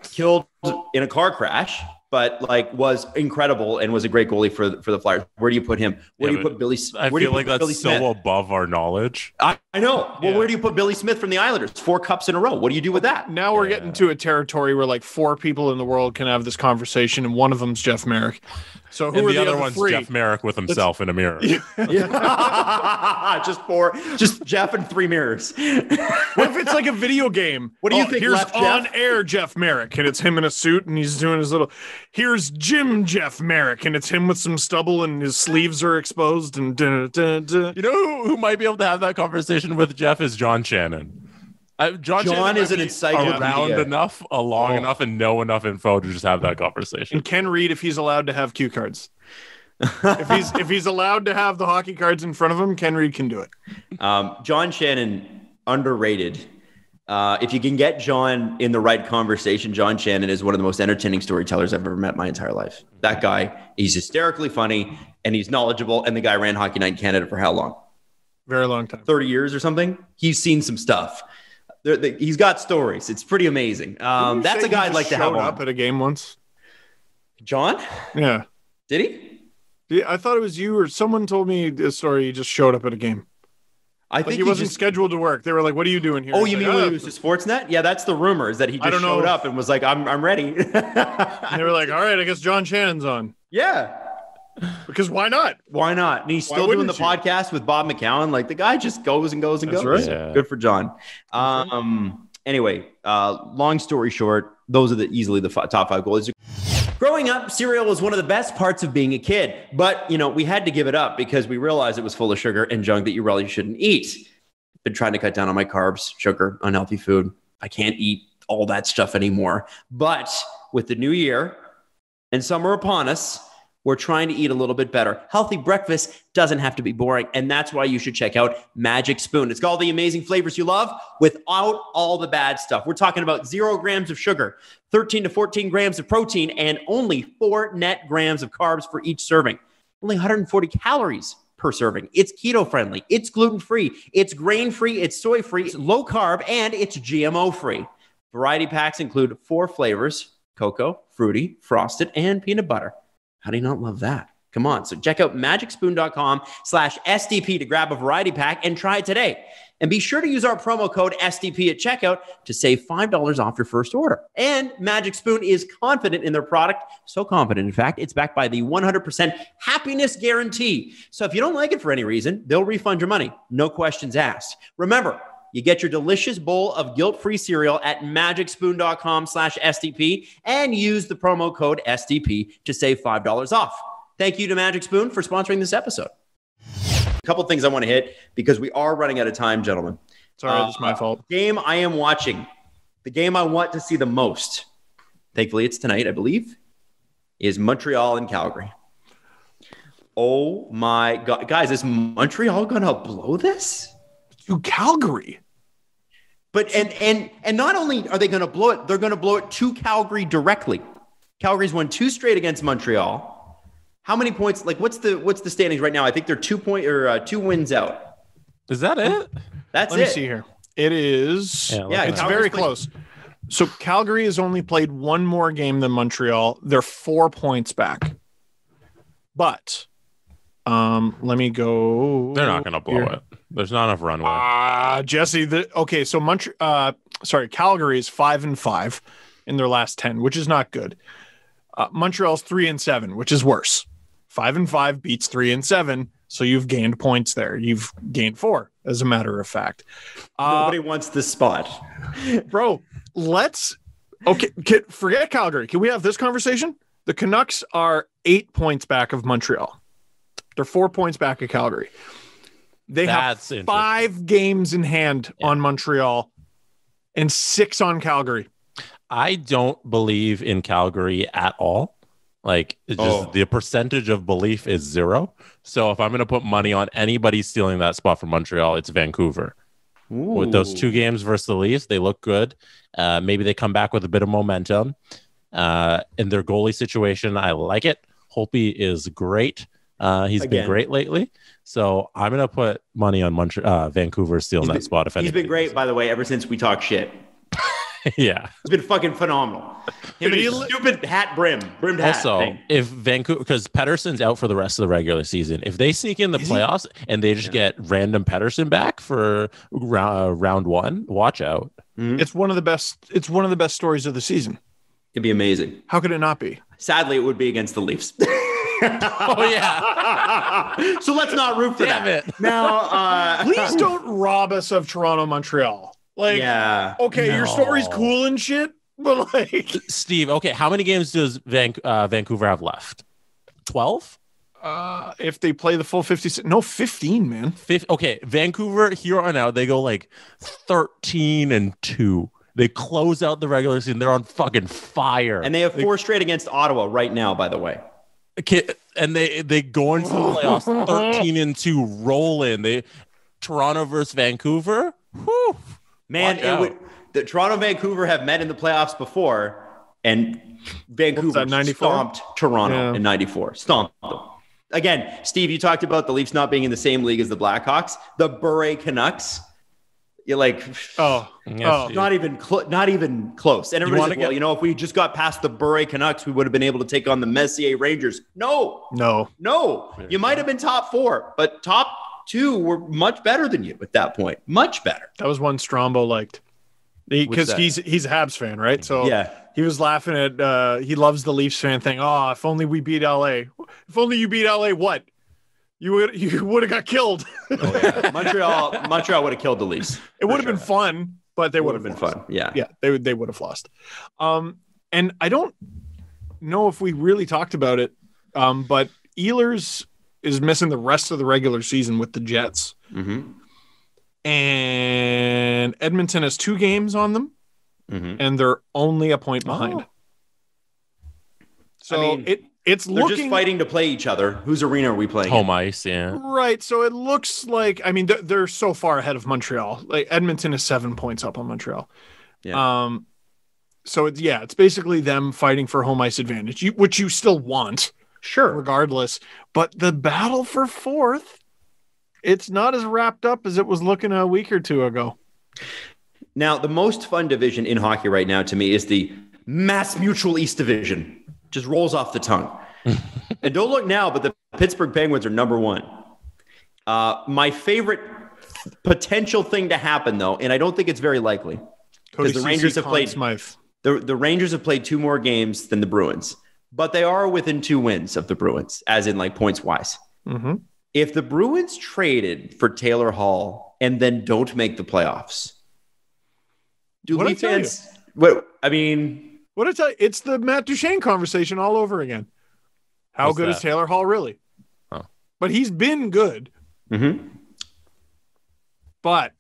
Killed in a car crash, but was incredible and was a great goalie for the Flyers. Where do you put him? Where do you put Billy? I feel like that's so above our knowledge. I know. Well, where do you put Billy Smith from the Islanders? 4 cups in a row. What do you do with that? Now we're getting to a territory where 4 people in the world can have this conversation, and one of them's Jeff Merrick. So who And are the other one's three? Jeff Merrick with himself in a mirror. just Jeff and 3 mirrors. What if it's like a video game? What do you think, Here's Left on Jeff? air Jeff Merrick, and it's him in a suit, and he's doing his little. Here's Jim Jeff Merrick, and it's him with some stubble, and his sleeves are exposed, and You know who might be able to have that conversation with Jeff is John Shannon. John John is an might be encyclopedia. around enough, long enough, and know enough info to just have that conversation. And Ken Reed, if he's allowed to have cue cards. if he's allowed to have the hockey cards in front of him, Ken Reed can do it. John Shannon, underrated. If you can get John in the right conversation, John Shannon is one of the most entertaining storytellers I've ever met in my entire life. That guy, he's hysterically funny and he's knowledgeable. And the guy ran Hockey Night in Canada for how long? Very long time. 30 years or something. He's seen some stuff. He's got stories. It's pretty amazing. That's a guy I'd like to have showed on. up at a game once. John? Yeah. Did he? Yeah, I thought it was you or someone told me a story. He just showed up at a game. I think he wasn't scheduled to work. They were like, "What are you doing here?" Oh, He's you like, mean when he was to Sportsnet? Yeah, that's the rumor, is that he just showed up and was like, I'm ready. And they were like, "All right, I guess John Shannon's on." Yeah. Because why not? Why not? And he's still doing the podcast with Bob McCowan. Like, the guy just goes and goes and That's goes. right. Yeah. Good for John. Anyway, long story short, those are easily the top 5 goalies. Growing up, cereal was one of the best parts of being a kid. But, we had to give it up because we realized it was full of sugar and junk that you really shouldn't eat. Been trying to cut down on my carbs, sugar, unhealthy food. I can't eat all that stuff anymore. But with the new year and summer upon us, we're trying to eat a little bit better. Healthy breakfast doesn't have to be boring. And that's why you should check out Magic Spoon. It's got all the amazing flavors you love without all the bad stuff. We're talking about 0 grams of sugar, 13 to 14 grams of protein, and only 4 net grams of carbs for each serving. Only 140 calories per serving. It's keto friendly. It's gluten free. It's grain free. It's soy free. It's low carb, and it's GMO free. Variety packs include 4 flavors: cocoa, fruity, frosted, and peanut butter. How do you not love that? Come on. So check out magicspoon.com/SDP to grab a variety pack and try it today. And be sure to use our promo code SDP at checkout to save $5 off your first order. And Magic Spoon is confident in their product. So confident, in fact, it's backed by the 100% happiness guarantee. So if you don't like it for any reason, they'll refund your money. No questions asked. Remember, you get your delicious bowl of guilt-free cereal at magicspoon.com/SDP and use the promo code SDP to save $5 off. Thank you to Magic Spoon for sponsoring this episode. A couple things I want to hit because we are running out of time, gentlemen. Sorry, it's my fault. Game I am watching, the game I want to see the most, thankfully it's tonight, I believe, is Montreal and Calgary. Oh my God. Guys, is Montreal going to blow this? To Calgary. But and not only are they going to blow it, they're going to blow it to Calgary directly. Calgary's won 2 straight against Montreal. How many points? Like, what's the standings right now? I think they're 2 wins out. Is that it? That's Let me see here. It is. Yeah, it's Calgary's very played- close. So Calgary has only played 1 more game than Montreal. They're 4 points back. But let me go. They're not going to blow it. There's not enough runway. Jesse. So Calgary is 5-5 in their last 10, which is not good. Montreal's 3-7, which is worse. 5-5 beats 3-7, so you've gained points there. You've gained 4, as a matter of fact. Nobody wants this spot, bro. Forget Calgary. Can we have this conversation? The Canucks are 8 points back of Montreal. They're 4 points back of Calgary. They have 5 games in hand on Montreal and 6 on Calgary. I don't believe in Calgary at all. Like, it's just the percentage of belief is 0. So if I'm going to put money on anybody stealing that spot from Montreal, it's Vancouver. Ooh. With those 2 games versus the Leafs, they look good. Maybe they come back with a bit of momentum. In their goalie situation, I like it. Holtby is great. He's been great lately. So I'm going to put money on Vancouver stealing that spot. He's been great, by the way, ever since we talked shit. Yeah. It's been fucking phenomenal. Stupid brimmed hat. Also, thing. if Vancouver, because Pettersson's out for the rest of the regular season, if they sneak in the playoffs and they just get random Pettersson back for round 1, watch out. Mm-hmm. It's one of the best stories of the season. It'd be amazing. How could it not be? Sadly, it would be against the Leafs. Oh yeah. So let's not root for Damn that. it. Now, Please don't rob us of Toronto, Montreal. Like, okay, your story's cool and shit, but like, Steve, okay, how many games does Vancouver have left? 12? if they play the full 56, no, 15, man. Okay, Vancouver here on out, they go like 13-2. They close out the regular season. They're on fucking fire. and they have 4 straight against Ottawa right now, by the way. Okay, and they go into the playoffs 13-2, roll in. They Toronto versus Vancouver. Whew. Man, the Toronto and Vancouver have met in the playoffs before, and Vancouver 94? stomped Toronto in 94. Stomped them. Again, Steve, you talked about the Leafs not being in the same league as the Blackhawks. The Bure Canucks, you're like, not even close. And everybody's like, well, if we just got past the Bure Canucks, we would have been able to take on the Messier Rangers. No. You might have been top 4, but top 2 were much better than you at that point. Much better. That was one Strombo liked. Because he's a Habs fan, right? So he was laughing at he loves the Leafs fan thing. Oh, if only we beat LA. If only you beat LA, what? You would have got killed. Montreal would have killed the Leafs. It would have been fun, but they would have been fun. Yeah. They would have lost. And I don't know if we really talked about it, but Ehlers is missing the rest of the regular season with the Jets. Mm-hmm. And Edmonton has 2 games on them, and they're only a point behind. So it's they're just fighting to play each other. Whose arena are we playing? Home ice, yeah. Right. So it looks like, they're so far ahead of Montreal. Like Edmonton is 7 points up on Montreal. Yeah. So it's basically them fighting for home ice advantage, which you still want, sure, regardless. But the battle for 4th. It's not as wrapped up as it was looking a week or 2 ago. Now, the most fun division in hockey right now to me is the Mass Mutual East Division. Just rolls off the tongue. And don't look now, but the Pittsburgh Penguins are number 1. My favorite potential thing to happen, though, and I don't think it's very likely, because the Rangers have played the Rangers have played 2 more games than the Bruins, but they are within 2 wins of the Bruins, as in like points wise. Mm-hmm. If the Bruins traded for Taylor Hall and then don't make the playoffs, Leaf fans? What I tell you, it's the Matt Duchene conversation all over again. How good is Taylor Hall really? Oh. But he's been good. Mm-hmm. But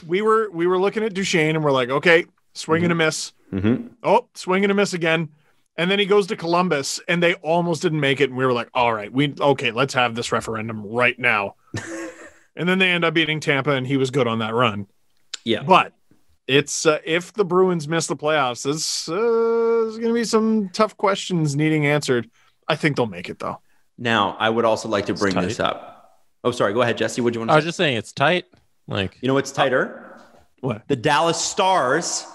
we were looking at Duchene and we're like, okay, swing and a miss. Mm-hmm. Oh, swing and a miss again. And then he goes to Columbus, and they almost didn't make it. And we were like, all right, let's have this referendum right now. And then they end up beating Tampa, and he was good on that run. Yeah. But it's if the Bruins miss the playoffs, there's going to be some tough questions needing answered. I think they'll make it, though. Now, I would also like to bring this up. Oh, sorry. Go ahead, Jesse. What do you want to say? I was just saying it's tight. Like, you know what's tighter? What? The Dallas Stars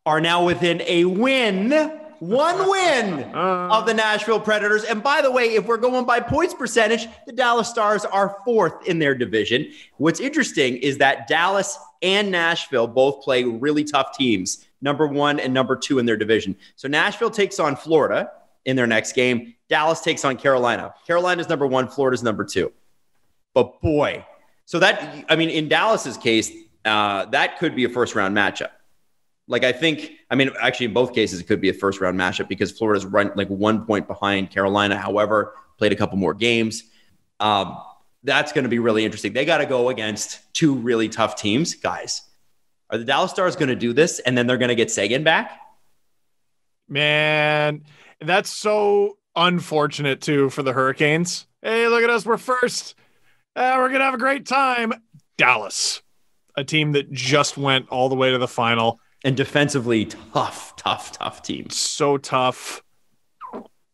are now within a win. 1 win of the Nashville Predators. And by the way, if we're going by points percentage, the Dallas Stars are 4th in their division. What's interesting is that Dallas and Nashville both play really tough teams, number 1 and number 2 in their division. So Nashville takes on Florida in their next game. Dallas takes on Carolina. Carolina's number 1, Florida's number 2. But boy, so that, in Dallas's case, that could be a first-round matchup. Like, actually, in both cases, it could be a first-round matchup because Florida's run like 1 point behind Carolina. However, played a couple more games. That's going to be really interesting. They got to go against 2 really tough teams. Guys, are the Dallas Stars going to do this, and then they're going to get Seguin back? Man, that's so unfortunate, too, for the Hurricanes. Hey, look at us. We're first. We're going to have a great time. Dallas, a team that just went all the way to the final. And defensively, tough team. So tough,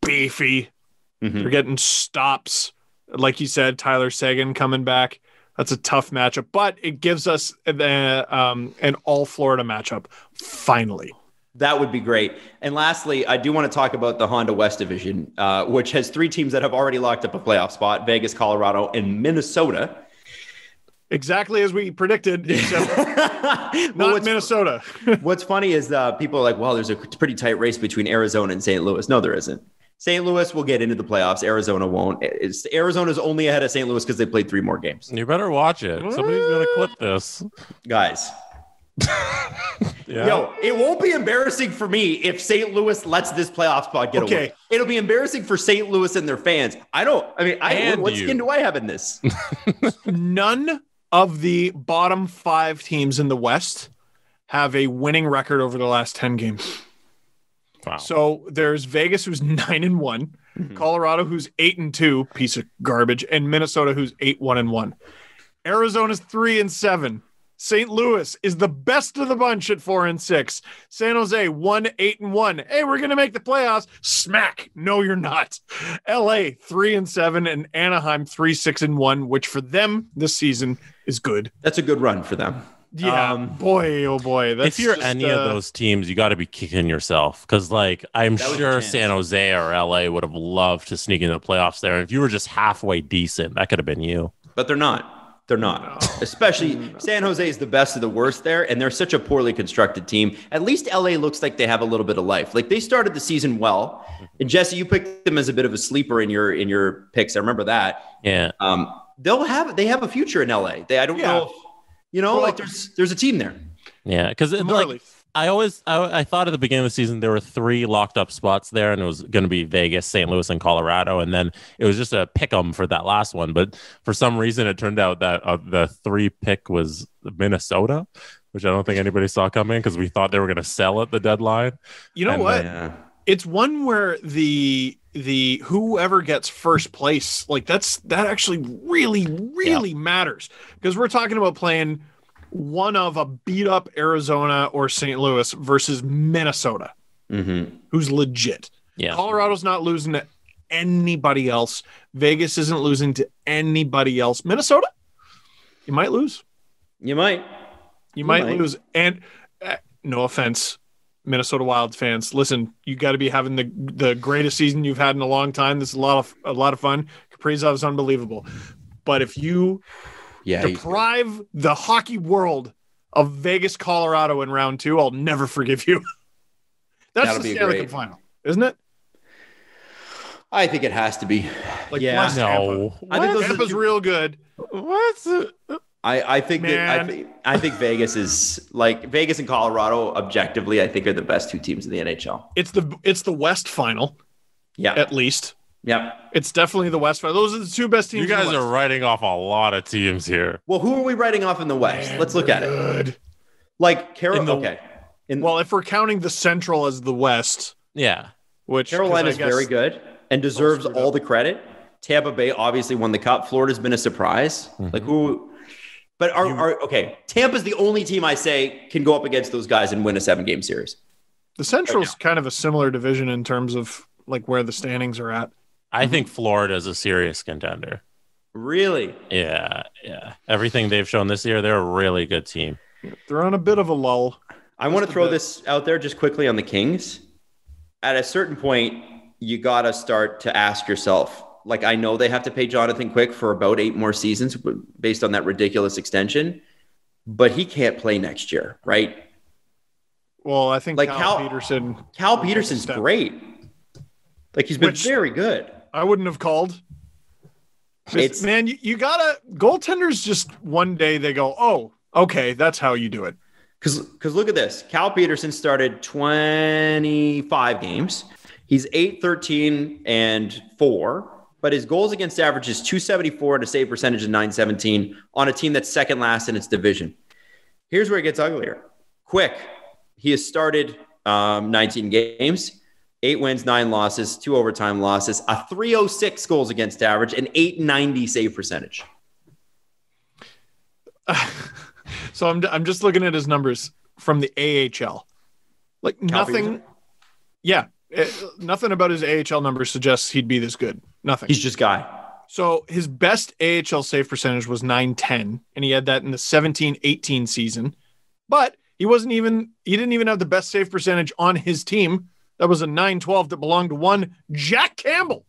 beefy. Mm-hmm. They're getting stops. Like you said, Tyler Seguin coming back. That's a tough matchup, but it gives us an all-Florida matchup, finally. That would be great. And lastly, I do want to talk about the Honda West Division, which has 3 teams that have already locked up a playoff spot, Vegas, Colorado, and Minnesota. Exactly as we predicted, not Minnesota. What's funny is people are like, well, there's a pretty tight race between Arizona and St. Louis. No, there isn't. St. Louis will get into the playoffs. Arizona won't. Arizona's only ahead of St. Louis because they played 3 more games. You better watch it. Somebody's going to clip this. Guys. Yeah. Yo, it won't be embarrassing for me if St. Louis lets this playoff spot get away. It'll be embarrassing for St. Louis and their fans. What skin do I have in this? None of the bottom 5 teams in the West have a winning record over the last 10 games. Wow. So there's Vegas, who's 9-1, Colorado, who's 8-2, piece of garbage, and Minnesota, who's 8-1-1. Arizona's 3-7. St. Louis is the best of the bunch at 4-6. San Jose 1-8-1. Hey, we're gonna make the playoffs. Smack. No, you're not. LA 3-7 and Anaheim 3-6-1, which for them this season is good. That's a good run for them. Yeah, boy, oh boy. If you're any of those teams, you got to be kicking yourself because, I'm sure San Jose or LA would have loved to sneak into the playoffs there. And if you were just halfway decent, that could have been you. But they're not. They're not. No. Especially San Jose is the best of the worst there, and they're such a poorly constructed team. At least LA looks like they have a little bit of life. Like they started the season well. And Jesse, you picked them as a bit of a sleeper in your picks. I remember that. Yeah. They have a future in LA. I don't know. There's a team there. Yeah, because I thought at the beginning of the season there were 3 locked up spots there, and it was going to be Vegas, St. Louis, and Colorado, and then it was just a pick 'em for that last one. But for some reason, it turned out that the 3 pick was Minnesota, which I don't think anybody saw coming because we thought they were going to sell at the deadline. You know what? It's one where the whoever gets first place, that actually really matters because we're talking about playing one of a beat up Arizona or St. Louis versus Minnesota, who's legit. Yeah. Colorado's not losing to anybody else. Vegas isn't losing to anybody else. Minnesota, you might lose. You might lose. And no offense, Minnesota Wild fans, listen, you got to be having the greatest season you've had in a long time. This is a lot of fun. Kaprizov is unbelievable. But if you deprive the hockey world of Vegas, Colorado in round 2, I'll never forgive you. That's the Stanley Cup final, isn't it? I think it has to be. No. I think Tampa's real good. What? I think Vegas is Vegas and Colorado objectively I think are the best 2 teams in the NHL. It's the West final. Yeah. At least. Yeah. It's definitely the West final. Those are the 2 best teams. You guys are writing off a lot of teams here. Well, who are we writing off in the West? Let's look at it. Okay. If we're counting the Central as the West. Yeah. Which Carolina's very good and deserves all the credit. Tampa Bay obviously won the Cup. Florida's been a surprise. But Tampa's the only team I say can go up against those guys and win a 7-game series. The Central's kind of a similar division in terms of where the standings are at. I think Florida is a serious contender. Really? Yeah. Everything they've shown this year, they're a really good team. They're on a bit of a lull. I want to throw this out there just quickly on the Kings. At a certain point, you got to start to ask yourself, I know they have to pay Jonathan Quick for about 8 more seasons based on that ridiculous extension, but he can't play next year, right? Well, I think Cal Peterson's great. He's been very good. I wouldn't have called. Man, you gotta goaltenders just one day they go, oh, okay, that's how you do it. Because look at this. Cal Peterson started 25 games. He's 8-13-4. But his goals against average is .274 and a save percentage of .917 on a team that's second last in its division. Here's where it gets uglier. Quick, he has started 19 games, 8 wins, 9 losses, 2 overtime losses, a .306 goals against average, and .890 save percentage. So I'm just looking at his numbers from the AHL. Nothing. Yeah. Nothing about his AHL numbers suggests he'd be this good. Nothing. He's just guy. So his best AHL save percentage was .910, and he had that in the 17-18 season. But he didn't even have the best save percentage on his team. That was a .912 that belonged to one Jack Campbell.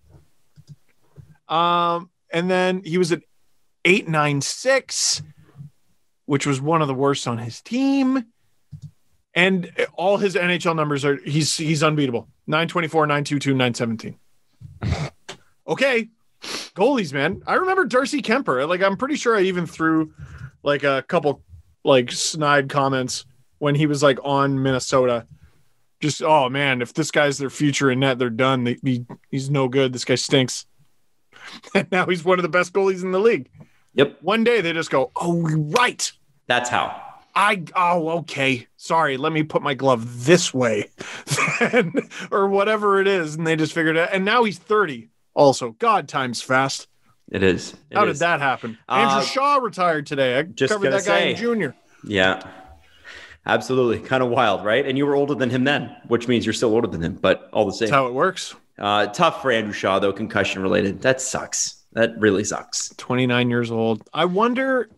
And then he was at .896, which was one of the worst on his team. And all his NHL numbers he's unbeatable. .924, .922, .917. Okay. Goalies, man. I remember Darcy Kemper. Like, I'm pretty sure I even threw like a couple like snide comments when he was like on Minnesota. Just, oh man, if this guy's their future in net, they're done. He's no good. This guy stinks. And now he's one of the best goalies in the league. Yep. One day they just go, oh, right. That's how. Okay. Sorry, let me put my glove this way. Or whatever it is. And they just figured it out. And now he's 30 also. God, time's fast. It is. How did that happen? Andrew Shaw retired today. I just covered that guy in junior. Yeah. Absolutely. Kind of wild, right? And you were older than him then, which means you're still older than him, but all the same. That's how it works. Tough for Andrew Shaw, though, concussion related. That sucks. That really sucks. 29 years old. I wonder,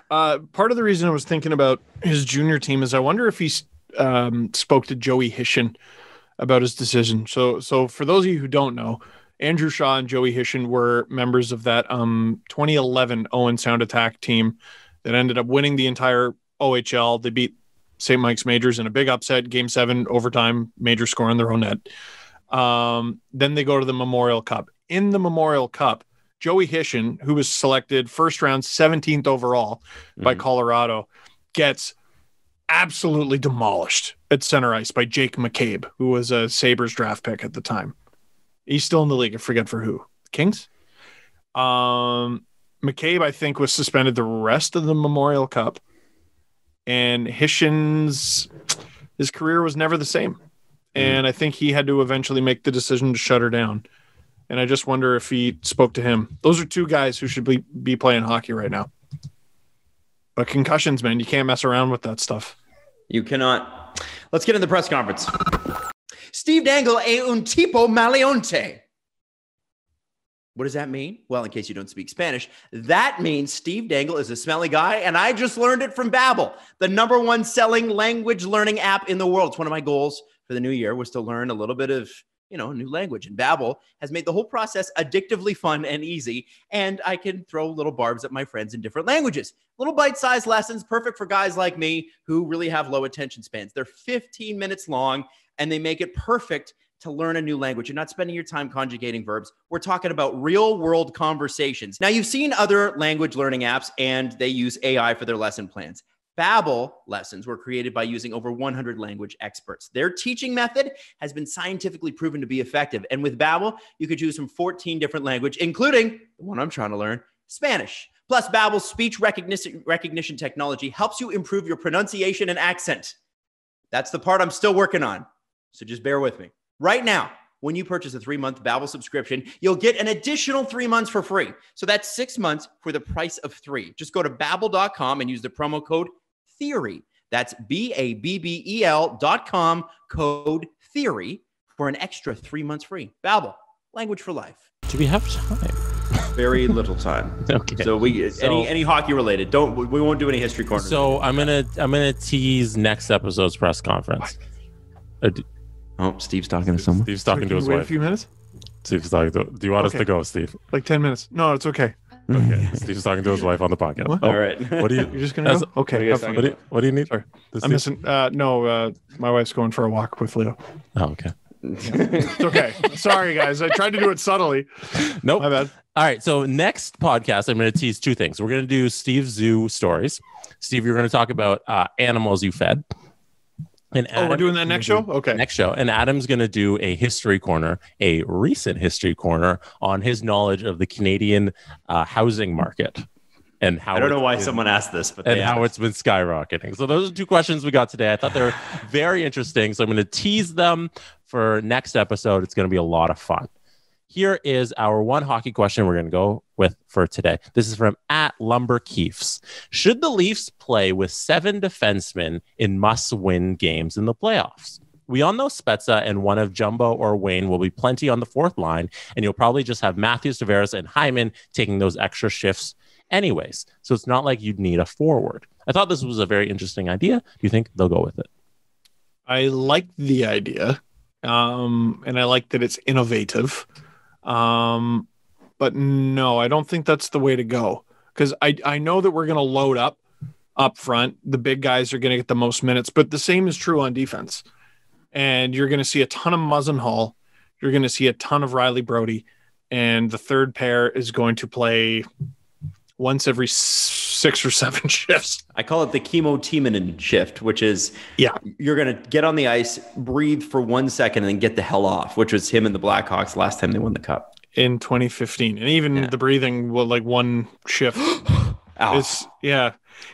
part of the reason I was thinking about his junior team is I wonder if he spoke to Joey Hishon about his decision. So for those of you who don't know, Andrew Shaw and Joey Hishon were members of that 2011 Owen Sound Attack team that ended up winning the entire OHL. They beat St. Mike's Majors in a big upset, Game 7, overtime, Major score on their own net. Then they go to the Memorial Cup. In the Memorial Cup, Joey Hishon, who was selected first round 17th overall by Colorado, gets absolutely demolished at center ice by Jake McCabe, who was a Sabres draft pick at the time. He's still in the league. I forget for who. Kings? McCabe, I think, was suspended the rest of the Memorial Cup. And his career was never the same. And I think he had to eventually make the decision to shut her down. And I just wonder if he spoke to him. Those are two guys who should be playing hockey right now. But concussions, man, you can't mess around with that stuff. You cannot. Let's get in the press conference. Steve Dangle è un tipo maleonte. What does that mean? Well, in case you don't speak Spanish, that means Steve Dangle is a smelly guy, and I just learned it from Babbel, the #1 selling language learning app in the world. It's one of my goals for the new year was to learn a little bit of, new language. And Babbel has made the whole process addictively fun and easy, and I can throw little barbs at my friends in different languages. Little bite-sized lessons, perfect for guys like me who really have low attention spans. They're 15 minutes long, and they make it perfect to learn a new language. You're not spending your time conjugating verbs. We're talking about real-world conversations. Now, you've seen other language learning apps, and they use AI for their lesson plans. Babbel lessons were created by using over 100 language experts. Their teaching method has been scientifically proven to be effective. And with Babbel, you could choose from 14 different languages, including the one I'm trying to learn, Spanish. Plus, Babbel's speech recognition technology helps you improve your pronunciation and accent. That's the part I'm still working on, so just bear with me. Right now, when you purchase a 3-month Babbel subscription, you'll get an additional 3 months for free. So that's 6 months for the price of 3. Just go to Babbel.com and use the promo code THEORY. That's BABBEL.com code THEORY for an extra 3 months free. Babbel, language for life. Do we have time? Very little time. Okay. So any hockey related. We won't do any history corners. So I'm gonna tease next episode's press conference. Steve's talking to someone. Steve's talking to his wife. wife. A few minutes? Steve's talking to. Do you want us to go, Steve? Like 10 minutes. No, it's okay. Okay. Steve's talking to his wife on the podcast. What? All right. What do you? You're just gonna go? Okay. What do you need? Sorry. I'm missing. No, my wife's going for a walk with Leo. Oh, okay. It's okay. Sorry, guys. I tried to do it subtly. Nope. My bad. All right. So next podcast, I'm going to tease two things. We're going to do Steve's zoo stories. Steve, you're going to talk about animals you fed. And we're doing that next show? Okay. Next show. And Adam's going to do a history corner, a recent history corner on his knowledge of the Canadian housing market. And how I don't know why someone asked this, but how it's been skyrocketing. So those are two questions we got today. I thought they were very interesting. So I'm going to tease them for next episode. It's going to be a lot of fun. Here is our one hockey question we're going to go with for today. This is from @LumberKeefs. Should the Leafs play with 7 defensemen in must-win games in the playoffs? We all know Spezza and one of Jumbo or Wayne will be plenty on the fourth line, and you'll probably just have Matthews, Tavares, and Hyman taking those extra shifts anyways. So it's not like you'd need a forward. I thought this was a very interesting idea. Do you think they'll go with it? I like the idea, and I like that it's innovative. But no, I don't think that's the way to go, because I know that we're going to load up front. The big guys are going to get the most minutes, but the same is true on defense. And you're going to see a ton of Muzzin Hall. You're going to see a ton of Riley Brody. and the third pair is going to play once every 6 or 7 shifts. I call it the Kimmo Timonen shift, which is you're going to get on the ice, breathe for 1 second, and then get the hell off, which was him and the Blackhawks last time they won the Cup. In 2015. And even the breathing, like one shift.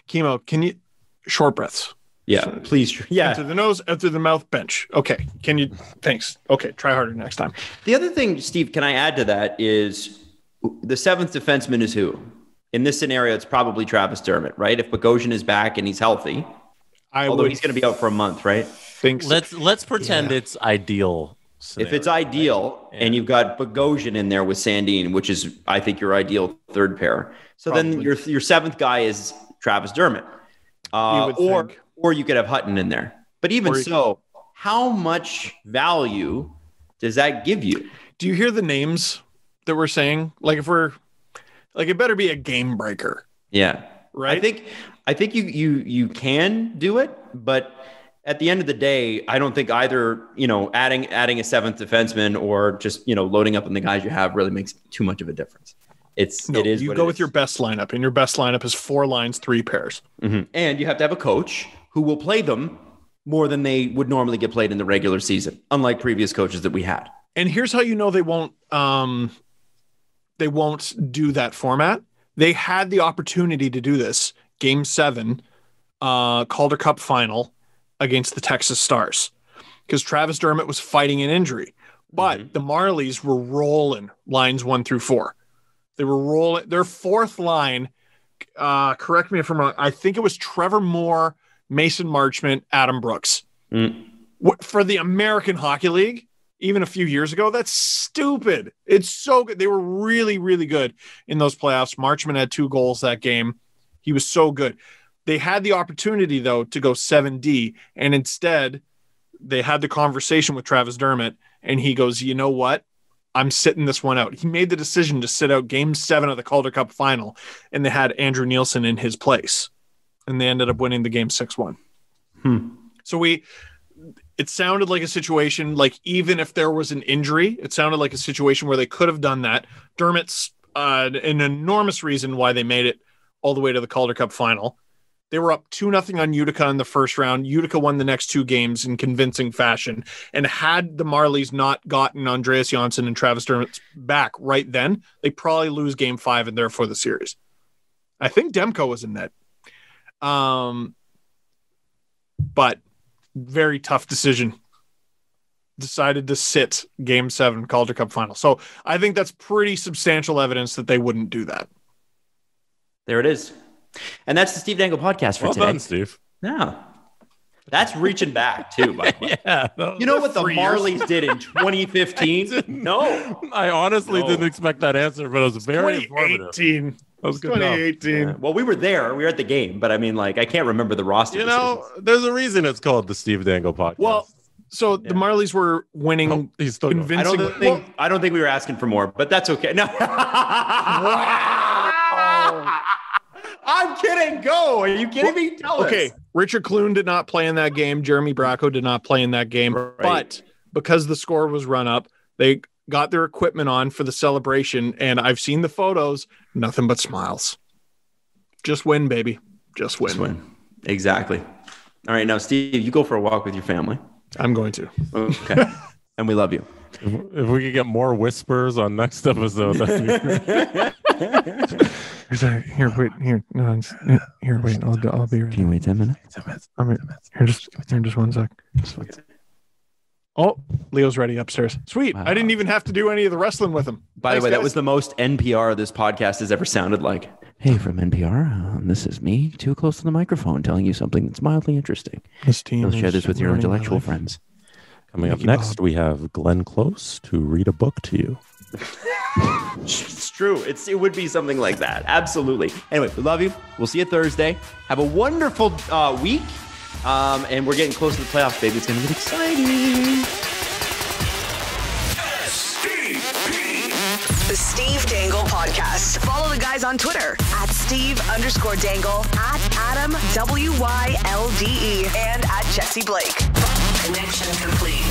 Kimmo, can you... Short breaths. Yeah, please. Yeah. Into the nose, out through the mouth, bench. Okay. Can you... Thanks. Okay, try harder next time. The other thing, Steve, can I add to that is the 7th defenseman is who? In this scenario, it's probably Travis Dermott, right? If Bogosian is back and he's healthy, although he's going to be out for a month, right? Let's pretend it's ideal scenario, if it's ideal, and you've got Bogosian in there with Sandin, which is, I think, your ideal third pair. So then your 7th guy is Travis Dermott, or you could have Hutton in there. But even so, how much value does that give you? Do you hear the names that we're saying? Like if we're like, it better be a game breaker. Yeah. Right. I think you can do it, but at the end of the day, I don't think either, adding a 7th defenseman or just, loading up on the guys you have really makes too much of a difference. You go with your best lineup, and your best lineup is 4 lines, 3 pairs. Mm-hmm. And you have to have a coach who will play them more than they would normally get played in the regular season, unlike previous coaches that we had. And here's how you know they won't do that format. They had the opportunity to do this. Game 7, Calder Cup final against the Texas Stars, because Travis Dermott was fighting an injury. But the Marlies were rolling lines 1 through 4. They were rolling their 4th line. Correct me if I'm wrong. I think it was Trevor Moore, Mason Marchment, Adam Brooks. For the American Hockey League, even a few years ago, that's stupid. It's so good. They were really, really good in those playoffs. Marchment had 2 goals that game. He was so good. They had the opportunity, though, to go 7D, and instead they had the conversation with Travis Dermott, and he goes, you know what? I'm sitting this one out. He made the decision to sit out Game 7 of the Calder Cup final, and they had Andrew Nielsen in his place, and they ended up winning the game 6-1. So it sounded like a situation, like even if there was an injury, it sounded like a situation where they could have done that. Dermott's an enormous reason why they made it all the way to the Calder Cup final. They were up 2-0 on Utica in the first round. Utica won the next 2 games in convincing fashion. And had the Marlies not gotten Andreas Johnsson and Travis Dermott back right then, they probably lose Game 5 and therefore the series. I think Demko was in net. But very tough decision. Decided to sit Game 7 Calder Cup final. So I think that's pretty substantial evidence that they wouldn't do that. There it is. And that's the Steve Dangle Podcast for today. Well done, Steve. Yeah. That's reaching back, too, by the way. Yeah. You know what the Marlies did in 2015? No. I honestly didn't expect that answer, but it was very informative. 2018. That was good 2018. Yeah. Well, we were there. We were at the game, but I mean, like, I can't remember the roster. There's a reason it's called the Steve Dangle Podcast. Well, so the Marlies were winning convincing. I don't think we were asking for more, but that's okay. No. I'm kidding. Go. Are you kidding me? Tell us. Okay. Richard Clune did not play in that game. Jeremy Bracco did not play in that game. Right. But because the score was run up, they got their equipment on for the celebration. And I've seen the photos. Nothing but smiles. Just win, baby. Just win. Just win. Exactly. All right. Now, Steve, you go for a walk with your family. I'm going to. Okay. And we love you. If we could get more whispers on next episode, that'd be great. Here, wait. I'll be right. Can you wait 10 minutes? 10 minutes. I'm right. Here, just 1 sec. Oh, Leo's ready upstairs. Sweet. Wow. I didn't even have to do any of the wrestling with him. By the way, that was the most NPR this podcast has ever sounded like. Hey, from NPR, this is me, too close to the microphone, telling you something that's mildly interesting. This team You'll share this with your intellectual friends. Coming up next, we have Glenn Close to read a book to you. It's true. It would be something like that. Absolutely. Anyway, we love you. We'll see you Thursday. Have a wonderful week. And we're getting close to the playoffs, baby. It's going to get exciting. The Steve Dangle Podcast. Follow the guys on Twitter at Steve_Dangle, at Adam WYLDE, and at Jesse Blake. Connection complete.